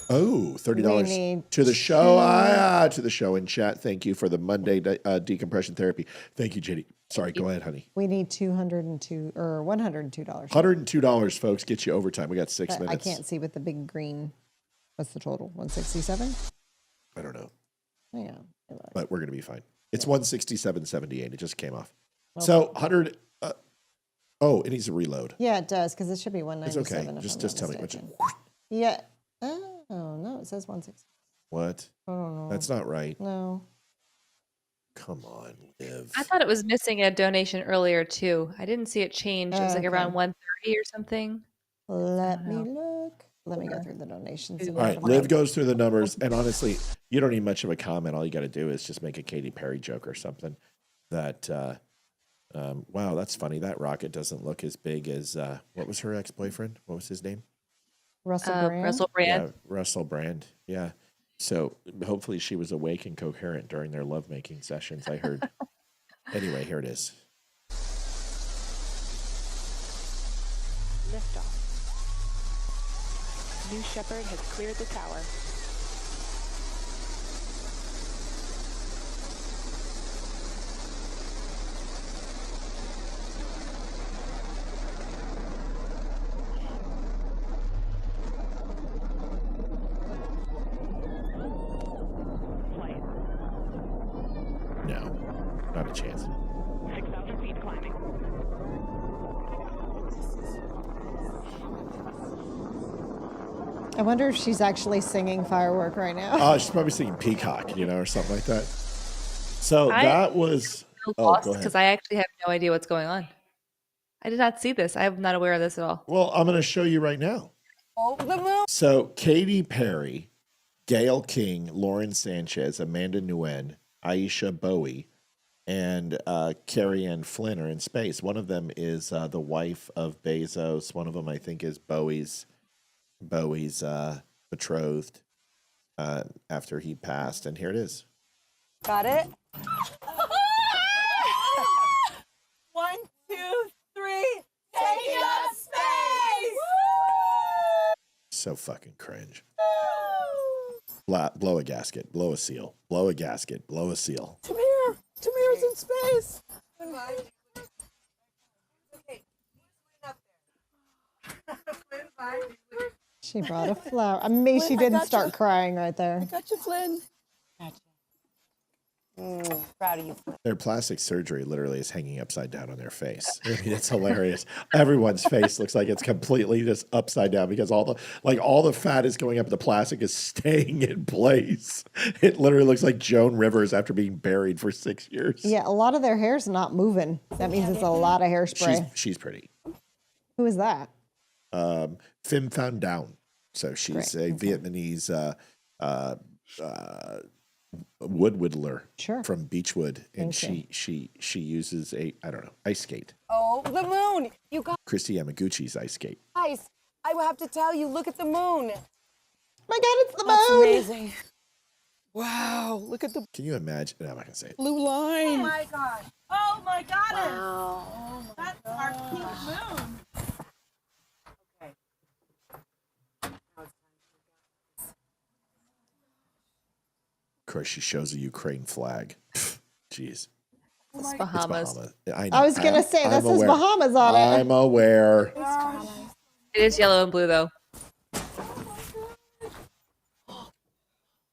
S1: Oh, $30
S3: We need
S1: to the show. To the show in chat. Thank you for the Monday decompression therapy. Thank you, JD. Sorry, go ahead, honey.
S3: We need $102.
S1: $102, folks, get you overtime. We got 6
S3: But
S1: minutes.
S3: I can't see with the big green. What's the total? 167?
S1: I don't know.
S3: Yeah.
S1: But we're going to be fine. It's 167.78. It just came off.
S3: Okay.
S1: So 100. Oh, it needs a reload.
S3: Yeah, it does, because it should be
S1: It's
S3: 197.
S1: okay.
S3: if I'm
S1: Just
S3: not
S1: tell me which.
S3: mistaken. Yeah. Oh, no, it says 160.
S1: What?
S3: I don't know.
S1: That's not right.
S3: No.
S1: Come on, Liv.
S2: I thought it was missing a donation earlier too. I didn't see it change. It was like
S3: Okay.
S2: around 130 or something.
S3: Let me look. Let me go through the donations.
S1: All right, Liv goes through the numbers, and honestly, you don't need much of a comment. All you got to do is just make a Katy Perry joke or something. That, wow, that's funny. That rocket doesn't look as big as what was her ex-boyfriend? What was his name?
S3: Russell Brand.
S2: Russell Brand.
S1: Yeah, Russell Brand. Yeah. So hopefully she was awake and coherent during their lovemaking sessions. I heard. Anyway, here it is.
S7: Liftoff. New Shepard has cleared the tower.
S1: No, not a chance.
S7: 6,000 feet.
S3: I wonder if she's actually singing Firework right now.
S1: Oh, she's probably singing Peacock, or something like that. So that was.
S2: Lost
S1: Go ahead.
S2: because I actually have no idea what's going on. I did not see this. I'm not aware of this at all.
S1: Well, I'm going to show you right now. So Katy Perry, Gayle King, Lauren Sanchez, Amanda Nguyen, Aisha Bowie, and Carrie Ann Flynn are in space. One of them is the wife of Bezos. One of them, I think, is Bowie's betrothed after he passed. And here it is.
S6: Got it? 1, 2, 3. Taking up space!
S1: So fucking cringe. Blow a gasket. Blow a seal. Blow a gasket. Blow a seal.
S6: Tamir's in space.
S3: She brought a flower. I mean, she didn't start crying right there.
S6: Got you, Flynn. Proud of you.
S1: Their plastic surgery literally is hanging upside down on their face. I mean, it's hilarious. Everyone's face looks like it's completely just upside down because all the fat is going up. The plastic is staying in place. It literally looks like Joan Rivers after being buried for 6 years.
S3: Yeah, a lot of their hair's not moving. That means it's a lot of hairspray.
S1: She's pretty.
S3: Who is that?
S1: Phim Van Down. So she's a Vietnamese wood whittler from Beechwood, and she uses a ice skate.
S6: Oh, the moon! You
S1: Christy Yamaguchi's ice skate.
S6: guys, I will have to tell you. Look at the moon.
S3: My God, it's the moon!
S6: That's amazing. Wow! Look at the.
S1: Can you imagine? No, I'm not gonna say it.
S6: Blue line.
S22: Oh my God! Oh my goddess! Wow. That's our pink moon.
S1: Of course, she shows a Ukraine flag. Jeez.
S2: It's Bahamas.
S1: I know.
S3: I was going to say, that says Bahamas on it.
S1: I'm aware.
S2: It is yellow and blue, though.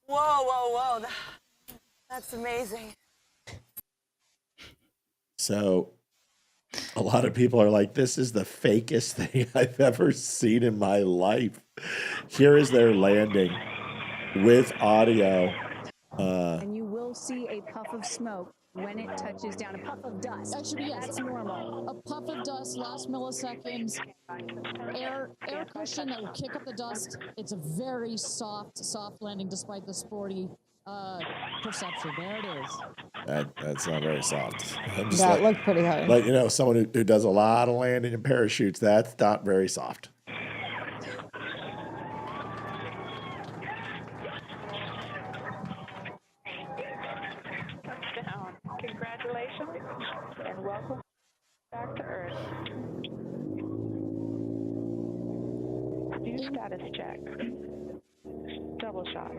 S6: Whoa. That's amazing.
S1: So, a lot of people are like, this is the fakest thing I've ever seen in my life. Here is their landing with audio.
S23: And you will see a puff of smoke when it touches down. A puff of dust.
S24: Actually, yes, that's normal. A puff of dust, last milliseconds, air cushion that will kick up the dust. It's a very soft landing despite the sporty perception. There it is.
S1: That's not very soft.
S3: That looked pretty hard.
S1: Like, someone who does a lot of landing in parachutes, that's not very soft.
S7: Congratulations and welcome back to Earth. Do status check. Double shot.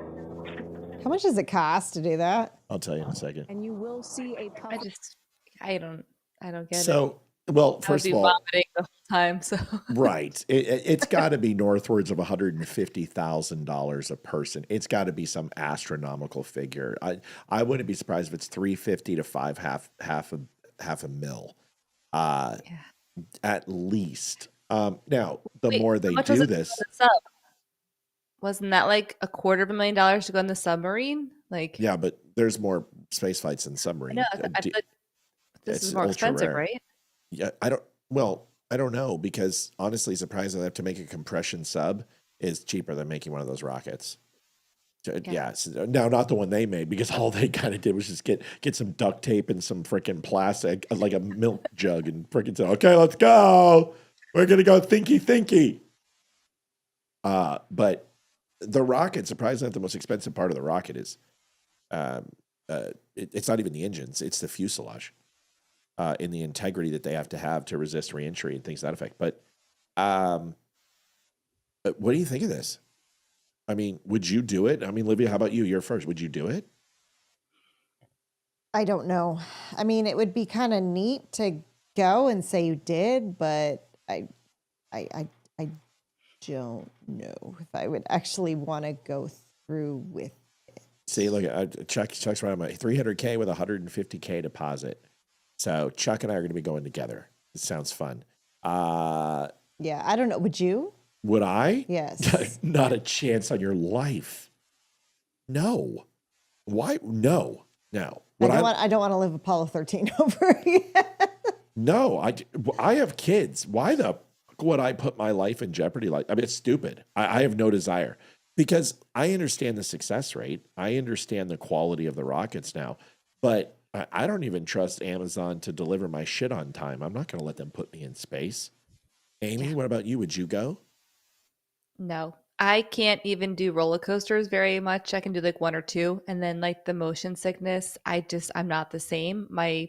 S3: How much does it cost to do that?
S1: I'll tell you in a second.
S23: And you will see a puff.
S2: I don't get it.
S1: So, well,
S2: I would
S1: first
S2: be
S1: of all,
S2: vomiting the whole time. So
S1: right, it's got to be northwards of $150,000 a person. It's got to be some astronomical figure. I wouldn't be surprised if it's $350,000 to half a mil, at least. Now, the more they do this,
S2: wasn't that like $250,000 to go in the submarine? Like,
S1: yeah, but there's more space flights than submarine.
S2: No, this is more expensive, right?
S1: Yeah, I don't know, because honestly, surprisingly, have to make a compression sub is cheaper than making one of those rockets. Yeah. Now, not the one they made, because all they kind of did was just get some duct tape and some freaking plastic, like a milk jug, and freaking said, "Okay, let's go. We're gonna go thinky." But the rocket, surprisingly, the most expensive part of the rocket is, it's not even the engines; it's the fuselage. In the integrity that they have to resist reentry and things to that effect. But what do you think of this? I mean, would you do it? I mean, Olivia, how about you? You're first. Would you do it?
S3: I don't know. I mean, it would be kind of neat to go and say you did, but I don't know if I would actually want to go through with it.
S1: See, look, Chuck's right on my $300K with $150K deposit. So Chuck and I are going to be going together. It sounds fun.
S3: Yeah, I don't know. Would you?
S1: Would I?
S3: Yes.
S1: Not a chance on your life. No. Why? No. No.
S3: I don't want to live Apollo 13 over again.
S1: No, I have kids. Why the fuck would I put my life in jeopardy? Like, I mean, it's stupid. I have no desire because I understand the success rate. I understand the quality of the rockets now, but I don't even trust Amazon to deliver my shit on time. I'm not going to let them put me in space. Amy, what about you? Would you go?
S2: No, I can't even do roller coasters very much. I can do like one or two. And then like the motion sickness, I'm not the same. My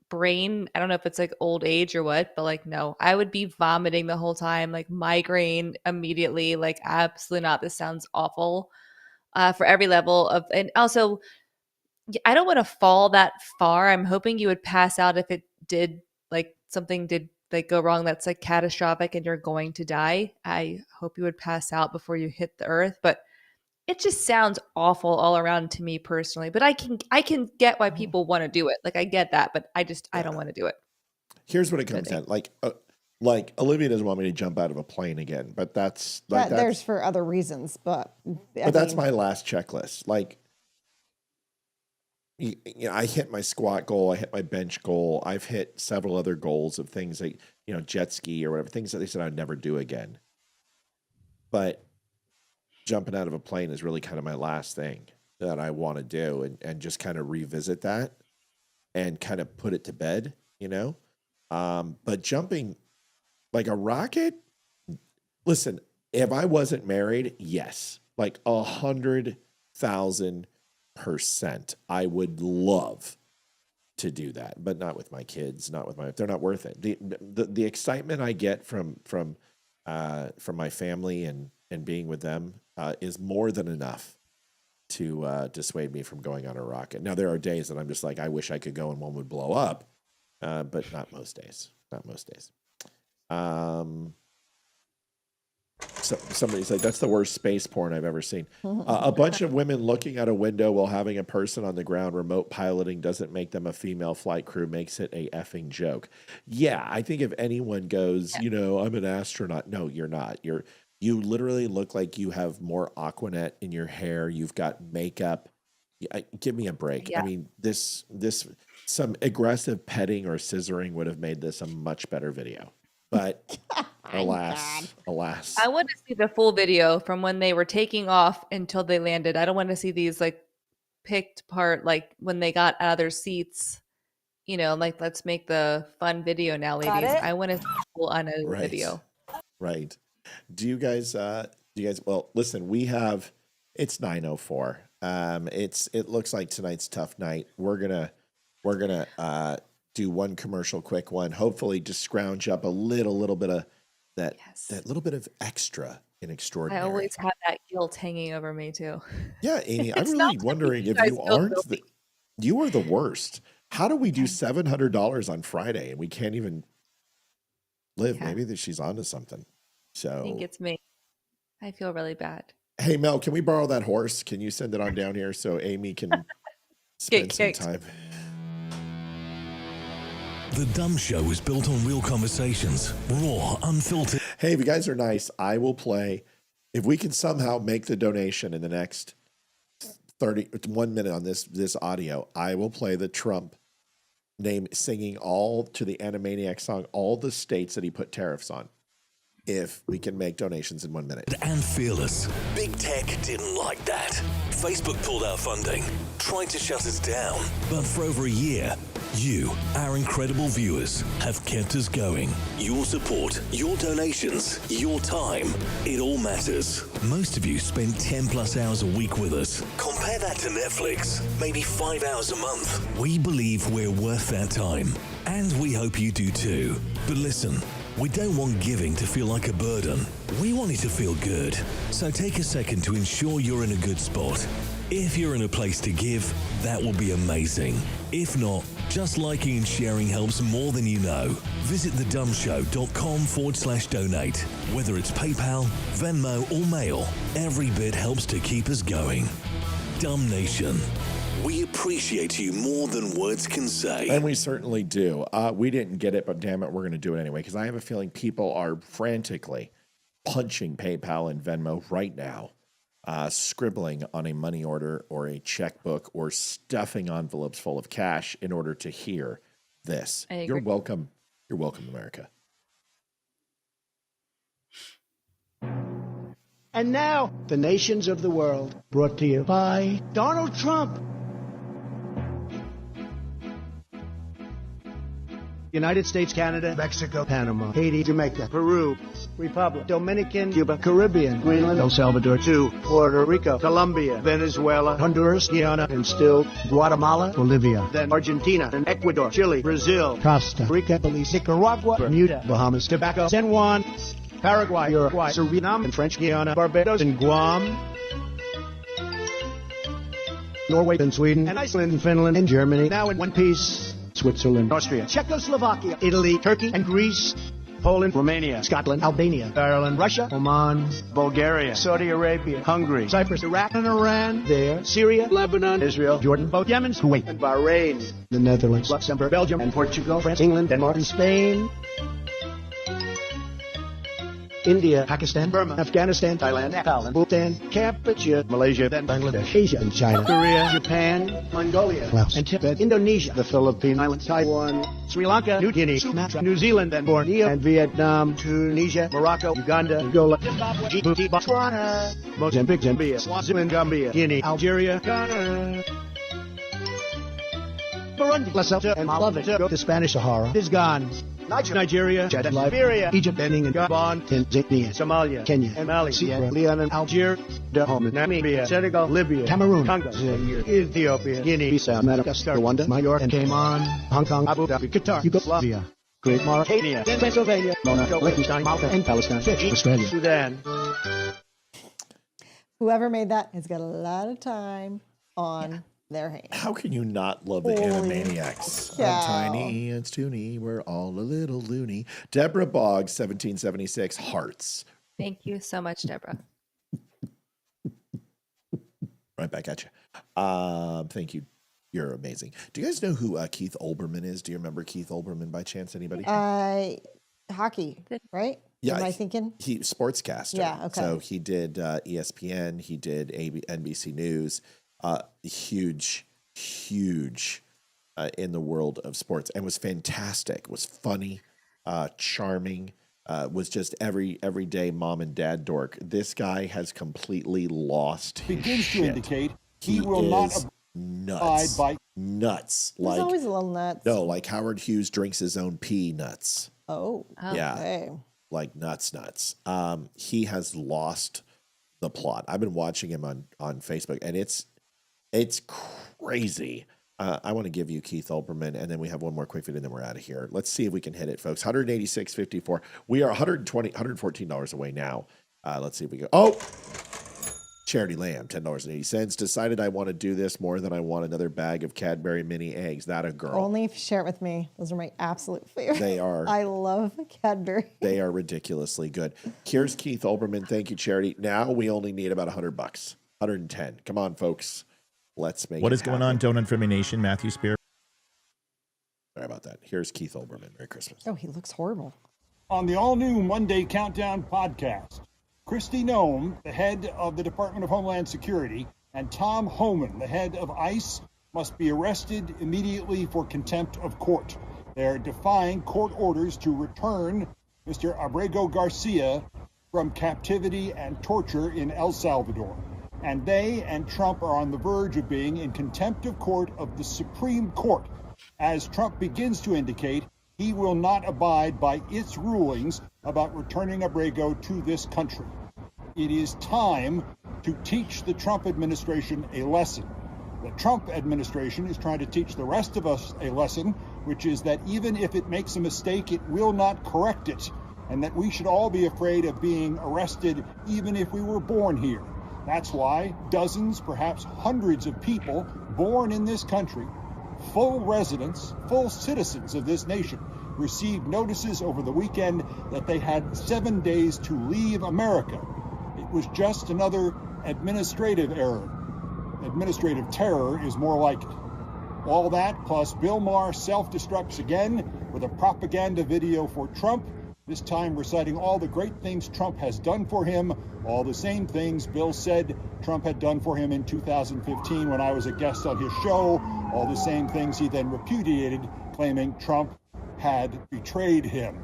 S2: brain, I don't know if it's like old age or what, but like, no, I would be vomiting the whole time, like migraine immediately, like absolutely not. This sounds awful for every level of, and also I don't want to fall that far. I'm hoping you would pass out if it did, like something did like go wrong that's like catastrophic and you're going to die. I hope you would pass out before you hit the earth, but it just sounds awful all around to me personally. But I can get why people want to do it. Like I get that, but I don't want to do it.
S1: Here's what it comes down like Olivia doesn't want me to jump out of a plane again, but that's like
S3: there's for other reasons, but
S1: that's my last checklist. Like, you know, I hit my squat goal, I hit my bench goal, I've hit several other goals of things like, you know, jet ski or whatever, things that they said I'd never do again. But jumping out of a plane is really kind of my last thing that I want to do, and just kind of revisit that and kind of put it to bed, you know? But jumping like a rocket, listen, if I wasn't married, yes, like 100,000%, I would love to do that, but not with my kids, they're not worth it. The excitement I get from my family and being with them is more than enough to dissuade me from going on a rocket. Now there are days that I'm just like, I wish I could go and one would blow up, but not most days. So somebody's like, that's the worst space porn I've ever seen. A bunch of women looking out a window while having a person on the ground remote piloting doesn't make them a female flight crew, makes it a effing joke. Yeah, I think if anyone goes, you know, I'm an astronaut. No, you're not. You literally look like you have more Aquanet in your hair. You've got makeup. Give me a break. Yeah. I mean, this some aggressive petting or scissoring would have made this a much better video. But alas.
S2: I want to see the full video from when they were taking off until they landed. I don't want to see these like picked part, like when they got out of their seats, you know, like let's make the fun video now, ladies. I want to see full on a video.
S1: Right. Do you guys, well, listen, it's 9:04. It looks like tonight's tough night. We're going to do one commercial, quick one. Hopefully just scrounge up a little bit of that little bit of extra in extraordinary.
S2: I always have that guilt hanging over me too.
S1: Yeah, Amy, I'm really wondering if you aren't you are the worst. How do we do $700 on Friday and we can't even live? Yeah. Maybe she's onto something. So
S2: I think it's me. I feel really bad.
S1: Hey Mel, can we borrow that horse? Can you send it on down here so Amy can spend some time?
S12: The Dumb Show is built on real conversations, raw, unfiltered.
S1: Hey, if you guys are nice, I will play. If we can somehow make the donation in the next 1 minute on this audio, I will play the Trump name singing all to the Animaniac song, all the states that he put tariffs on. If we can make donations in 1 minute.
S12: And fearless. Big tech didn't like that. Facebook pulled out funding, tried to shut us down. But for over a year, you, our incredible viewers, have kept us going. Your support, your donations, your time, it all matters. Most of you spend 10 plus hours a week with us. Compare that to Netflix, maybe 5 hours a month. We believe we're worth that time. And we hope you do too. But listen, we don't want giving to feel like a burden. We want it to feel good. So take a second to ensure you're in a good spot. If you're in a place to give, that will be amazing. If not, just liking and sharing helps more than you know. Visit thedumbshow.com/donate. Whether it's PayPal, Venmo, or Mail, every bit helps to keep us going. Dumb Nation. We appreciate you more than words can say.
S1: And we certainly do. We didn't get it, but damn it, we're going to do it anyway, because I have a feeling people are frantically punching PayPal and Venmo right now, scribbling on a money order or a checkbook or stuffing envelopes full of cash in order to hear this. You're welcome. You're welcome, America.
S8: And now, the nations of the world, brought to you by Donald Trump. United States, Canada, Mexico, Panama, Haiti, Jamaica, Peru, Republic, Dominican, Cuba, Caribbean, Greenland, El Salvador, 2, Puerto Rico, Colombia, Venezuela, Honduras, Guyana, and still Guatemala, Bolivia, then Argentina, and Ecuador, Chile, Brazil, Costa Rica, Belize, Nicaragua, Bermuda, Bahamas, Tobacco, San Juan, Paraguay, Uruguay, Suriname, and French Guiana, Barbados, and Guam, Norway, and Sweden, and Iceland, and Finland, and Germany, now in one piece. Switzerland, Austria, Czechoslovakia, Italy, Turkey, and Greece, Poland, Romania, Scotland, Albania, Ireland, Russia, Oman, Bulgaria, Saudi Arabia, Hungary, Cyprus, Iraq, and Iran, there, Syria, Lebanon, Israel, Jordan, both Yemen, Kuwait, and Bahrain, the Netherlands, Luxembourg, Belgium, and Portugal, France, England, Denmark, and Spain, India, Pakistan, Burma, Afghanistan, Thailand, Nepal, and Bhutan, Cambodia, Malaysia, then Bangladesh, Asia, and China, Korea, Japan, Mongolia, Laos, and Tibet, Indonesia, the Philippine Islands, Taiwan, Sri Lanka, New Guinea, Sumatra, New Zealand, then Borneo, and Vietnam, Tunisia, Morocco, Uganda, Angola, Zimbabwe, Djibouti, Botswana, Mozambique, Zambia, Swaziland, Gambia, Guinea, Algeria, Ghana, Burundi, Lesotho, and Malawi. To go to Spanish Sahara is gone. Nigeria, Chad, and Liberia, Egypt, Benin, and Gabon, Tanzania, Somalia, Kenya, and Mali, Sierra Leone, and Algeria, Namibia, Senegal, Libya, Cameroon, Congo, Zaire, Ethiopia, Guinea, Bissau, Madagascar, Rwanda, Majorca, and Cayman, Hong Kong, Abu Dhabi, Qatar, Yugoslavia, Great Mauritania, Pennsylvania, Monaco, Liechtenstein, Malta, and Palestine, Fiji, Australia, Sudan.
S3: Whoever made that has got a lot of time on their hands.
S1: How can you not love the Animaniacs?
S3: cow.
S1: I'm tiny and toony. We're all a little loony. Deborah Boggs, 1776, hearts.
S2: Thank you so much, Deborah.
S1: Right back at you. Thank you. You're amazing. Do you guys know who Keith Olbermann is? Do you remember Keith Olbermann by chance? Anybody?
S3: Hockey, right?
S1: Yeah,
S3: Am I thinking?
S1: He sportscaster.
S3: Yeah, okay.
S1: So he did ESPN. He did NBC News. Huge in the world of sports, and was fantastic. Was funny, charming. Was just everyday mom and dad dork. This guy has completely lost his
S9: begins
S1: shit.
S9: to indicate he will
S1: is
S9: not abide
S1: nuts.
S3: He's always a little nuts.
S1: No, like Howard Hughes drinks his own pee nuts.
S3: Oh,
S1: Yeah.
S3: okay.
S1: Like nuts. He has lost the plot. I've been watching him on Facebook, and it's crazy. I want to give you Keith Olbermann, and then we have one more quick video, and then we're out of here. Let's see if we can hit it, folks. $186.54. We are $114 away now. Let's see if we go. Oh, Charity Lamb, $10.80. Decided I want to do this more than I want another bag of Cadbury mini eggs. That a girl.
S3: Only if you share it with me. Those are my absolute favorite.
S1: They are.
S3: I love Cadbury.
S1: They are ridiculously good. Here's Keith Olbermann. Thank you, Charity. Now we only need about $100. 110. Come on, folks. Let's make
S11: What
S1: it
S11: is going
S1: happen.
S11: on, Donut Family Nation? Matthew Spear.
S1: Sorry about that. Here's Keith Olbermann. Merry Christmas.
S3: Oh, he looks horrible.
S9: On the all-new Monday Countdown podcast, Kristi Noem, the head of the Department of Homeland Security, and Tom Homan, the head of ICE, must be arrested immediately for contempt of court. They're defying court orders to return Mr. Abrego Garcia from captivity and torture in El Salvador. And they and Trump are on the verge of being in contempt of court of the Supreme Court, as Trump begins to indicate he will not abide by its rulings about returning Abrego to this country. It is time to teach the Trump administration a lesson. The Trump administration is trying to teach the rest of us a lesson, which is that even if it makes a mistake, it will not correct it, and that we should all be afraid of being arrested even if we were born here. That's why dozens, perhaps hundreds of people born in this country, full residents, full citizens of this nation, received notices over the weekend that they had 7 days to leave America. It was just another administrative error. Administrative terror is more like it. All that, plus Bill Maher self-destructs again with a propaganda video for Trump, this time reciting all the great things Trump has done for him, all the same things Bill said Trump had done for him in 2015 when I was a guest on his show, all the same things he then repudiated, claiming Trump had betrayed him.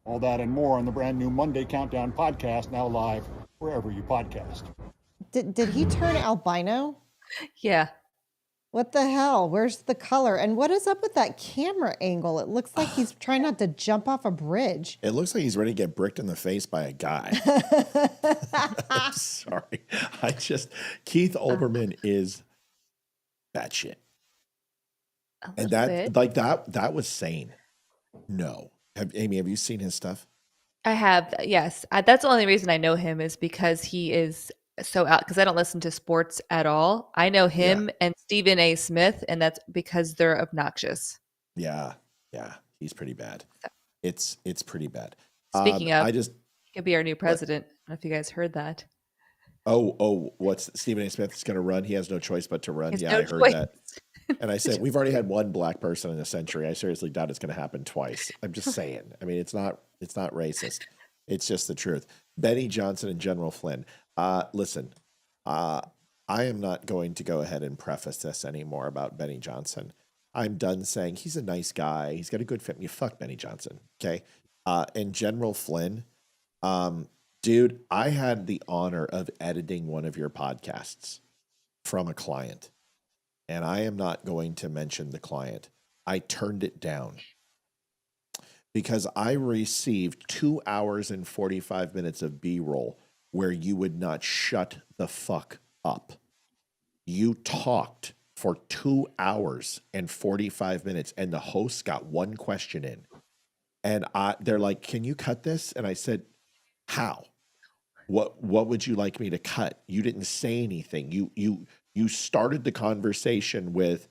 S9: All that and more on the brand new Monday Countdown podcast, now live wherever you podcast.
S3: Did he turn albino?
S2: Yeah.
S3: What the hell? Where's the color? And what is up with that camera angle? It looks like he's trying not to jump off a bridge.
S1: It looks like he's ready to get bricked in the face by a guy. I'm sorry. Keith Olbermann is batshit. And that was sane. No. Amy, have you seen his stuff?
S2: I have, yes. That's the only reason I know him is because he is so out, because I don't listen to sports at all. I know him and Stephen A. Smith, and that's because they're obnoxious.
S1: Yeah. He's pretty bad. It's pretty bad.
S2: Speaking of, he could be our new president. I don't know if you guys heard that.
S1: What's Stephen A. Smith is going to run? He has no choice but to run.
S2: I
S1: heard that. And I said, we've already had one black person in a century. I seriously doubt it's going to happen twice. I'm just saying. I mean, it's not racist. It's just the truth. Benny Johnson and General Flynn. Listen, I am not going to go ahead and preface this anymore about Benny Johnson. I'm done saying he's a nice guy. He's got a good fit. You fuck Benny Johnson. Okay. And General Flynn, dude, I had the honor of editing one of your podcasts from a client. And I am not going to mention the client. I turned it down because I received 2 hours and 45 minutes of B-roll where you would not shut the fuck up. You talked for 2 hours and 45 minutes and the host got one question in. And they're like, can you cut this? And I said, how? What would you like me to cut? You didn't say anything. You started the conversation with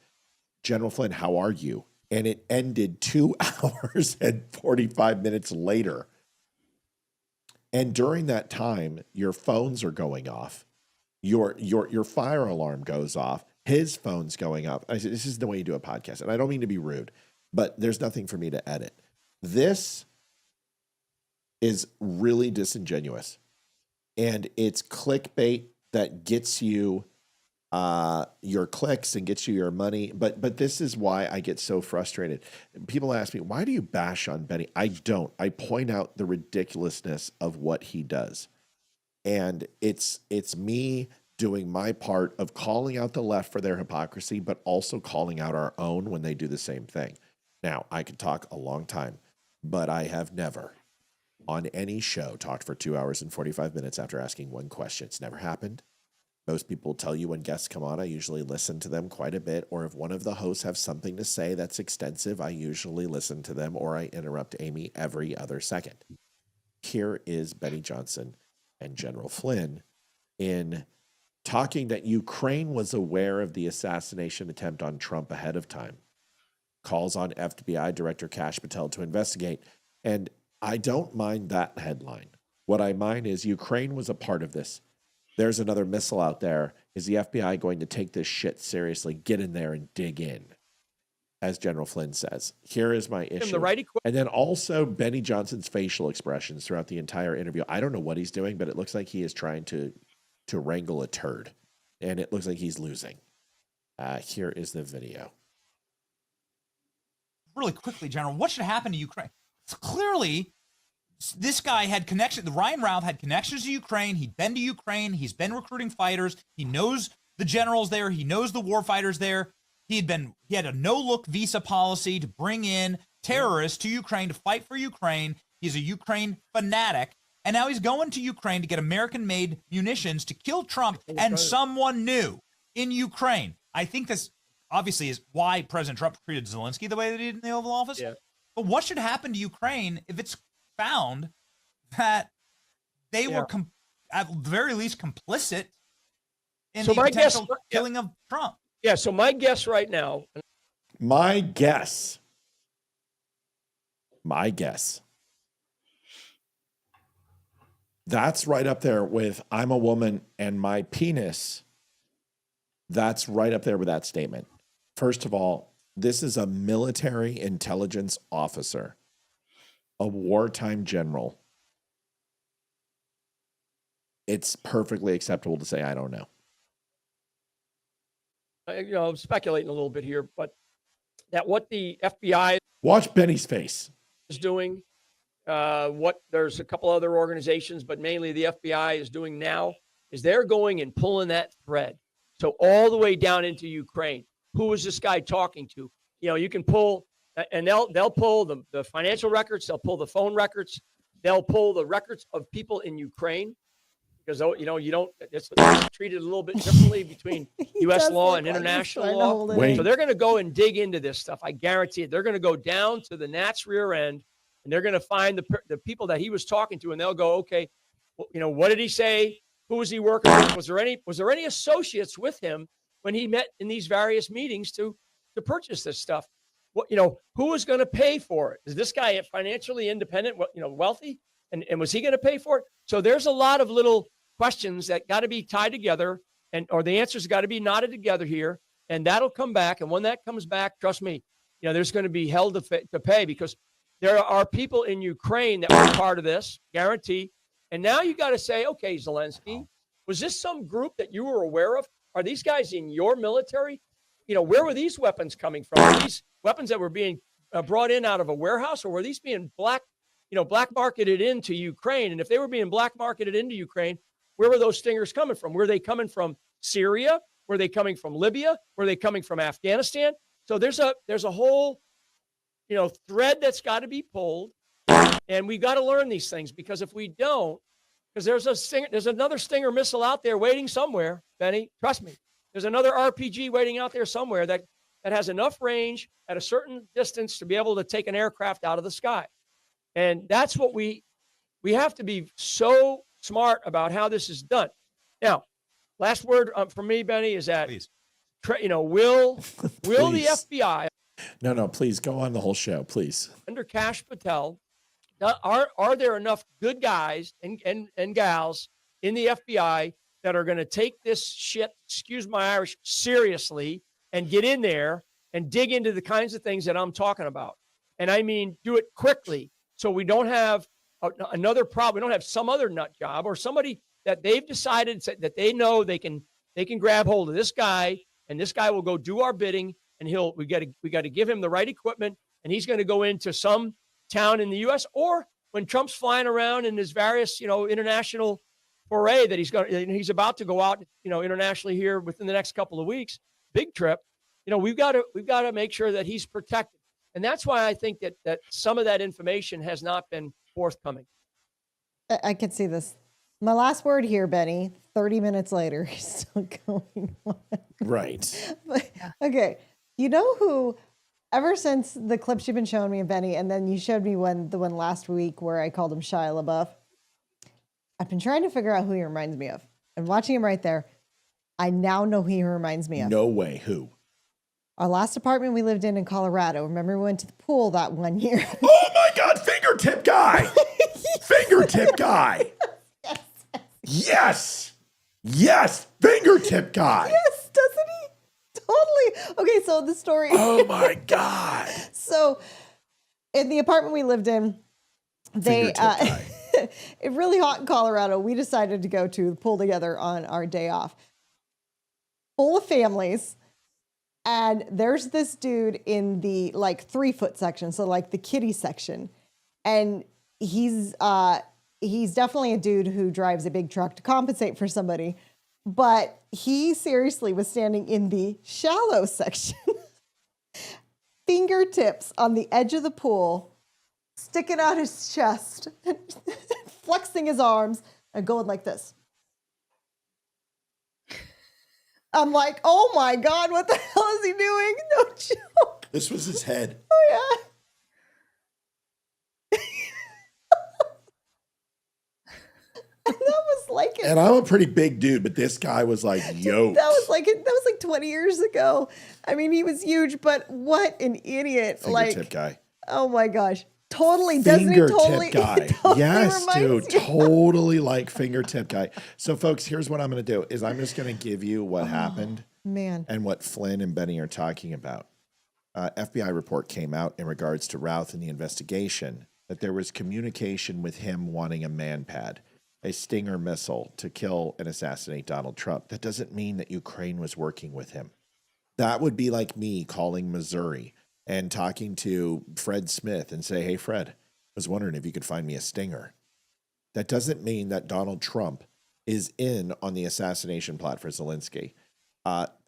S1: General Flynn, how are you? And it ended 2 hours and 45 minutes later. And during that time, your phones are going off. Your fire alarm goes off. His phone's going off. I said, this is the way you do a podcast. And I don't mean to be rude, but there's nothing for me to edit. This is really disingenuous. And it's clickbait that gets you your clicks and gets you your money. But this is why I get so frustrated. People ask me, why do you bash on Benny? I don't. I point out the ridiculousness of what he does. And it's me doing my part of calling out the left for their hypocrisy, but also calling out our own when they do the same thing. Now, I could talk a long time, but I have never on any show talked for 2 hours and 45 minutes after asking one question. It's never happened. Most people tell you when guests come on, I usually listen to them quite a bit, or if one of the hosts have something to say that's extensive, I usually listen to them, or I interrupt Amy every other second. Here is Benny Johnson and General Flynn in talking that Ukraine was aware of the assassination attempt on Trump ahead of time, calls on FBI Director Kash Patel to investigate, and I don't mind that headline. What I mind is Ukraine was a part of this. There's another missile out there. Is the FBI going to take this shit seriously? Get in there and dig in, as General Flynn says. Here is my issue. And then also Benny Johnson's facial expressions throughout the entire interview. I don't know what he's doing, but it looks like he is trying to wrangle a turd. And it looks like he's losing. Here is the video.
S10: Really quickly, General, what should happen to Ukraine? Clearly, this guy had connections. Ryan Ralph had connections to Ukraine. He'd been to Ukraine. He's been recruiting fighters. He knows the generals there. He knows the war fighters there. He had a no-look visa policy to bring in terrorists to Ukraine to fight for Ukraine. He's a Ukraine fanatic. And now he's going to Ukraine to get American-made munitions to kill Trump and someone new in Ukraine. I think this obviously is why President Trump treated Zelensky the way that he did in the Oval Office. Yeah. But what should happen to Ukraine if it's found that they were at the very least complicit in the potential killing of Trump?
S11: Yeah, so my guess right now.
S1: My guess. That's right up there with I'm a woman and my penis. That's right up there with that statement. First of all, this is a military intelligence officer a wartime general, it's perfectly acceptable to say, I don't know.
S11: I'm speculating a little bit here, but that what the FBI
S1: Watch Benny's face.
S11: is doing, what there's a couple other organizations, but mainly the FBI is doing now, is they're going and pulling that thread. So all the way down into Ukraine. Who was this guy talking to? You can pull, and they'll pull the financial records, they'll pull the phone records, they'll pull the records of people in Ukraine. Because, you don't, it's treated a little bit differently between U.S. law and international law. So they're going to go and dig into this stuff. I guarantee it. They're going to go down to the Nat's rear end, and they're going to find the people that he was talking to, and they'll go, okay, well, what did he say? Who was he working with? Was there any associates with him when he met in these various meetings to purchase this stuff? Who was going to pay for it? Is this guy financially independent, wealthy? And was he going to pay for it? So there's a lot of little questions that got to be tied together, or the answers got to be knotted together here, and that'll come back. And when that comes back, trust me, there's going to be hell to pay, because there are people in Ukraine that were part of this, guarantee. And now you got to say, okay, Zelensky, was this some group that you were aware of? Are these guys in your military? Where were these weapons coming from? Are these weapons that were being brought in out of a warehouse, or were these being black marketed into Ukraine? And if they were being black marketed into Ukraine, where were those stingers coming from? Were they coming from Syria? Were they coming from Libya? Were they coming from Afghanistan? So there's a whole, thread that's got to be pulled, and we got to learn these things, because if we don't, because there's another Stinger missile out there waiting somewhere, Benny. Trust me, there's another RPG waiting out there somewhere that has enough range at a certain distance to be able to take an aircraft out of the sky. And that's what we have to be so smart about how this is done. Now, last word from me, Benny, is that, will the FBI
S1: No, please go on the whole show, please.
S11: under Kash Patel, are there enough good guys and gals in the FBI that are going to take this shit, excuse my Irish, seriously, and get in there and dig into the kinds of things that I'm talking about? And I mean, do it quickly, so we don't have another problem. We don't have some other nut job or somebody that they've decided that they know they can grab hold of this guy, and this guy will go do our bidding, and we got to give him the right equipment, and he's going to go into some town in the U.S. Or when Trump's flying around in his various international foray that he's about to go out internationally here within the next couple of weeks, big trip. We've got to make sure that he's protected. And that's why I think that some of that information has not been forthcoming.
S3: I can see this. My last word here, Benny, 30 minutes later, he's still going on.
S1: Right.
S3: But, okay. You know who, ever since the clips you've been showing me of Benny, and then you showed me the one last week where I called him Shia LaBeouf, I've been trying to figure out who he reminds me of. And watching him right there, I now know who he reminds me of.
S1: No way. Who?
S3: Our last apartment we lived in Colorado. Remember we went to the pool that one year?
S1: Oh my God, fingertip guy. Fingertip guy. Yes. Fingertip guy.
S3: Yes, doesn't he? Totally. Okay, so the story.
S1: Oh my God.
S3: So in the apartment we lived in, it's really hot in Colorado. We decided to go to the pool together on our day off. Full of families. And there's this dude in the 3-foot section, so the kiddie section. And he's definitely a dude who drives a big truck to compensate for somebody. But he seriously was standing in the shallow section, fingertips on the edge of the pool, sticking out his chest, flexing his arms, and going like this. I'm like, oh my God, what the hell is he doing? No joke.
S1: This was his head.
S3: Oh, yeah. And that was like
S1: And I'm a pretty big dude, but this guy was yoked.
S3: That was like 20 years ago. I mean, he was huge, but what an idiot.
S1: Fingertip guy.
S3: Oh my gosh. Totally, doesn't he? Totally,
S1: guy.
S3: Totally
S1: yes, dude.
S3: you.
S1: Totally like fingertip guy. So, folks, here's what I'm going to do is I'm just going to give you what happened and what Flynn and Benny are talking about. FBI report came out in regards to Routh and the investigation. that there was communication with him wanting a man-pad, a Stinger missile to kill and assassinate Donald Trump. That doesn't mean that Ukraine was working with him. That would be like me calling Missouri and talking to Fred Smith and say, hey, Fred, I was wondering if you could find me a Stinger. That doesn't mean that Donald Trump is in on the assassination plot for Zelensky.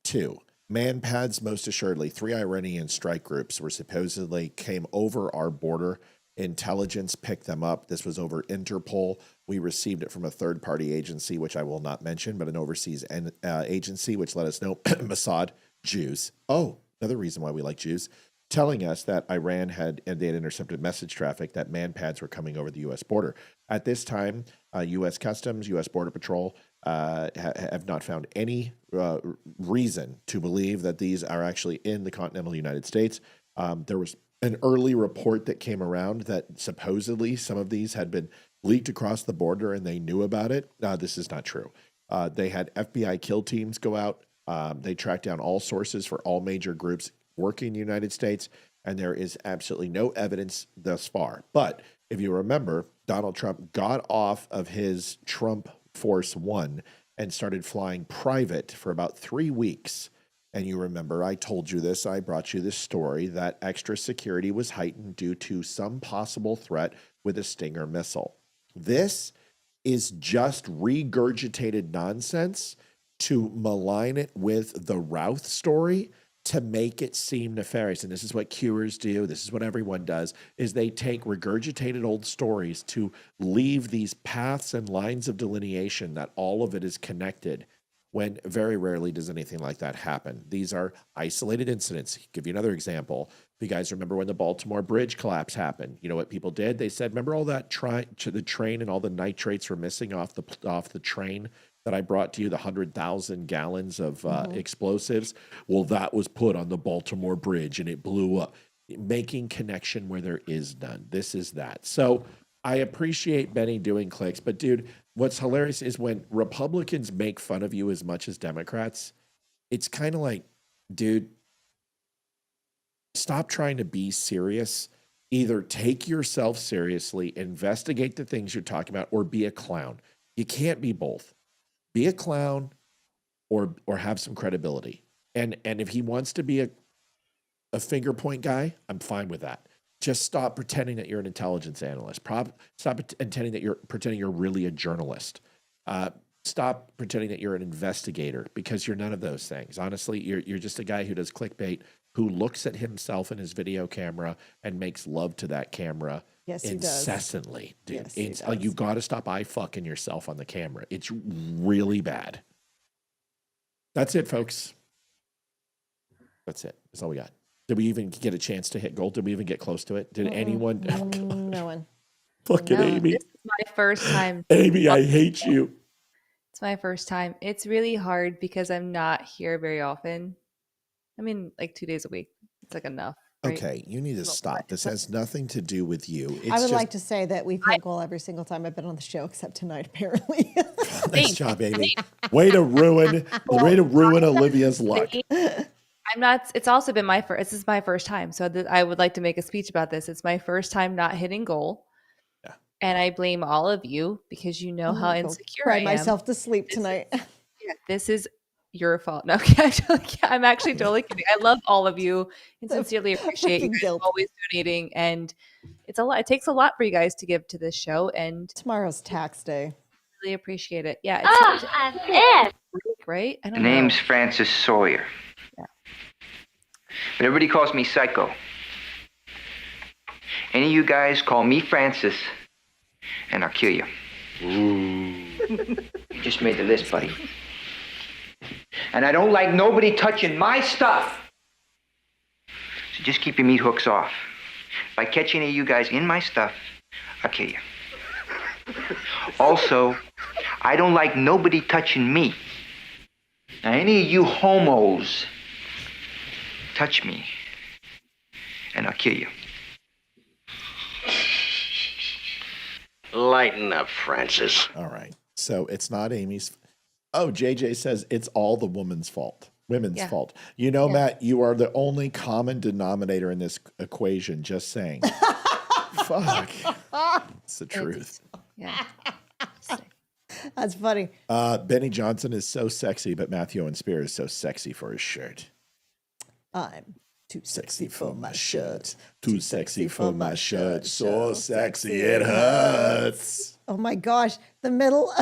S1: 2, man-pads, most assuredly. 3 Iranian strike groups were supposedly came over our border. Intelligence picked them up. This was over Interpol. We received it from a third-party agency, which I will not mention, but an overseas agency, which let us know Mossad, Jews. Oh, another reason why we like Jews, telling us that Iran had intercepted message traffic that man-pads were coming over the U.S. border. At this time, U.S. Customs, U.S. Border Patrol have not found any reason to believe that these are actually in the continental United States. There was an early report that came around that supposedly some of these had been leaked across the border and they knew about it. This is not true. They had FBI kill teams go out. They tracked down all sources for all major groups working in the United States, and there is absolutely no evidence thus far. But if you remember, Donald Trump got off of his Trump Force One and started flying private for about 3 weeks. And you remember, I told you this, I brought you this story that extra security was heightened due to some possible threat with a Stinger missile. This is just regurgitated nonsense to malign it with the Routh story to make it seem nefarious. And this is what curers do. This is what everyone does, is they take regurgitated old stories to leave these paths and lines of delineation that all of it is connected, when very rarely does anything like that happen. These are isolated incidents. I'll give you another example. If you guys remember when the Baltimore Bridge collapse happened, you know what people did? They said, remember all that the train and all the nitrates were missing off the train that I brought to you, the 100,000 gallons of explosives? Well, that was put on the Baltimore Bridge and it blew up. Making connection where there is none. This is that. So I appreciate Benny doing clicks, but dude, what's hilarious is when Republicans make fun of you as much as Democrats, it's kind of like, dude, stop trying to be serious. Either take yourself seriously, investigate the things you're talking about, or be a clown. You can't be both. Be a clown or have some credibility. And if he wants to be a finger point guy, I'm fine with that. Just stop pretending that you're an intelligence analyst. Stop pretending that you're really a journalist. Stop pretending that you're an investigator, because you're none of those things. Honestly, you're just a guy who does clickbait, who looks at himself in his video camera and makes love to that camera incessantly. Dude,
S3: Yes,
S1: you got to stop eye-fucking yourself on the camera. It's really bad. That's it, folks. That's it. That's all we got. Did we even get a chance to hit gold? Did we even get close to it? Did anyone?
S3: No one.
S1: Fucking Amy.
S2: This is my first time.
S1: Amy, I hate you.
S2: It's my first time. It's really hard because I'm not here very often. I mean, like 2 days a week. It's like enough. Right?
S1: Okay, you need to stop. This has nothing to do with you. It's
S3: I would like to say that we've had goal every single time I've been on the show, except tonight, apparently.
S1: Nice job, Amy. Way to ruin Olivia's luck.
S2: I'm not. It's also been my first. This is my first time, so I would like to make a speech about this. It's my first time not hitting goal, and I blame all of you because you know how insecure I am.
S3: Cry myself to sleep tonight.
S2: This is your fault. No, I'm actually totally kidding. I love all of you and sincerely appreciate you guys always donating. And it's a lot. It takes a lot for you guys to give to this show. And
S3: tomorrow's tax day.
S2: Really appreciate it. Yeah.
S13: I'm pissed.
S2: Right? I
S13: The
S2: don't know.
S13: name's Francis Sawyer.
S2: Yeah.
S13: But everybody calls me Psycho. Any of you guys call me Francis, and I'll kill you. Ooh. You just made the list, buddy. And I don't like nobody touching my stuff. So just keep your meat hooks off. If I catch any of you guys in my stuff, I'll kill you. Also, I don't like nobody touching me. Now, any of you homos touch me, and I'll kill you.
S14: Lighten up, Francis.
S1: All right. So it's not Amy's. Oh, JJ says it's all the woman's fault. Women's fault. You know, Matt, you are the only common denominator in this equation. Just saying. fuck? It's the truth.
S2: Yeah.
S3: That's funny.
S1: Benny Johnson is so sexy, but Matthew Owen Spear is so sexy for his shirt.
S3: I'm too
S1: sexy for my shirt. Too sexy for my shirt. So sexy it hurts.
S3: Oh my gosh. The middle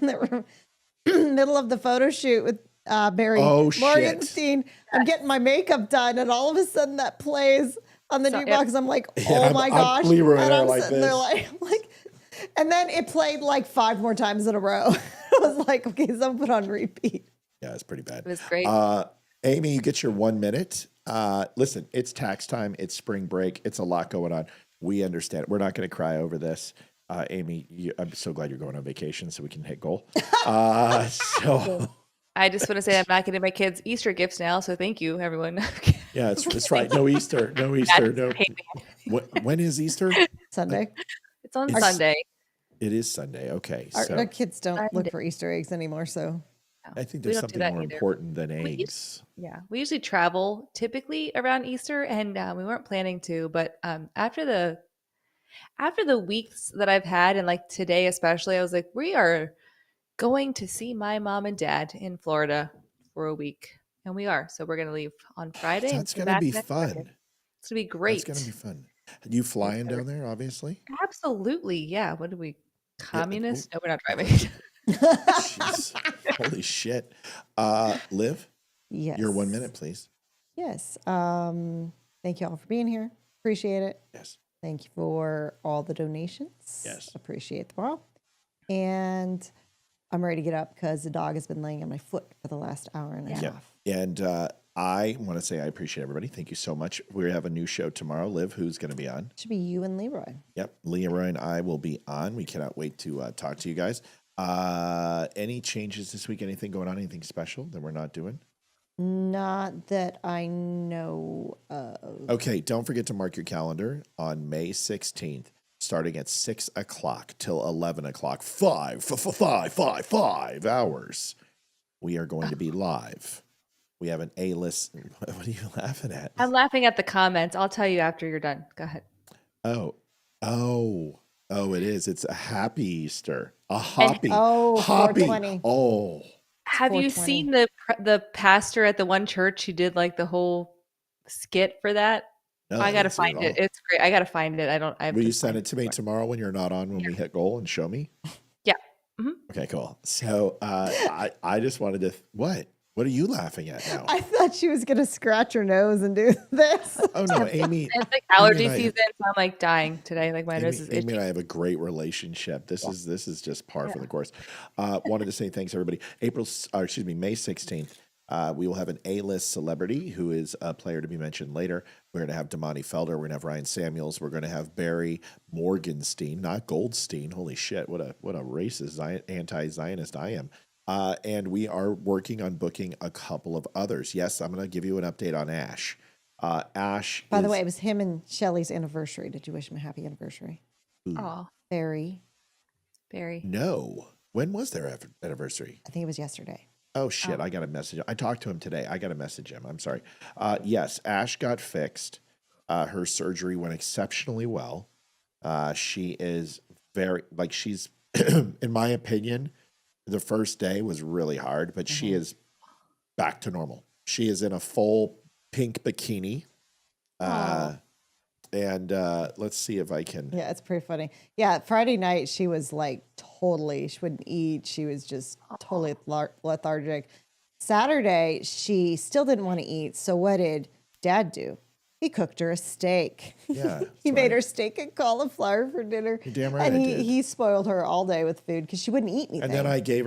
S3: middle of the photo shoot with Barry Morgenstein. I'm getting my makeup done, and all of a sudden that plays on the jukebox. I'm like, oh my gosh.
S1: I'm Leroy
S3: and I'm
S1: like
S3: sitting
S1: this.
S3: there like, and then it played like 5 more times in a row. I was like, okay, so put on repeat.
S1: Yeah, it's pretty bad.
S2: It was great.
S1: Amy, you get your 1 minute. Listen, it's tax time. It's spring break. It's a lot going on. We understand. We're not going to cry over this. Amy, I'm so glad you're going on vacation so we can hit goal. So
S2: I just want to say I'm not getting my kids Easter gifts now, so thank you, everyone.
S1: yeah, that's right. No Easter. No Easter. No. When is Easter?
S3: Sunday.
S2: It's on Sunday.
S1: It is Sunday. Okay.
S3: Our kids don't look for Easter eggs anymore, so
S1: I think there's something more important than eggs.
S2: We usually travel typically around Easter, and we weren't planning to, but after the weeks that I've had, and like today especially, I was like, we are going to see my mom and dad in Florida for a week, and we are. So we're going to leave on Friday.
S1: That's going to be fun.
S2: Friday. It's going to be great.
S1: It's going to be fun. You flying down there, obviously?
S2: Absolutely. Yeah. What are we, communists? No, we're not driving.
S1: Jeez. Holy shit. Liv?
S3: Yes.
S1: Your 1 minute, please.
S3: Yes. Thank you all for being here. Appreciate it.
S1: Yes.
S3: Thank you for all the donations.
S1: Yes.
S3: Appreciate them all. And I'm ready to get up because the dog has been laying on my foot for the last hour and a half.
S1: And I want to say I appreciate everybody. Thank you so much. We have a new show tomorrow. Liv, who's going to be on?
S3: Should be you and Leroy.
S1: Yep. Leroy and I will be on. We cannot wait to talk to you guys. Any changes this week? Anything going on? Anything special that we're not doing?
S3: Not that I know of.
S1: Okay. Don't forget to mark your calendar on May 16th. Starting at 6 o'clock till 11 o'clock, 5 hours. We are going to be live. We have an A-list. What are you laughing at?
S2: I'm laughing at the comments. I'll tell you after you're done. Go ahead.
S1: Oh, it is. It's a happy Easter. A hoppy.
S3: Oh,
S1: hoppy.
S3: 420.
S1: Oh.
S2: Have you seen the pastor at the one church who did like the whole skit for that?
S1: No,
S2: I gotta find it. It's great. I gotta find it.
S1: Will you send it to me tomorrow when you're not on when we hit goal and show me?
S2: Yeah. Mm-hmm.
S1: Okay, cool. So I just wanted to. What are you laughing at now?
S3: I thought she was going to scratch her nose and do this.
S1: Oh no, Amy.
S2: It's like allergy season, so I'm like dying today. Like my nose is itchy.
S1: Amy and I have a great relationship. This is just par for the course. Wanted to say thanks everybody. May 16th. We will have an A-list celebrity who is a player to be mentioned later. We're going to have Damani Felder. We're going to have Ryan Samuels. We're going to have Barry Morgenstein, not Goldstein. Holy shit! What a racist, anti-Zionist I am. And we are working on booking a couple of others. Yes, I'm going to give you an update on Ash. Ash.
S3: By the way, it was him and Shelly's anniversary. Did you wish him a happy anniversary?
S2: Oh,
S3: Barry.
S1: No. When was their anniversary?
S3: I think it was yesterday.
S1: Oh, shit. I got a message. I talked to him today. I got to message him. I'm sorry. Yes, Ash got fixed. Her surgery went exceptionally well. She is she's, in my opinion, the first day was really hard, but she is back to normal. She is in a full pink bikini. And let's see if I can.
S3: Yeah, it's pretty funny. Yeah, Friday night, she was like she wouldn't eat. She was just totally lethargic. Saturday, she still didn't want to eat. So what did Dad do? He cooked her a steak.
S1: Yeah.
S3: He made her steak and cauliflower for dinner.
S1: You're damn right.
S3: And
S1: I did.
S3: he spoiled her all day with food because she wouldn't eat anything.
S1: And then I gave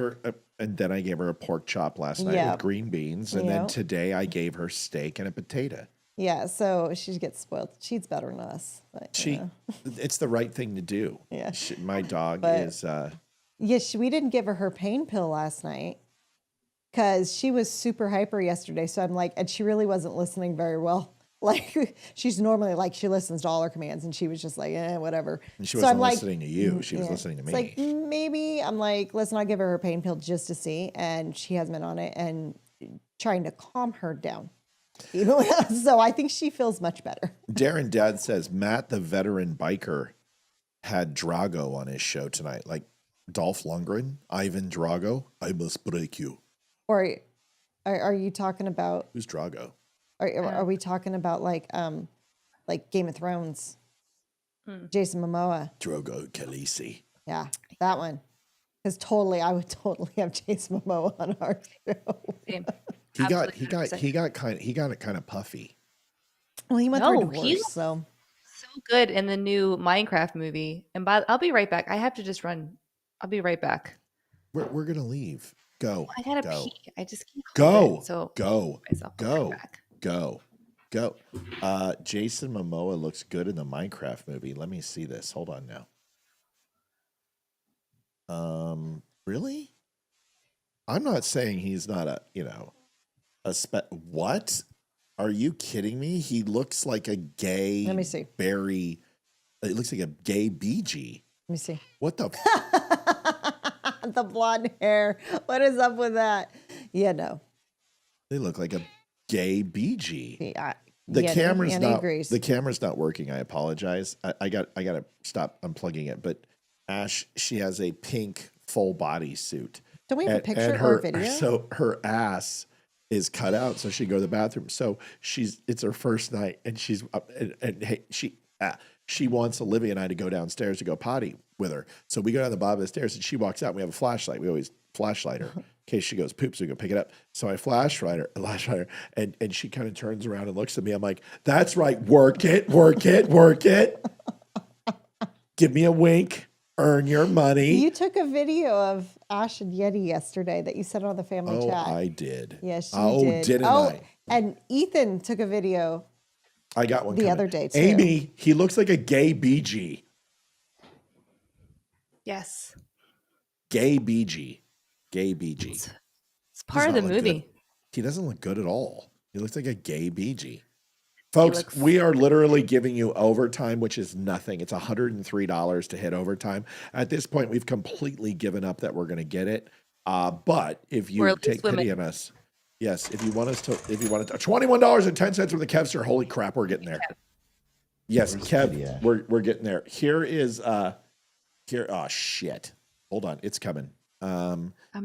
S1: her a pork chop last night with green beans. And then today I gave her steak and a potato.
S3: Yeah, so she gets spoiled. She's better than us. But,
S1: it's the right thing to do.
S3: Yeah.
S1: My dog is.
S3: We didn't give her pain pill last night because she was super hyper yesterday. So I'm like, and she really wasn't listening very well. Like she's normally like she listens to all our commands, and she was just like, whatever.
S1: And she wasn't listening to you. She was listening to me.
S3: It's like maybe I'm like, let's not give her pain pill just to see, and she hasn't been on it, and trying to calm her down. So I think she feels much better.
S1: Darren Dad says Matt, the veteran biker, had Drago on his show tonight. Like Dolph Lundgren, Ivan Drago. I must break you.
S3: Or are you talking about?
S1: Who's Drago?
S3: Are we talking about like Game of Thrones? Jason Momoa.
S1: Drogo Khaleesi.
S3: Yeah, that one. Because I would totally have Jason Momoa on our show.
S1: He got it kind of puffy.
S3: Well, he went through a divorce,
S2: he's
S3: so
S2: good in the new Minecraft movie. And I'll be right back. I have to just run. I'll be right back.
S1: We're gonna leave. Go.
S2: I gotta
S1: go.
S2: pee. I just can't.
S1: Go.
S2: So
S1: Go.
S2: Go.
S1: Go. Go. Jason Momoa looks good in the Minecraft movie. Let me see this. Hold on now. Really? I'm not saying he's not what? Are you kidding me? He looks like a gay.
S3: Let me see.
S1: Barry. It looks like a gay BG.
S3: Let me see.
S1: What the?
S3: The blonde hair. What is up with that? Yeah, no.
S1: They look like a gay BG.
S3: Yeah,
S1: The camera's
S3: Annie
S1: not.
S3: agrees.
S1: The camera's not working. I apologize. I got to stop unplugging it. But Ash, she has a pink full body suit.
S3: Don't we have a picture
S1: her,
S3: or video?
S1: So her ass is cut out, so she go to the bathroom. So it's her first night, and she's she wants Olivia and I to go downstairs to go potty with her. So we go down the bottom of the stairs, and she walks out. And we have a flashlight. We always flashlight her in case she goes poop, so we go pick it up. So I flashlight her, and she kind of turns around and looks at me. I'm like, "That's right, work it, work it, work it. Give me a wink." Earn your money.
S3: You took a video of Ash and Yeti yesterday that you sent on the family chat.
S1: I did.
S3: Yes, you did.
S1: Didn't I?
S3: And Ethan took a video.
S1: I got one
S3: the other day too.
S1: Amy, he looks like a gay BG.
S2: Yes.
S1: Gay BG. Gay BG.
S2: It's part of the movie.
S1: He doesn't look good at all. He looks like a gay BG. Folks, we are literally giving you overtime, which is nothing. It's $103 to hit overtime. At this point, we've completely given up that we're going to get it. But if you take pity on us, yes, if you want $21.10 with the Kevster, holy crap, we're getting there. Yes, Kev, we're getting there. Here is oh shit. Hold on, it's coming.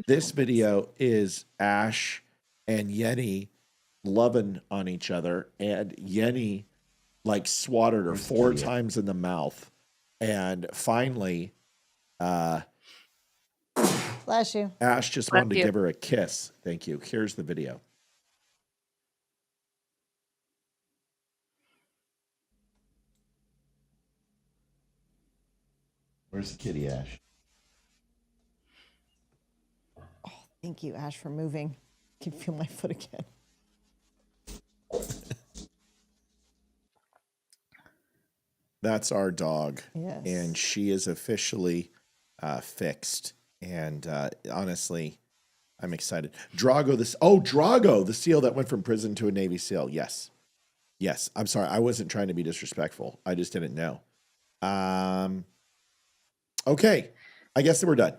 S1: This video is Ash and Yeni loving on each other, and Yeni like swatted her 4 times in the mouth, and finally
S3: Bless you.
S1: Ash just wanted to give her a kiss. Thank you. Here's the video.
S15: Where's the kitty, Ash?
S3: Oh, thank you, Ash, for moving. I can feel my foot again.
S1: That's our dog.
S3: Yes.
S1: And she is officially fixed. And honestly, I'm excited. Drago, the SEAL that went from prison to a Navy SEAL. Yes. Yes. I'm sorry. I wasn't trying to be disrespectful. I just didn't know. Okay. I guess that we're done.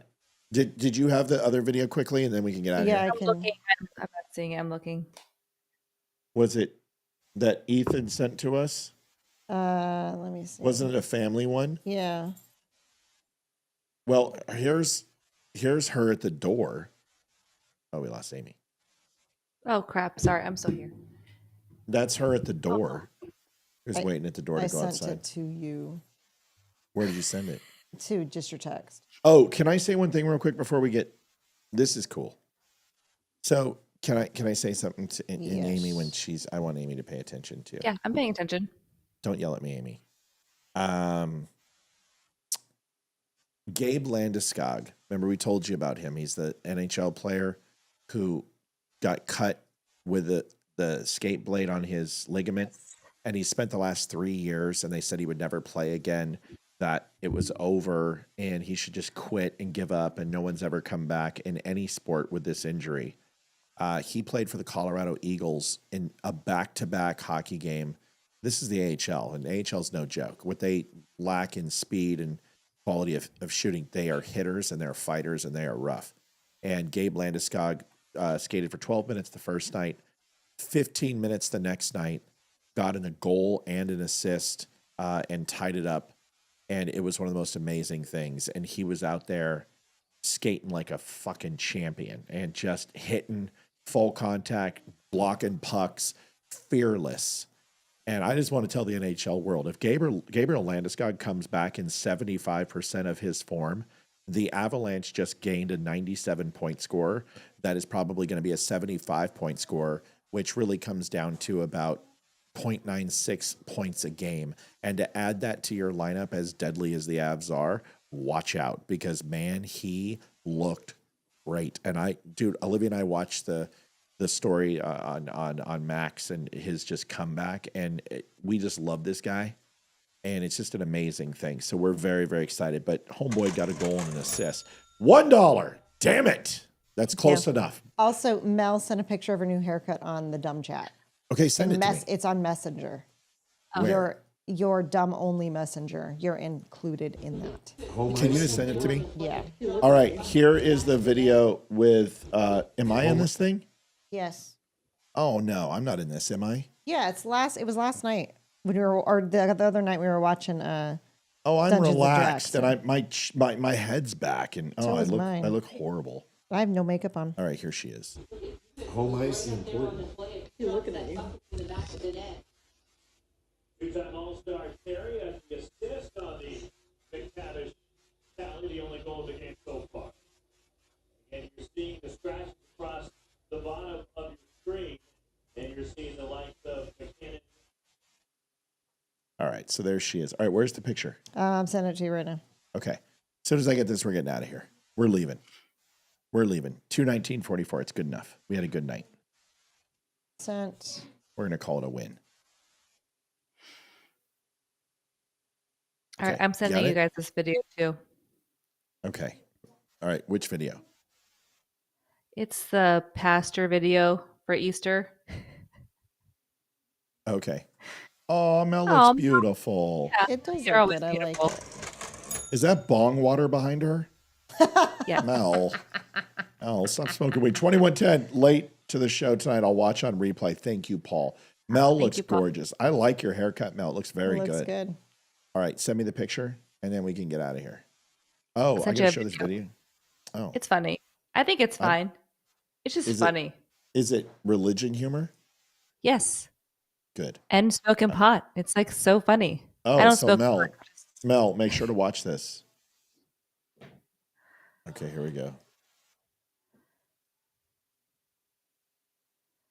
S1: Did you have the other video quickly, and then we can get out of here?
S2: I'm looking. I'm not seeing it. I'm looking.
S1: Was it that Ethan sent to us?
S3: Let me see.
S1: Wasn't it a family one?
S3: Yeah.
S1: Well, here's her at the door. Oh, we lost Amy.
S2: Oh crap! Sorry, I'm still here.
S1: That's her at the door. Who's waiting at the door to go outside?
S3: I sent it to you.
S1: Where did you send it?
S3: To just your text.
S1: Oh, can I say one thing real quick before we get? This is cool. So can I say something to in Amy when she's? I want Amy to pay attention to.
S2: Yeah, I'm paying attention.
S1: Don't yell at me, Amy. Gabe Landeskog. Remember we told you about him. He's the NHL player who got cut with the skate blade on his ligament, and he spent the last 3 years, and they said he would never play again, that it was over, and he should just quit and give up, and no one's ever come back in any sport with this injury. He played for the Colorado Eagles in a back-to-back hockey game. This is the AHL, and AHL is no joke. What they lack in speed and quality of shooting, they are hitters, and they're fighters, and they are rough. And Gabe Landeskog skated for 12 minutes the first night, 15 minutes the next night, got in a goal and an assist, and tied it up. And it was one of the most amazing things. And he was out there skating like a fucking champion and just hitting full contact, blocking pucks, fearless. And I just want to tell the NHL world, if Gabriel Landeskog comes back in 75% of his form, the Avalanche just gained a 97-point score. That is probably going to be a 75-point score, which really comes down to about 0.96 points a game. And to add that to your lineup, as deadly as the Avs are, watch out, because man, he looked great. And Olivia and I watched the story on Max and his just comeback, and we just love this guy, and it's just an amazing thing. So we're very, very excited. But homeboy got a goal and an assist. $1. Damn it. That's close enough.
S3: Also, Mel sent a picture of her new haircut on the dumb chat.
S1: Okay, send it to me.
S3: It's on Messenger.
S1: Where?
S3: Your dumb only messenger. You're included in that.
S1: Can you send it to me?
S3: Yeah.
S1: All right, here is the video with, am I in this thing?
S3: Yes.
S1: Oh, no, I'm not in this, am I?
S3: Yeah, it was last night when we were, or the other night we were watching.
S1: I'm
S3: Dungeons
S1: relaxed,
S3: and
S1: and my head's back, and
S3: So is mine.
S1: I look horrible.
S3: I have no makeup on.
S1: All right, here she is.
S15: Home ice is important.
S16: You're looking at you.
S17: Two-time All-Star Terry has the assist on the McTavish tally, the only goal of the game so far. And you're seeing the scratches across the bottom of your screen, and you're seeing the likes of McKinnon.
S1: All right, so there she is. All right, where's the picture?
S3: I'm sending it to you right now.
S1: Okay. As soon as I get this, we're getting out of here. We're leaving. 2:19:44. It's good enough. We had a good night.
S3: Sent.
S1: We're going to call it a win.
S2: All right, I'm sending you guys this video too.
S1: Okay. All right, which video?
S2: It's the pastor video for Easter.
S1: Okay. Oh, Mel looks beautiful.
S2: Yeah,
S3: it does
S2: you're
S3: look
S2: always
S3: good.
S2: beautiful.
S3: I like it.
S1: Is that bong water behind her?
S2: Yeah.
S1: Mel, stop smoking weed. 21:10, late to the show tonight. I'll watch on replay. Thank you, Paul. Mel looks gorgeous. I like your haircut, Mel. It looks very
S3: It looks
S1: good.
S3: good.
S1: All right, send me the picture, and then we can get out of here. Oh, I got to show this video. Oh,
S2: It's funny. I think it's fine. It's just funny.
S1: Is it religion humor?
S2: Yes.
S1: Good.
S2: And smoking pot. It's like so funny.
S1: Oh,
S2: I don't
S1: so
S2: smoke
S1: Mel, make sure to watch this. Okay, here we go.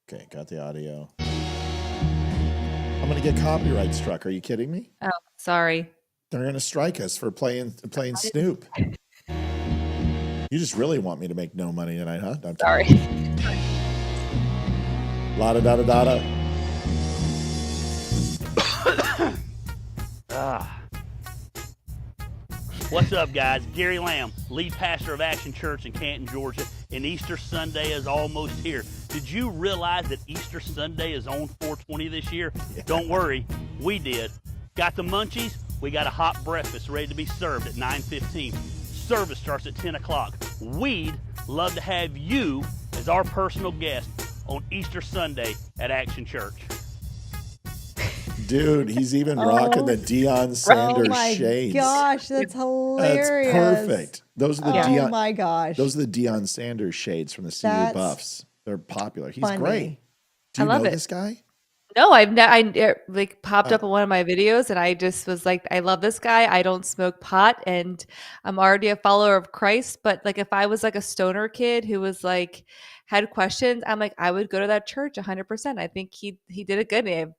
S1: Okay, got the audio. I'm going to get copyright struck. Are you kidding me?
S2: Oh, sorry.
S1: They're going to strike us for playing Snoop. You just really want me to make no money tonight, huh? I'm
S2: sorry.
S1: La-da-da-da-da-da.
S20: What's up, guys? Gary Lamb, lead pastor of Action Church in Canton, Georgia, and Easter Sunday is almost here. Did you realize that Easter Sunday is on 420 this year? Yeah. Don't worry, we did. Got the munchies? We got a hot breakfast ready to be served at 9:15. Service starts at 10 o'clock. We'd love to have you as our personal guest on Easter Sunday at Action Church.
S1: Dude, he's even rocking the Deion Sanders shades.
S3: Oh my gosh, that's hilarious.
S1: That's perfect. Those are the
S3: Oh my gosh.
S1: Those are the Deion Sanders shades from the CU Buffs. They're popular. He's
S3: funny.
S1: great. Do you
S2: I love
S1: know
S2: it.
S1: this guy?
S2: No, it like popped up in one of my videos, and I just was like, I love this guy. I don't smoke pot, and I'm already a follower of Christ. But like, if I was like a stoner kid who was like had questions, I'm like, I would go to that church 100%. I think he did it good.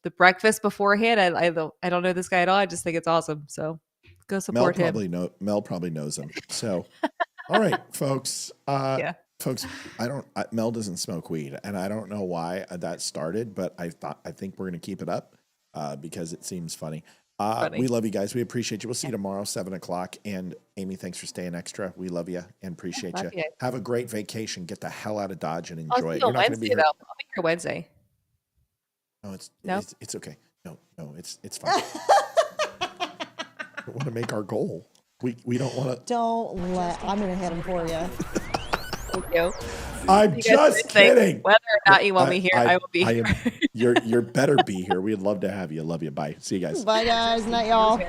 S2: The breakfast beforehand, I don't know this guy at all. I just think it's awesome. So go support him.
S1: Mel probably knows him. So, all right, folks.
S2: Yeah.
S1: Folks, Mel doesn't smoke weed, and I don't know why that started, but I think we're going to keep it up because it seems funny. We love you guys. We appreciate you. We'll see you tomorrow, 7 o'clock. And Amy, thanks for staying extra. We love you and appreciate you. Have a great vacation. Get the hell out of Dodge and enjoy it.
S2: You're not Wednesday, though. I'll be here Wednesday.
S1: No, it's okay. No, it's fine. We want to make our goal. We don't want to.
S3: I'm going to hit him for you.
S2: Thank you.
S1: I'm
S2: You guys
S1: just
S2: can say
S1: kidding.
S2: Whether or not you want me here, I will be
S1: I
S2: here.
S1: am, you're better be here. We'd love to have you. Love you. Bye. See you guys.
S3: Bye, guys. Night, y'all.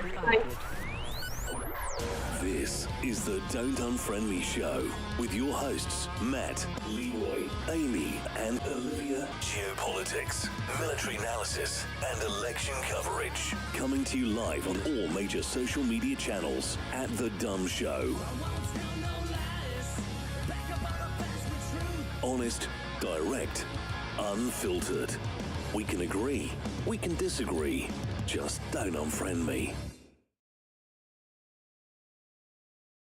S16: This is the Don't Unfriend Me Show with your hosts, Matt, Leroy, Amy, and Olivia. Geopolitics, military analysis, and election coverage. Coming to you live on all major social media channels at The Dumb Show. Honest, direct, unfiltered. We can agree, we can disagree. Just don't unfriend me.